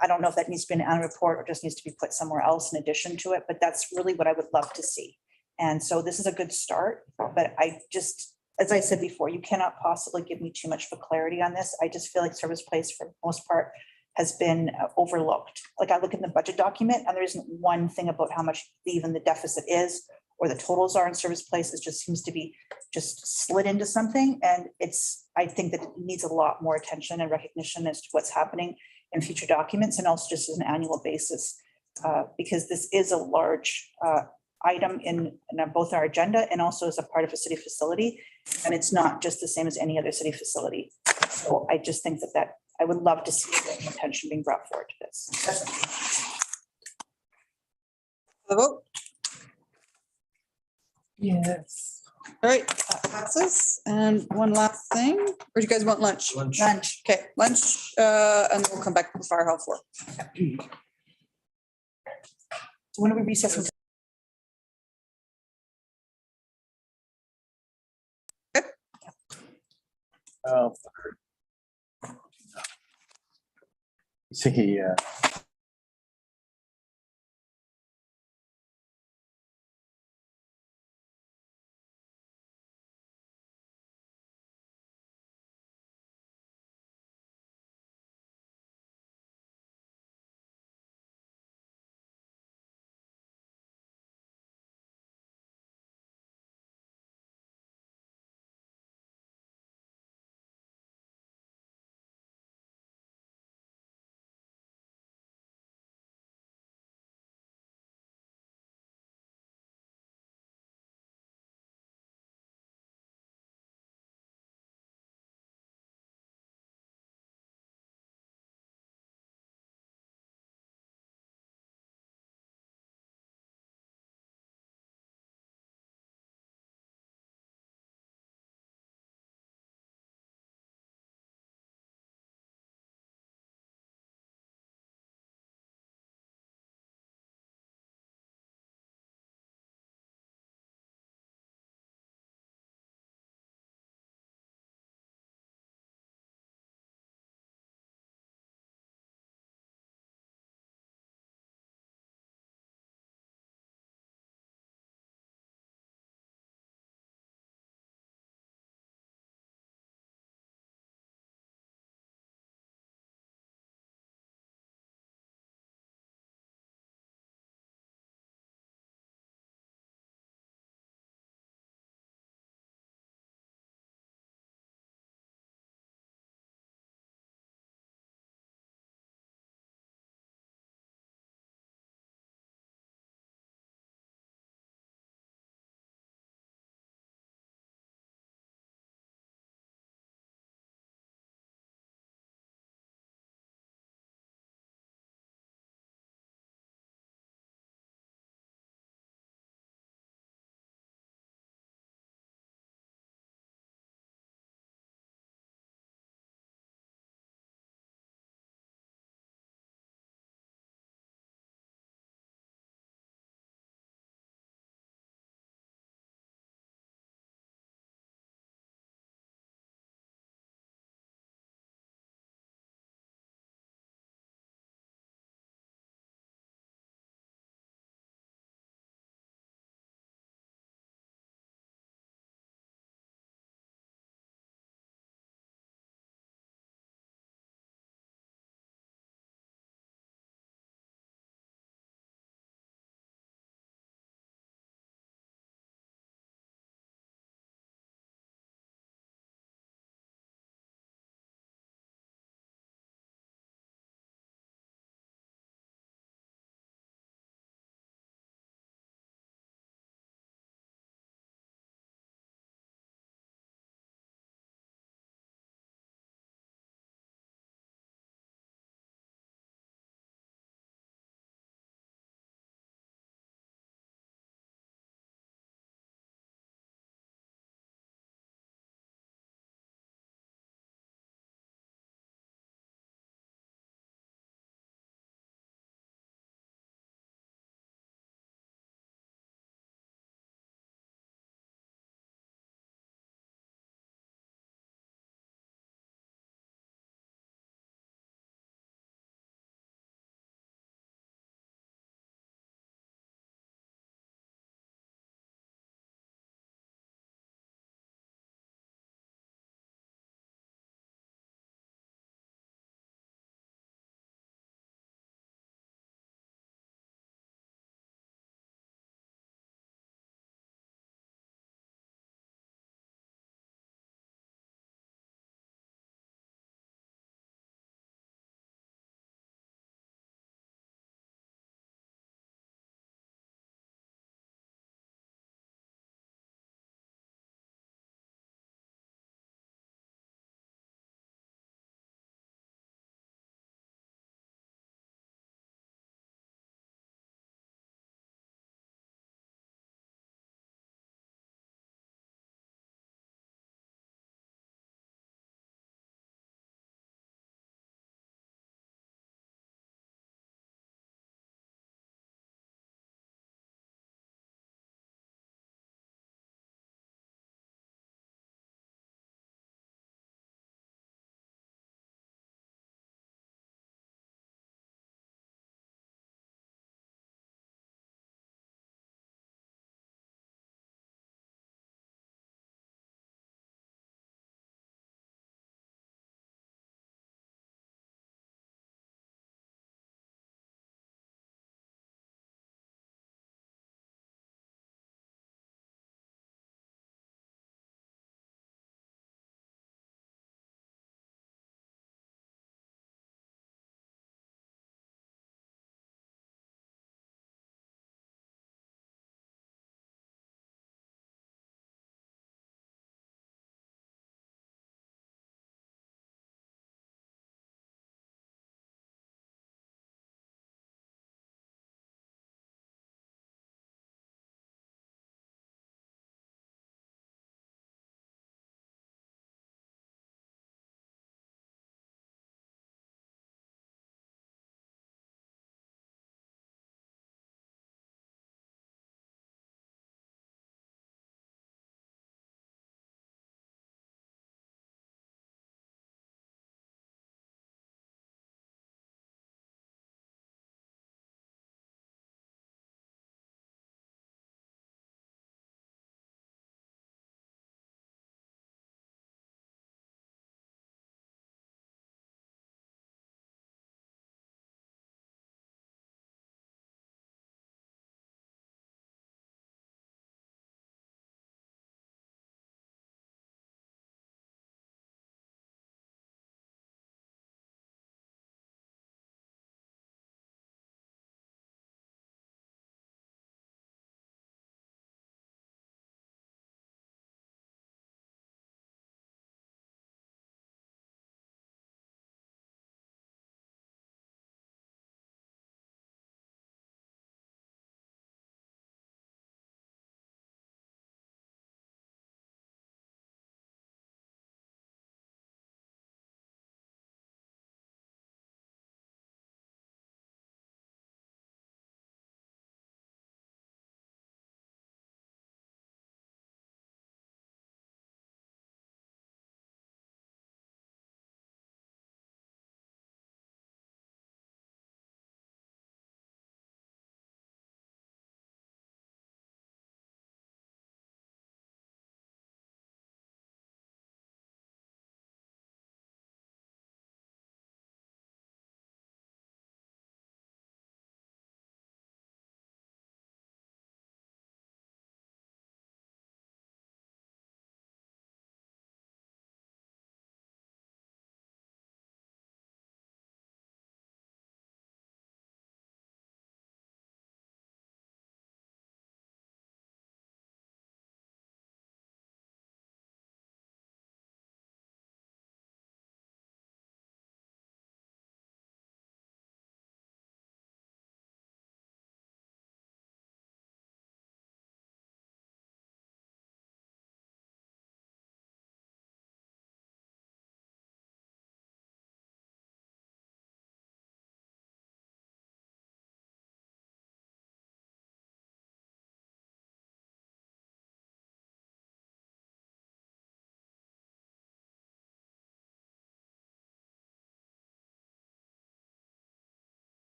I don't know if that needs to be an annual report or just needs to be put somewhere else in addition to it, but that's really what I would love to see. And so this is a good start, but I just, as I said before, you cannot possibly give me too much for clarity on this. I just feel like Service Place for the most part has been overlooked. Like I look in the budget document and there isn't one thing about how much even the deficit is or the totals are in Service Place. It just seems to be just slid into something. And I think that it needs a lot more attention and recognition as to what's happening in future documents and also just as an annual basis. Because this is a large item in both our agenda and also as a part of a city facility. And it's not just the same as any other city facility. So I just think that I would love to see the attention being brought forward to this. The vote. Yes. All right, that passes. And one last thing, or do you guys want lunch? Lunch. Okay, lunch, and then we'll come back to Fire Hall 4. So when do we recess? See,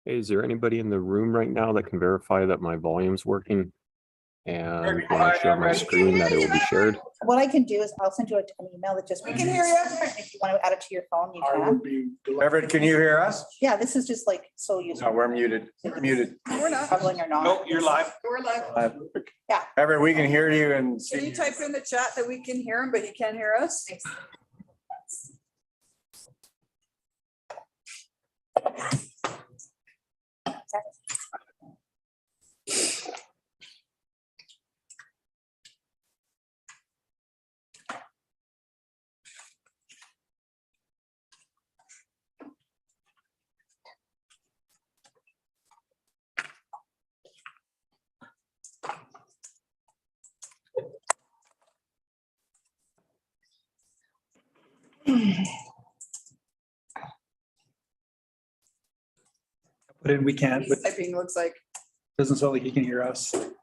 Hey, is there anybody in the room right now that can verify that my volume's working? And when I share my screen, that it will be shared? What I can do is I'll send you an email that just. We can hear you. If you want to add it to your phone, you I can. would be Everett, can you hear us? Yeah, this is just like so useful. No, we're muted. We're muted. We're not. Troubling or not. No, you're live. We're live. Yeah. Everett, we can hear you and Can see. you type in the chat that we can hear him, but he can't hear us? But we can't, but Typing looks like. doesn't sound like he can hear us. What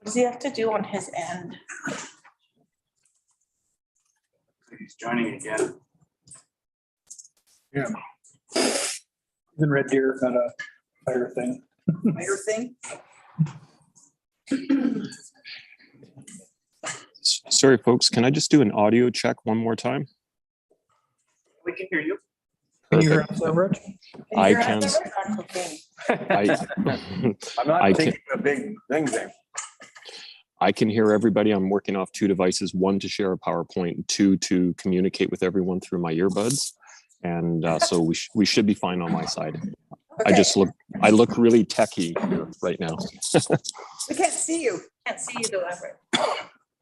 does he have to do on his end? He's joining again. Yeah. He's in Red Deer, not a fire thing. Your thing. Sorry, folks, can I just do an audio check one more time? We can hear you. Can you hear us, Everett? I can. I'm not I thinking a big thing there. I can hear everybody. I'm working off two devices, one to share a PowerPoint, and two to communicate with everyone through my earbuds. And so we should be fine on my side. I look really techie here right now. We can't see you. Can't see you though, Everett.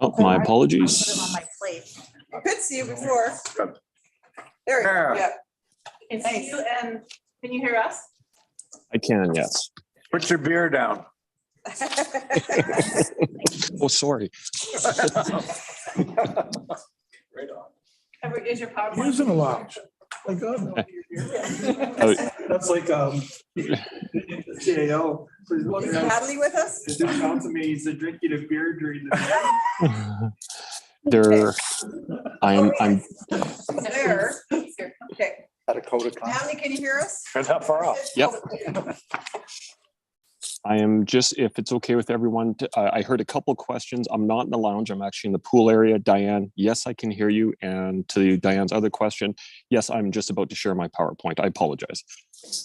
Oh, my apologies. Put it on my plate. I could see you before. There you go. Yeah. Can see you and can you hear us? I can, yes. Put your beer down. Oh, sorry. Right on. Everett, is your PowerPoint? using a lounge. My God. That's like, CAO. Is Natalie with us? It didn't sound to me, he's drinking a beer during the. There, I'm There. Okay. Had a code of conduct. Natalie, can you hear us? Good, not far off. Yep. I am just, if it's okay with everyone, I heard a couple questions. I'm not in the lounge. I'm actually in the pool area. Diane, yes, I can hear you. And to Diane's other question, yes, I'm just about to share my PowerPoint. I apologize.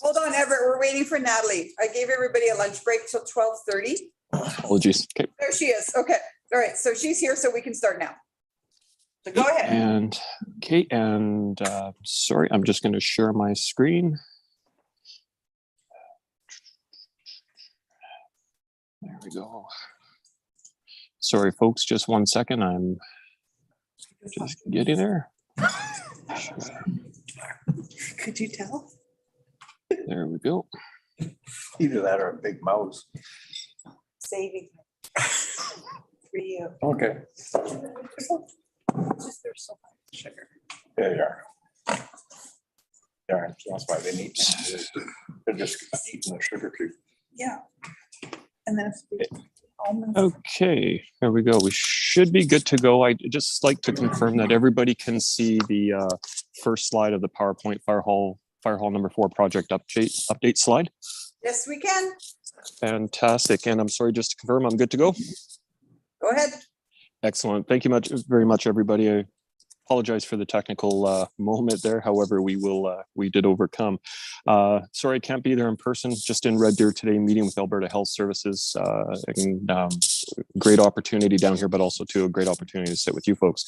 Hold on, Everett. We're waiting for Natalie. I gave everybody a lunch break till 12:30. Apologies. Okay. There she is. Okay. All right. So she's here, so we can start now. So go ahead. And okay, and sorry, I'm just going to share my screen. There we go. Sorry, folks, just 1 second. I'm just getting there. Could you tell? There we go. Either that or a big mouse. Saving for you. Okay. Just there's so much sugar. There you are. Yeah, that's why they need, they're just eating the sugar cube. Yeah. And then it's almonds. Okay, there we go. We should be good to go. I just like to confirm that everybody can see the first slide of the PowerPoint Fire Hall number 4 project update slide. Yes, we can. Fantastic. And I'm sorry, just to confirm, I'm good to go. Go ahead. Excellent. Thank you very much, everybody. I apologize for the technical moment there. However, we did overcome. Sorry, I can't be there in person, just in Red Deer today, meeting with Alberta Health Services. Great opportunity down here, but also a great opportunity to sit with you folks.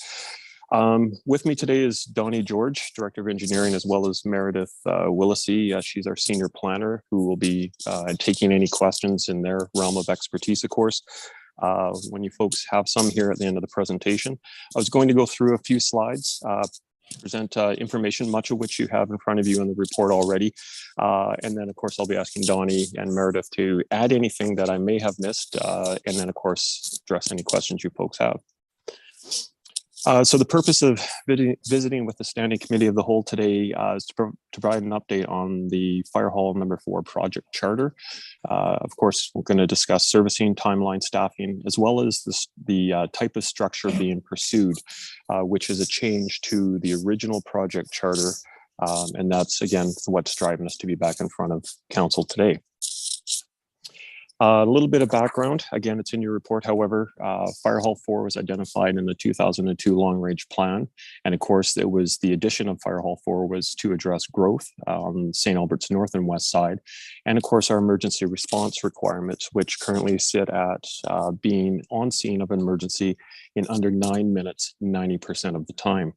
With me today is Donnie George, Director of Engineering, as well as Meredith Willisey. She's our Senior Planner, who will be taking any questions in their realm of expertise, of course. When you folks have some here at the end of the presentation. I was going to go through a few slides, present information, much of which you have in front of you in the report already. And then, of course, I'll be asking Donnie and Meredith to add anything that I may have missed, and then, of course, address any questions you folks have. So the purpose of visiting with the Standing Committee of the Whole today is to provide an update on the Fire Hall number 4 project charter. Of course, we're going to discuss servicing, timeline, staffing, as well as the type of structure being pursued, which is a change to the original project charter And that's, again, what's driving us to be back in front of council today. A little bit of background. Again, it's in your report. However, Fire Hall 4 was identified in the 2002 long range plan. And of course, it was the addition of Fire Hall 4 was to address growth on St. Albert's north and west side. And of course, our emergency response requirements, which currently sit at being on scene of an emergency in under 9 minutes, 90% of the time.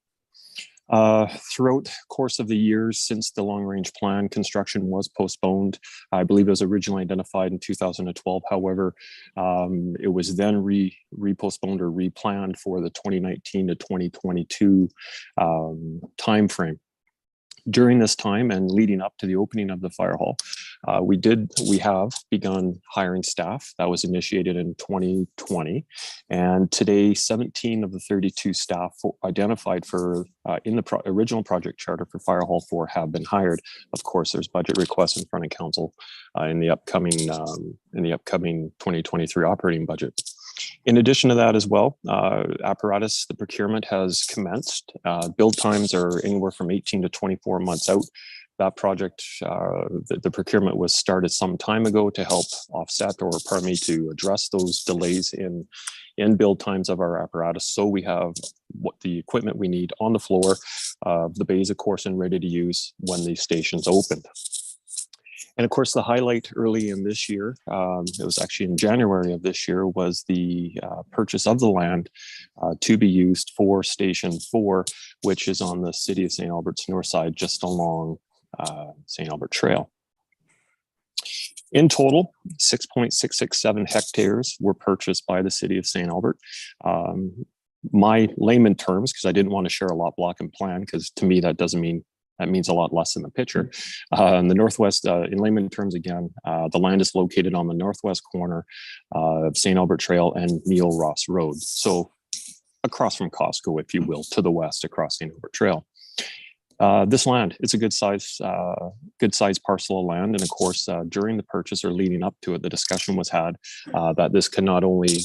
Throughout the course of the years since the long range plan, construction was postponed. I believe it was originally identified in 2012. However, it was then repostponed or replanned for the 2019 to 2022 timeframe. During this time and leading up to the opening of the fire hall, we have begun hiring staff. That was initiated in 2020. And today, 17 of the 32 staff identified for in the original project charter for Fire Hall 4 have been hired. Of course, there's budget requests in front of council in the upcoming 2023 operating budget. In addition to that as well, apparatus, the procurement has commenced. Build times are anywhere from 18 to 24 months out. That project, the procurement was started some time ago to help offset or to address those delays in build times of our apparatus. So we have what the equipment we need on the floor, the bays, of course, and ready to use when the station's opened. And of course, the highlight early in this year, it was actually in January of this year, was the purchase of the land to be used for Station 4, which is on the City of St. Albert's north side, just along St. Albert Trail. In total, 6.667 hectares were purchased by the City of St. Albert. My layman terms, because I didn't want to share a lot block and plan, because to me that means a lot less in the picture. In the northwest, in layman terms, again, the land is located on the northwest corner of St. Albert Trail and Neil Ross Road. So across from Costco, if you will, to the west across St. Albert Trail. This land, it's a good size parcel of land. And of course, during the purchase or leading up to it, the discussion was had that this can not only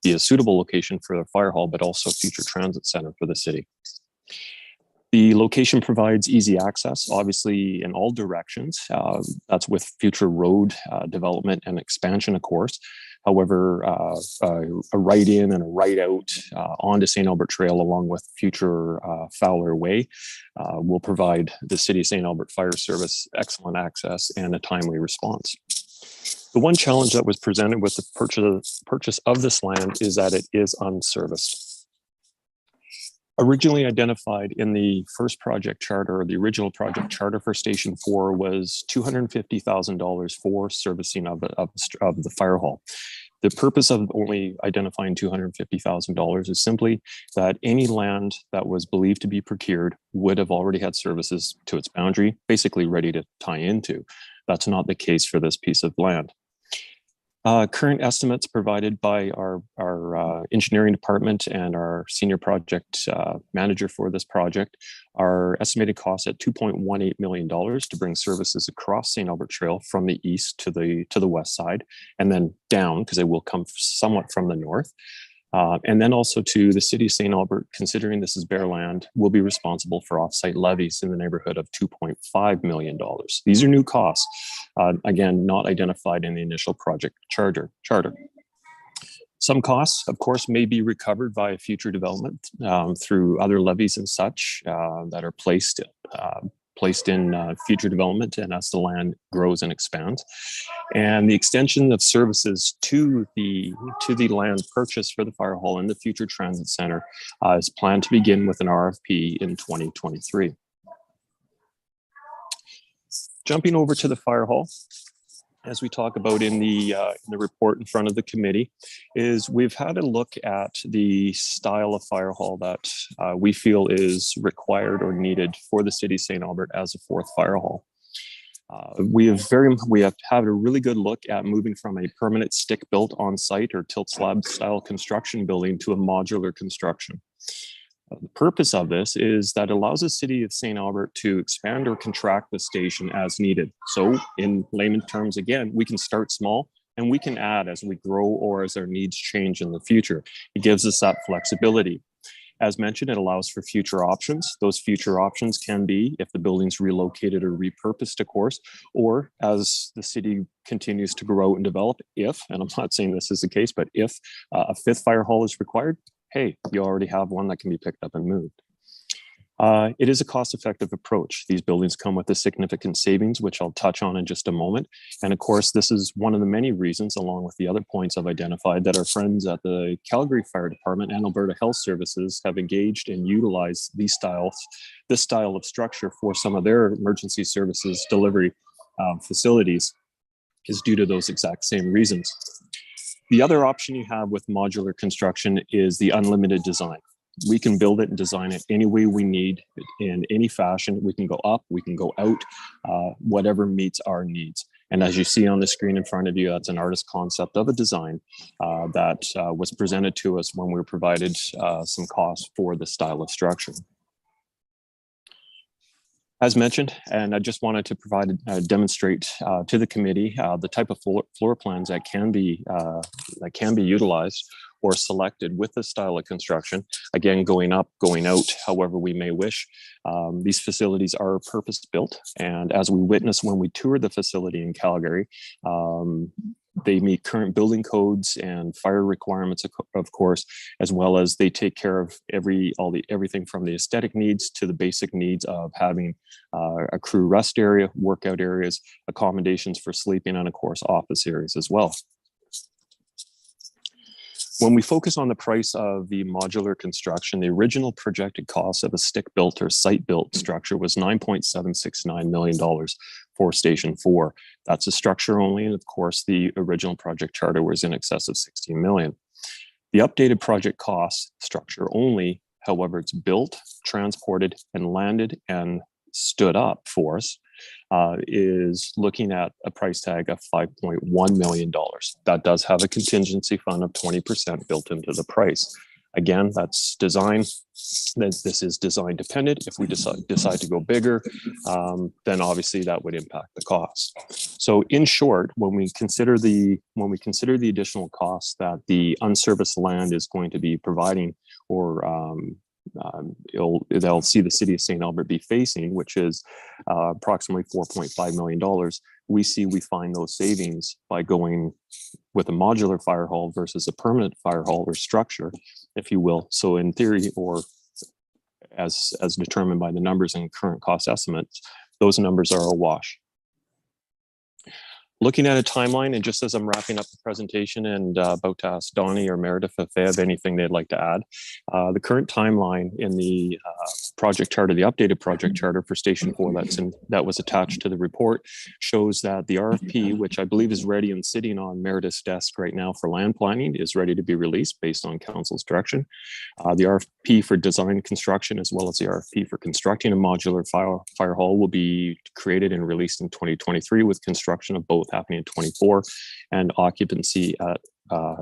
be a suitable location for the fire hall, but also future transit center for the city. The location provides easy access, obviously, in all directions. That's with future road development and expansion, of course. However, a right in and a right out onto St. Albert Trail, along with future Fowler Way, will provide the City of St. Albert Fire Service excellent access and a timely response. The one challenge that was presented with the purchase of this land is that it is unserviced. Originally identified in the first project charter, or the original project charter for Station 4, was $250,000 for servicing of the fire hall. The purpose of only identifying $250,000 is simply that any land that was believed to be procured would have already had services to its boundary, basically ready to tie into. That's not the case for this piece of land. Current estimates provided by our engineering department and our senior project manager for this project are estimated costs at $2.18 million to bring services across St. Albert Trail from the east to the west side, and then down, because they will come somewhat from the north. And then also to the City of St. Albert, considering this is bare land, will be responsible for offsite levies in the neighborhood of $2.5 million. These are new costs, again, not identified in the initial project charter. Some costs, of course, may be recovered via future development through other levies and such that are placed in future development and as the land grows and expands. And the extension of services to the land purchase for the fire hall and the future transit center is planned to begin with an RFP in 2023. Jumping over to the fire hall, as we talk about in the report in front of the committee, is we've had a look at the style of fire hall that we feel is required or needed for the City of St. Albert as a fourth fire hall. We have had a really good look at moving from a permanent stick-built on-site or tilt slab style construction building to a modular construction. The purpose of this is that it allows the City of St. Albert to expand or contract the station as needed. So in layman terms, again, we can start small and we can add as we grow or as our needs change in the future. It gives us that flexibility. As mentioned, it allows for future options. Those future options can be if the building's relocated or repurposed, of course, or as the city continues to grow and develop, if, and I'm not saying this is the case, but if a fifth fire hall is required, hey, you already have one that can be picked up and moved. It is a cost-effective approach. These buildings come with a significant savings, which I'll touch on in just a moment. And of course, this is one of the many reasons, along with the other points I've identified, that our friends at the Calgary Fire Department and Alberta Health Services have engaged and utilized this style of structure for some of their emergency services delivery facilities is due to those exact same reasons. The other option you have with modular construction is the unlimited design. We can build it and design it any way we need, in any fashion. We can go up, we can go out, whatever meets our needs. And as you see on the screen in front of you, that's an artist concept of a design that was presented to us when we were provided some costs for the style of structure. As mentioned, and I just wanted to demonstrate to the committee the type of floor plans that can be utilized or selected with this style of construction. Again, going up, going out, however we may wish. These facilities are purpose-built, and as we witnessed when we toured the facility in Calgary, they meet current building codes and fire requirements, of course, as well as they take care of everything from the aesthetic needs to the basic needs of having a crew rest area, workout areas, accommodations for sleeping, and of course, office areas as well. When we focus on the price of the modular construction, the original projected cost of a stick-built or site-built structure was $9.769 million for Station 4. That's a structure only, and of course, the original project charter was in excess of $16 million. The updated project cost structure only, however, it's built, transported, and landed and stood up for us, is looking at a price tag of $5.1 million. That does have a contingency fund of 20% built into the price. Again, that's design. This is design dependent. If we decide to go bigger, then obviously that would impact the cost. So in short, when we consider the additional costs that the unserviced land is going to be providing, or they'll see the city of St. Albert be facing, which is approximately $4.5 million. We find those savings by going with a modular fire hall versus a permanent fire hall or structure, if you will. So in theory, or as determined by the numbers and current cost estimates, those numbers are a wash. Looking at a timeline, and just as I'm wrapping up the presentation and about to ask Donnie or Meredith if they have anything they'd like to add, the current timeline in the project charter, the updated project charter for Station 4 that was attached to the report, shows that the RFP, which I believe is ready and sitting on Meredith's desk right now for land planning, is ready to be released based on council's direction. The RFP for design construction, as well as the RFP for constructing a modular fire hall, will be created and released in 2023, with construction of both happening in 24 and occupancy at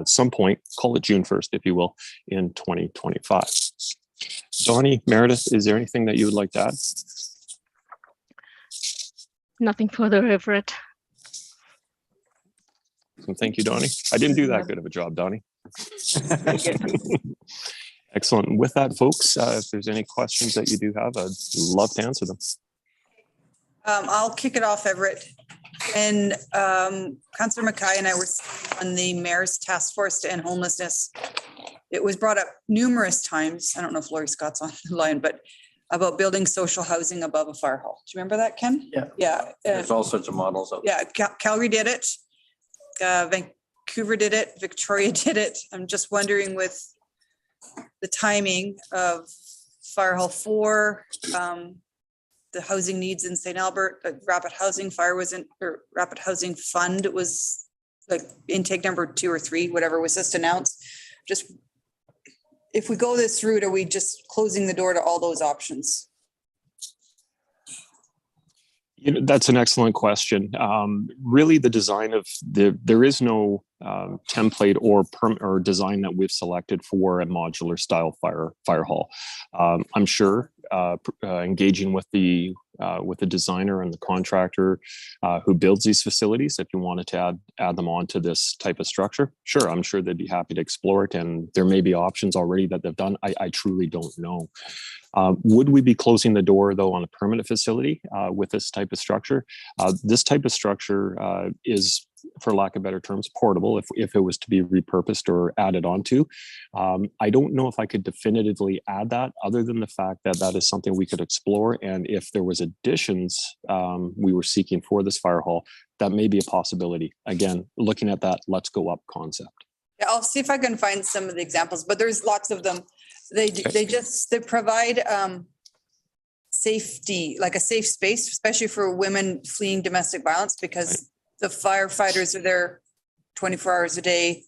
some point, call it June 1st, if you will, in 2025. Donnie, Meredith, is there anything that you would like to add? Nothing further, Everett. Thank you, Donnie. I didn't do that good of a job, Donnie. Excellent. With that, folks, if there's any questions that you do have, I'd love to answer them. I'll kick it off, Everett. And Councillor Mackay and I were on the Mayor's Task Force to End Homelessness. It was brought up numerous times. I don't know if Laurie Scott's on the line, but about building social housing above a fire hall. Do you remember that, Ken? Yeah. Yeah. There's all sorts of models out there. Yeah, Calgary did it. Vancouver did it. Victoria did it. I'm just wondering with the timing of Fire Hall 4, the housing needs in St. Albert, Rapid Housing Fire wasn't, or Rapid Housing Fund was like intake number 2 or 3, whatever was just announced. Just if we go this route, are we just closing the door to all those options? That's an excellent question. Really, the design of there is no template or design that we've selected for a modular style fire hall. I'm sure engaging with the designer and the contractor who builds these facilities, if you wanted to add them on to this type of structure, sure, I'm sure they'd be happy to explore it. And there may be options already that they've done. I truly don't know. Would we be closing the door, though, on a permanent facility with this type of structure? This type of structure is, for lack of better terms, portable if it was to be repurposed or added onto. I don't know if I could definitively add that, other than the fact that that is something we could explore. And if there was additions we were seeking for this fire hall, that may be a possibility. Again, looking at that let's go up concept. Yeah, I'll see if I can find some of the examples, but there's lots of them. They provide safety, like a safe space, especially for women fleeing domestic violence, because the firefighters are there 24 hours a day.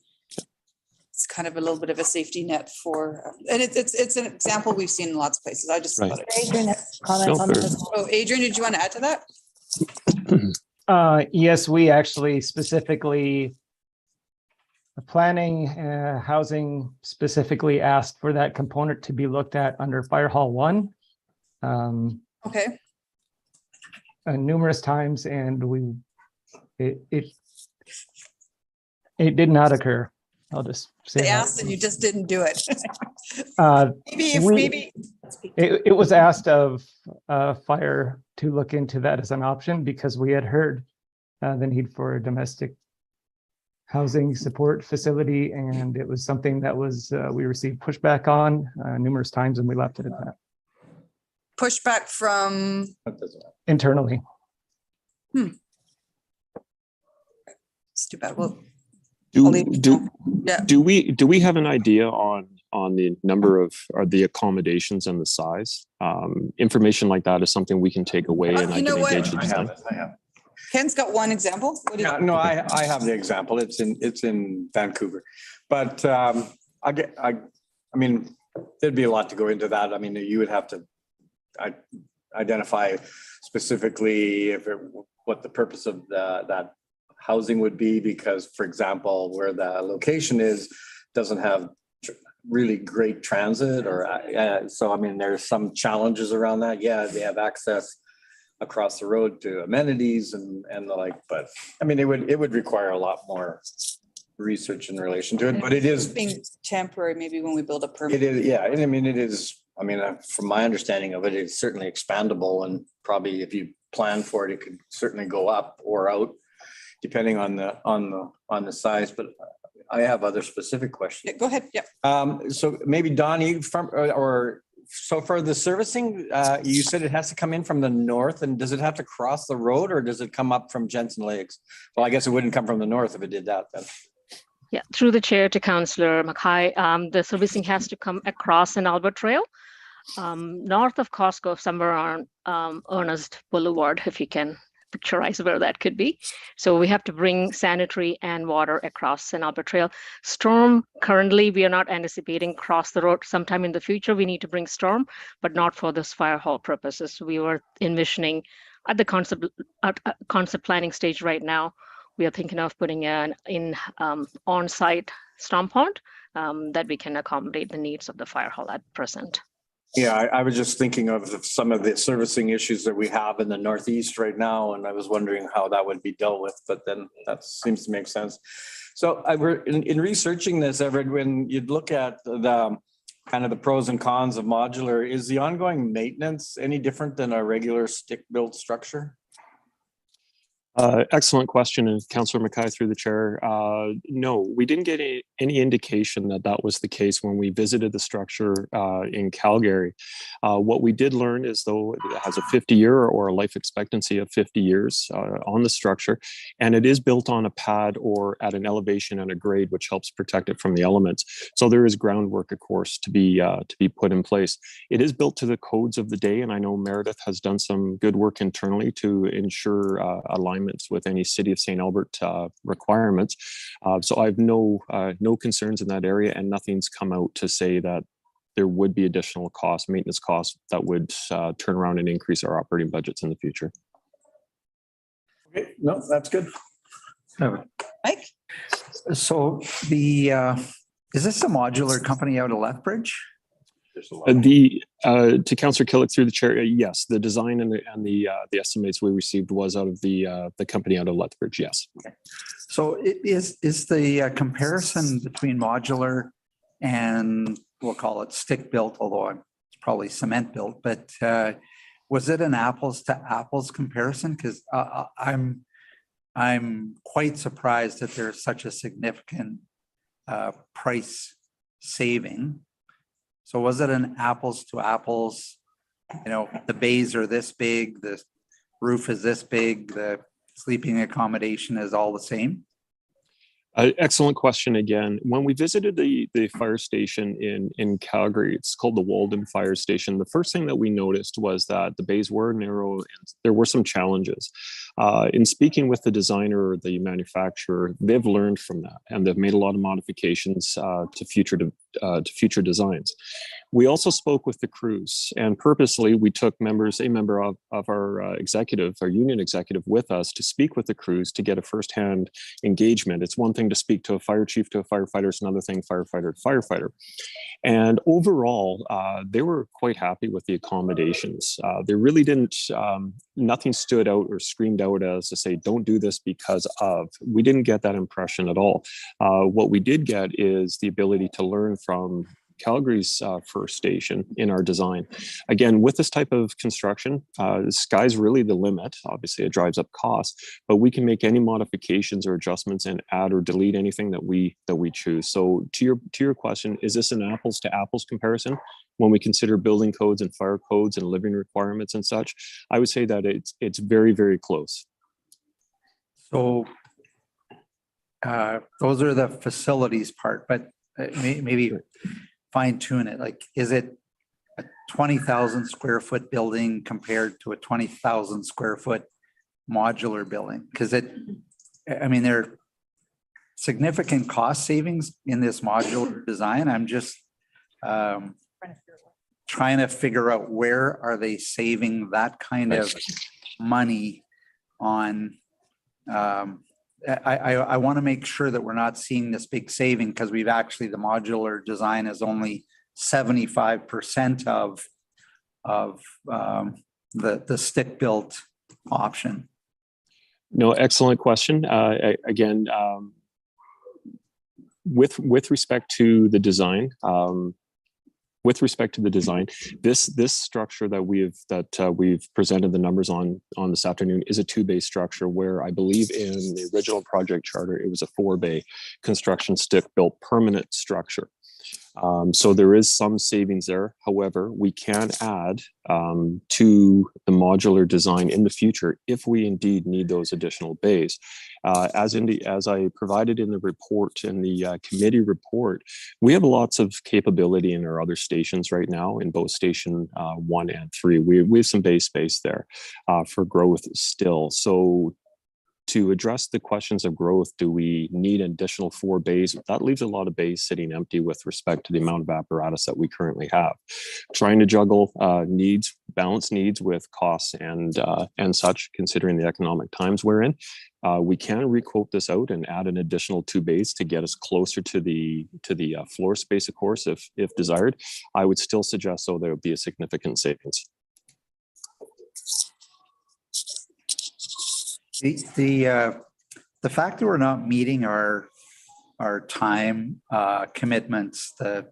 It's kind of a little bit of a safety net for, and it's an example we've seen in lots of places. I just thought it. Adrian has comments on this. Oh, Adrian, did you want to add to that? Yes, we actually specifically, planning, housing specifically asked for that component to be looked at under Fire Hall 1. Okay. Numerous times, and it did not occur. I'll just say They that. asked and you just didn't do it. Maybe it was asked of fire to look into that as an option, because we had heard the need for a domestic housing support facility, and it was something that was we received pushback on numerous times, and we left it at that. Pushback from Internally. It's too bad. Well, Do we have an idea on the number of the accommodations and the size? Information like that is something we can take away, and I can engage the design. Ken's got one example. What do you? Yeah, no, I have the example. It's in Vancouver, but I mean, there'd be a lot to go into that. I mean, you would have to identify specifically what the purpose of that housing would be, because, for example, where the location is doesn't have really great transit, or so I mean, there's some challenges around that. Yeah, they have access across the road to amenities and the like, but I mean, it would require a lot more research in relation to it, but it is being temporary, maybe when we build a permit. It is, yeah, and I mean, it is, I mean, from my understanding of it, it's certainly expandable, and probably if you plan for it, it could certainly go up or out depending on the size, but I have other specific questions. Yeah, go ahead. Yeah. So maybe Donnie, so for the servicing, you said it has to come in from the north, and does it have to cross the road, or does it come up from Jensen Lakes? Well, I guess it wouldn't come from the north if it did that then. Yeah, through the chair to Councillor Mackay, the servicing has to come across an Albert Trail, north of Costco, somewhere on Ernest Boulevard, if you can picturize where that could be. So we have to bring sanitary and water across an Albert Trail. Storm, currently, we are not anticipating cross the road. Sometime in the future, we need to bring storm, but not for this fire hall purposes. We were envisioning at the concept planning stage right now. We are thinking of putting an on-site storm pond that we can accommodate the needs of the fire hall at present. Yeah, I was just thinking of some of the servicing issues that we have in the Northeast right now, and I was wondering how that would be dealt with, but then that seems to make sense. So in researching this, Everett, when you'd look at the kind of the pros and cons of modular, is the ongoing maintenance any different than a regular stick-built structure? Excellent question, and Councillor Mackay through the chair. No, we didn't get any indication that that was the case when we visited the structure in Calgary. What we did learn is, though, it has a 50-year or a life expectancy of 50 years on the structure, and it is built on a pad or at an elevation and a grade, which helps protect it from the elements. So there is groundwork, of course, to be put in place. It is built to the codes of the day, and I know Meredith has done some good work internally to ensure alignment with any City of St. Albert requirements. So I have no concerns in that area, and nothing's come out to say that there would be additional costs, maintenance costs, that would turn around and increase our operating budgets in the future. Okay, no, that's good. Mike? So is this a modular company out of Lethbridge? There's a lot. To Councillor Killick through the chair, yes, the design and the estimates we received was out of the company out of Lethbridge, yes. So is the comparison between modular and we'll call it stick built, although it's probably cement built, but was it an apples to apples comparison? Because I'm quite surprised that there's such a significant price saving. So was it an apples to apples? You know, the bays are this big, the roof is this big, the sleeping accommodation is all the same? Excellent question again. When we visited the fire station in Calgary, it's called the Walden Fire Station. The first thing that we noticed was that the bays were narrow and there were some challenges. In speaking with the designer or the manufacturer, they've learned from that and they've made a lot of modifications to future designs. We also spoke with the crews, and purposely we took a member of our executive, our union executive, with us to speak with the crews to get a firsthand engagement. It's one thing to speak to a fire chief to a firefighter, it's another thing firefighter to firefighter. And overall, they were quite happy with the accommodations. They really didn't, nothing stood out or screamed out as to say, don't do this because of. We didn't get that impression at all. What we did get is the ability to learn from Calgary's first station in our design. Again, with this type of construction, the sky's really the limit. Obviously, it drives up costs, but we can make any modifications or adjustments and add or delete anything that we choose. So to your question, is this an apples to apples comparison? When we consider building codes and fire codes and living requirements and such, I would say that it's very, very close. So those are the facilities part, but maybe fine tune it. Like, is it a 20,000 square foot building compared to a 20,000 square foot modular building? Because I mean, there are significant cost savings in this modular design. I'm just trying to figure out where are they saving that kind of money on. I want to make sure that we're not seeing this big saving because we've actually, the modular design is only 75% of the stick built option. No, excellent question. Again, with respect to the design, this structure that we've presented the numbers on this afternoon is a 2-bay structure, where I believe in the original project charter it was a 4-bay construction stick built permanent structure. So there is some savings there. However, we can add to the modular design in the future if we indeed need those additional bays. As I provided in the report, in the committee report, we have lots of capability in our other stations right now, in both station 1 and 3. We have some bay space there for growth still. So to address the questions of growth, do we need an additional 4 bays? That leaves a lot of bays sitting empty with respect to the amount of apparatus that we currently have. Trying to juggle balance needs with costs and such, considering the economic times we're in. We can requote this out and add an additional 2 bays to get us closer to the floor space, of course, if desired. I would still suggest, though, there would be a significant savings. The fact that we're not meeting our time commitments to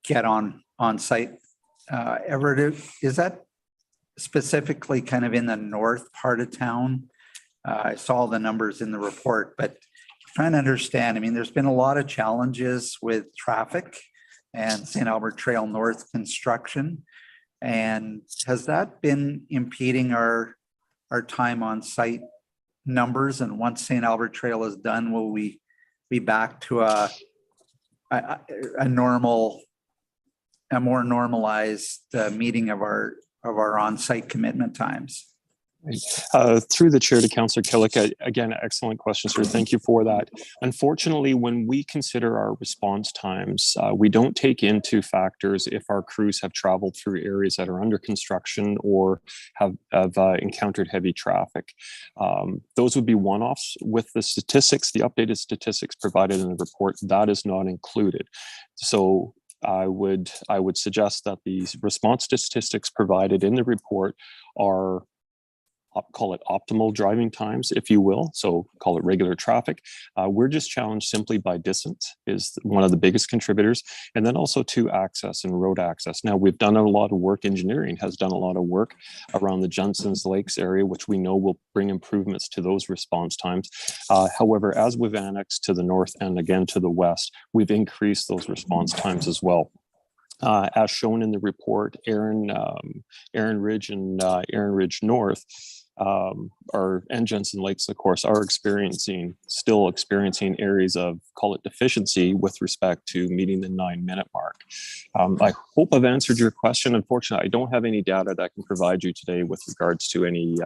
get on site, Everett, is that specifically kind of in the north part of town? I saw the numbers in the report, but trying to understand, I mean, there's been a lot of challenges with traffic and St. Albert Trail North construction. And has that been impeding our time on site numbers? And once St. Albert Trail is done, will we be back to a more normalized meeting of our on-site commitment times? Through the chair to Councillor Killick, again, excellent question, sir. Thank you for that. Unfortunately, when we consider our response times, we don't take into factors if our crews have traveled through areas that are under construction or have encountered heavy traffic. Those would be one-offs. With the statistics, the updated statistics provided in the report, that is not included. So I would suggest that the response statistics provided in the report are, call it optimal driving times, if you will. So call it regular traffic. We're just challenged simply by distance is one of the biggest contributors. And then also to access and road access. Now we've done a lot of work, engineering has done a lot of work around the Johnson's Lakes area, which we know will bring improvements to those response times. However, as we've annexed to the north and again to the west, we've increased those response times as well. As shown in the report, Erin Ridge and Erin Ridge North and Jensen Lakes, of course, are still experiencing areas of, call it deficiency with respect to meeting the 9-minute mark. I hope I've answered your question. Unfortunately, I don't have any data that I can provide you today with regards to any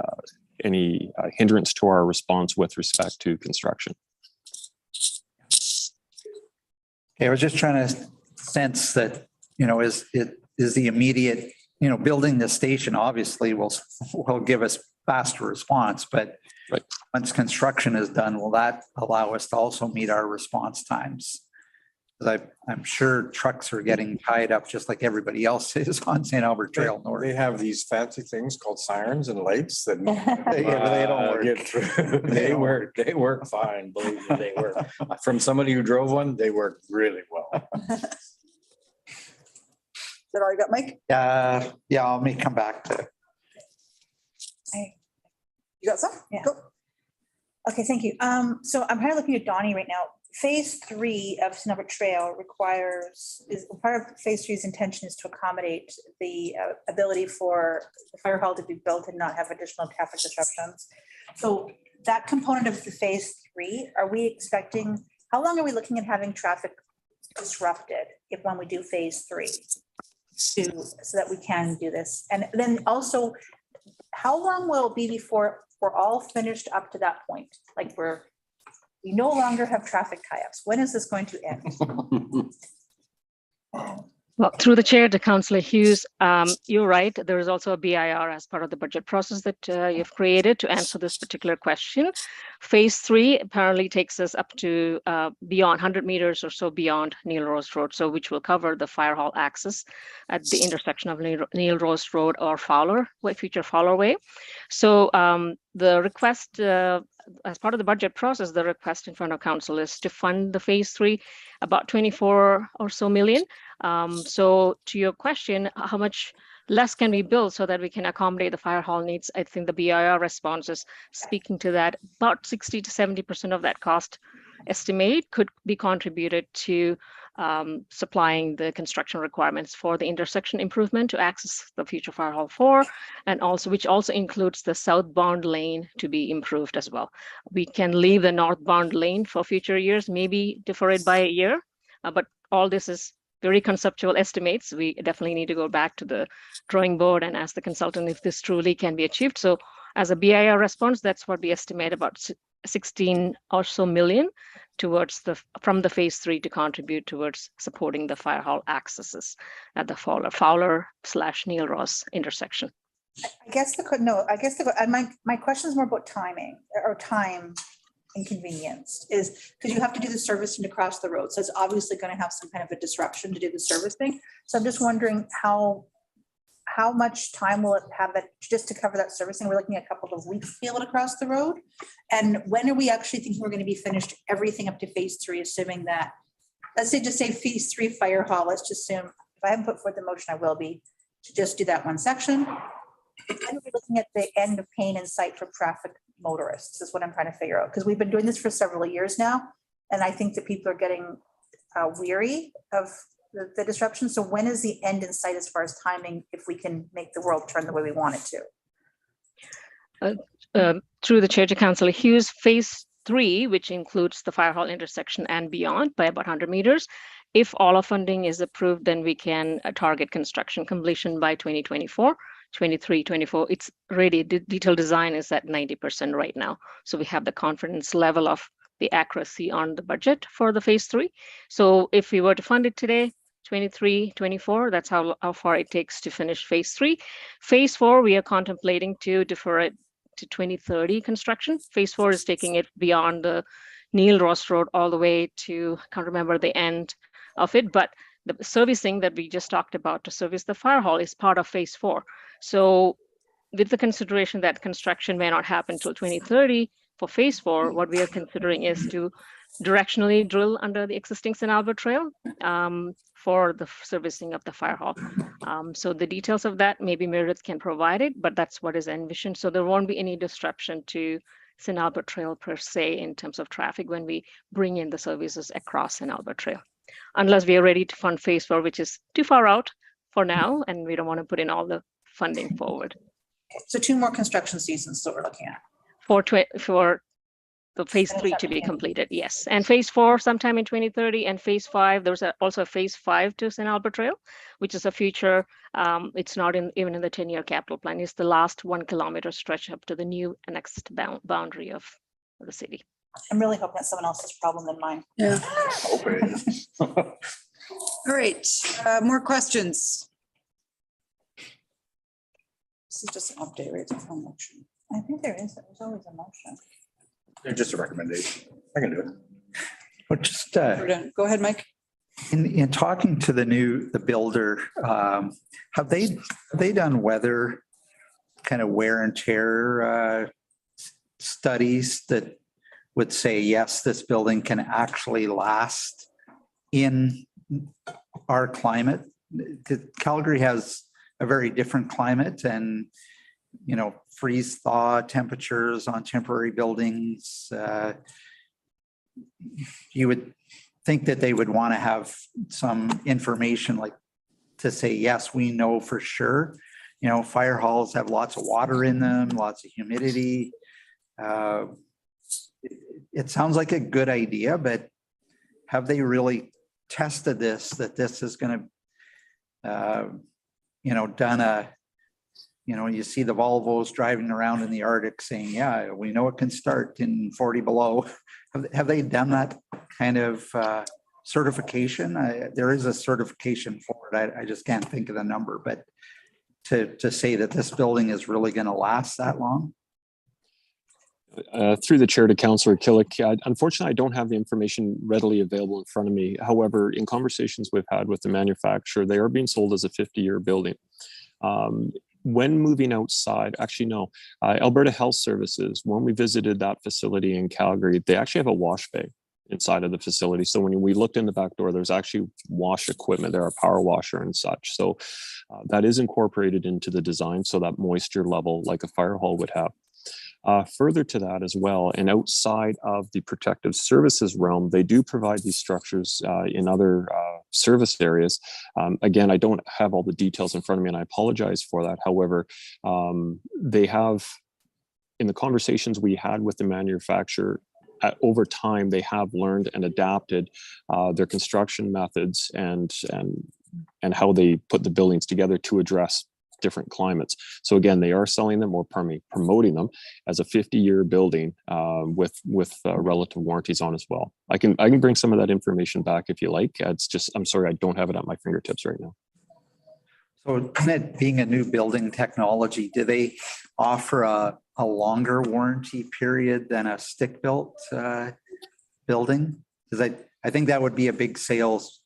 hindrance to our response with respect to construction. Okay, I was just trying to sense that, is the immediate, building the station obviously will give us faster response, but once construction is done, will that allow us to also meet our response times? Because I'm sure trucks are getting tied up just like everybody else is on St. Albert Trail North. They have these fancy things called sirens and lights that they don't work. get through. They work fine, believe me, they work. From somebody who drove one, they work really well. Is that all you got, Mike? Yeah, I'll come back to. You got some? Yeah. Go. Okay, thank you. So I'm kind of looking at Donnie right now. Phase 3 of St. Albert Trail is part of phase 3's intention is to accommodate the ability for the fire hall to be built and not have additional traffic disruptions. So that component of the phase 3, are we expecting, how long are we looking at having traffic disrupted when we do phase 3 so that we can do this? And then also, how long will it be before we're all finished up to that point? Like we no longer have traffic tie-ups. When is this going to end? Well, through the chair to Councillor Hughes, you're right. There is also a BIR as part of the budget process that you've created to answer this particular question. Phase 3 apparently takes us up to beyond 100 meters or so beyond Neil Rose Road, so which will cover the fire hall access at the intersection of Neil Rose Road or future Fowler Way. So the request, as part of the budget process, the request in front of council is to fund the phase 3 about 24 or so million. So to your question, how much less can we build so that we can accommodate the fire hall needs? I think the BIR response is speaking to that. About 60 to 70% of that cost estimate could be contributed to supplying the construction requirements for the intersection improvement to access the future fire hall 4, and also which also includes the southbound lane to be improved as well. We can leave the northbound lane for future years, maybe defer it by a year, but all this is very conceptual estimates. We definitely need to go back to the drawing board and ask the consultant if this truly can be achieved. So as a BIR response, that's what we estimate, about 16 or so million towards from the phase 3 to contribute towards supporting the fire hall accesses at the Fowler/Neil Ross intersection. My question is more about timing or time inconvenience, is because you have to do the servicing across the road. So it's obviously going to have some kind of a disruption to do the servicing. So I'm just wondering how much time will it have that just to cover that servicing? We're looking at a couple of weeks to be able to cross the road. And when are we actually thinking we're going to be finished everything up to phase 3, assuming that, let's say, just say phase 3 fire hall, let's just assume, if I haven't put forth the motion, I will be, to just do that one section. When are we looking at the end of pain in sight for traffic motorists is what I'm trying to figure out, because we've been doing this for several years now. And I think that people are getting weary of the disruption. So when is the end in sight as far as timing, if we can make the world turn the way we want it to? Through the chair to Councillor Hughes, phase 3, which includes the fire hall intersection and beyond by about 100 meters. If all of funding is approved, then we can target construction completion by 2024. 23, 24, it's ready. The detailed design is at 90% right now. So we have the confidence level of the accuracy on the budget for the phase 3. So if we were to fund it today, 23, 24, that's how far it takes to finish phase 3. Phase 4, we are contemplating to defer it to 2030 construction. Phase 4 is taking it beyond the Neil Ross Road all the way to, can't remember the end of it, but the servicing that we just talked about to service the fire hall is part of phase 4. So with the consideration that construction may not happen till 2030 for phase 4, what we are considering is to directionally drill under the existing St. Albert Trail for the servicing of the fire hall. So the details of that, maybe Meredith can provide it, but that's what is envisioned. So there won't be any disruption to St. Albert Trail per se in terms of traffic when we bring in the services across St. Albert Trail, unless we are ready to fund phase 4, which is too far out for now, and we don't want to put in all the funding forward. So 2 more construction seasons that we're looking at. For the phase 3 to be completed, yes. And phase 4 sometime in 2030, and phase 5, there's also a phase 5 to St. Albert Trail, which is a future, it's not even in the 10-year capital plan. It's the last 1 kilometer stretch up to the new annexed boundary of the city. I'm really hoping it's someone else's problem than mine. Yeah. All right, more questions? This is just an update, right? It's no motion. I think there's always a motion. They're just a recommendation. I can do it. But just We're done. Go ahead, Mike. in talking to the builder, have they done weather kind of wear and tear studies that would say, yes, this building can actually last in our climate? Calgary has a very different climate, and freeze thaw temperatures on temporary buildings. You would think that they would want to have some information like to say, yes, we know for sure. Fire halls have lots of water in them, lots of humidity. It sounds like a good idea, but have they really tested this, that this is going to, done a, you see the Volvos driving around in the Arctic saying, yeah, we know it can start in 40 below. Have they done that kind of certification? There is a certification for it. I just can't think of the number, but to say that this building is really going to last that long? Through the chair to Councillor Killick, unfortunately, I don't have the information readily available in front of me. However, in conversations we've had with the manufacturer, they are being sold as a 50-year building. When moving outside, actually, no, Alberta Health Services, when we visited that facility in Calgary, they actually have a wash bay inside of the facility. So when we looked in the back door, there's actually wash equipment there, a power washer and such. So that is incorporated into the design, so that moisture level like a fire hall would have. Further to that as well, and outside of the protective services realm, they do provide these structures in other service areas. Again, I don't have all the details in front of me, and I apologize for that. However, they have, in the conversations we had with the manufacturer, over time, they have learned and adapted their construction methods and how they put the buildings together to address different climates. So again, they are selling them or promoting them as a 50-year building with relative warranties on as well. I can bring some of that information back if you like. It's just, I'm sorry, I don't have it at my fingertips right now. So it being a new building technology, do they offer a longer warranty period than a stick-built building? Because I think that would be a big sales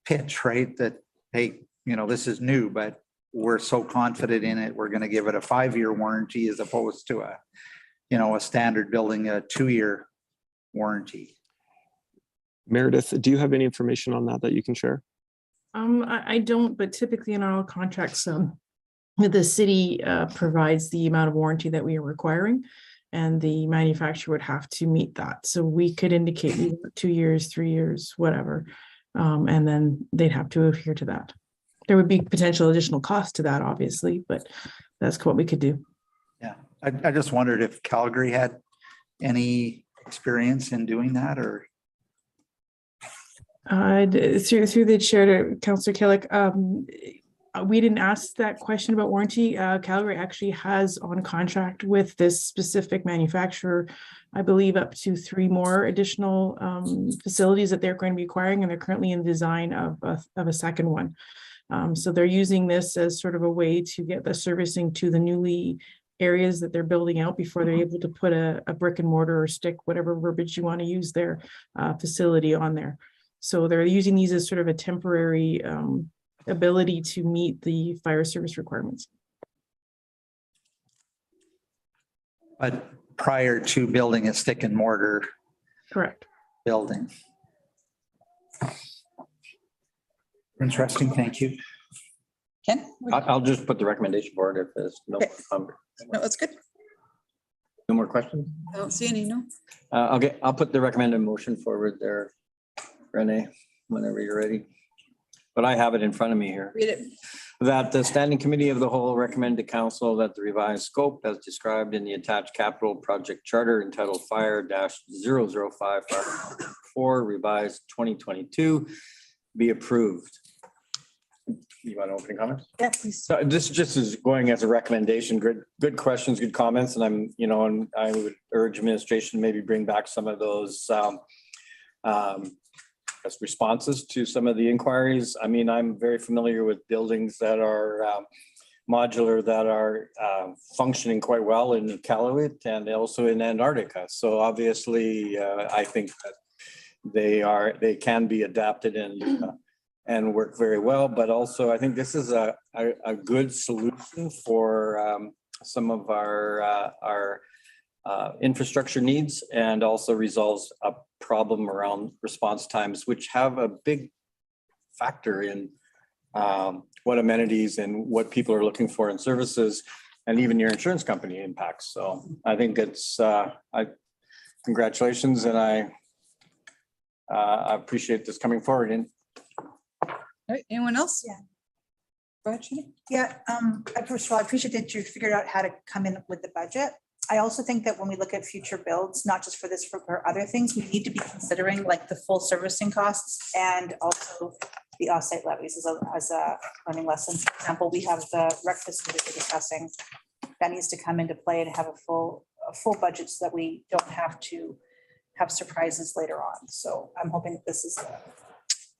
pitch, right? That, hey, this is new, but we're so confident in it, we're going to give it a 5-year warranty as opposed to a standard building, a 2-year warranty. Meredith, do you have any information on that you can share? I don't, but typically in our contracts, the city provides the amount of warranty that we are requiring, and the manufacturer would have to meet that. So we could indicate 2 years, 3 years, whatever, and then they'd have to adhere to that. There would be potential additional cost to that, obviously, but that's what we could do. Yeah, I just wondered if Calgary had any experience in doing that, or through the chair to Councillor Killick, we didn't ask that question about warranty. Calgary actually has on contract with this specific manufacturer, I believe, up to 3 more additional facilities that they're going to be acquiring, and they're currently in design of a second one. So they're using this as sort of a way to get the servicing to the newly areas that they're building out before they're able to put a brick and mortar or stick, whatever verbiage you want to use, their facility on there. So they're using these as sort of a temporary ability to meet the fire service requirements. But prior to building a stick and mortar Correct. building. Interesting, thank you. Ken? I'll just put the recommendation forward if there's no, Okay. No, that's good. no more questions. I don't see any, no. Okay, I'll put the recommended motion forward there, Renee, whenever you're ready. But I have it in front of me here. Read it. That the standing committee of the whole recommend to council that the revised scope as described in the attached capital project charter entitled Fire-005 Fire 4 revised 2022 be approved. You want opening comments? Yeah, please. So this just is going as a recommendation. Good questions, good comments, and I'm, you know, and I would urge administration to maybe bring back some of those as responses to some of the inquiries. I mean, I'm very familiar with buildings that are modular, that are functioning quite well in Iqaluit and also in Antarctica. So obviously, I think that they can be adapted and work very well. But also, I think this is a good solution for some of our infrastructure needs, and also resolves a problem around response times, which have a big factor in what amenities and what people are looking for in services, and even your insurance company impacts. So I think it's congratulations, and I appreciate this coming forward. And All right, anyone else? Yeah. Go ahead, Shani. Yeah, first of all, I appreciate that you figured out how to come in with the budget. I also think that when we look at future builds, not just for this, for other things, we need to be considering like the full servicing costs and also the offsite levies as a learning lesson. For example, we have the rec facility we're discussing that needs to come into play and have a full budget so that we don't have to have surprises later on. So I'm hoping that this is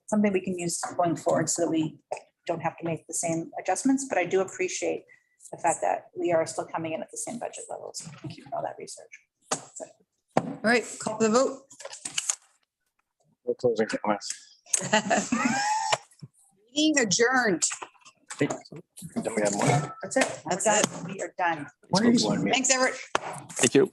something we can use going forward so that we don't have to make the same adjustments, but I do appreciate the fact that we are still coming in at the same budget levels. Thank you for all that research. All right, call for the vote. no closing comments. Meeting adjourned. Then we have more. That's it. That's We're done. We are done. Thanks, Everett. Thank you.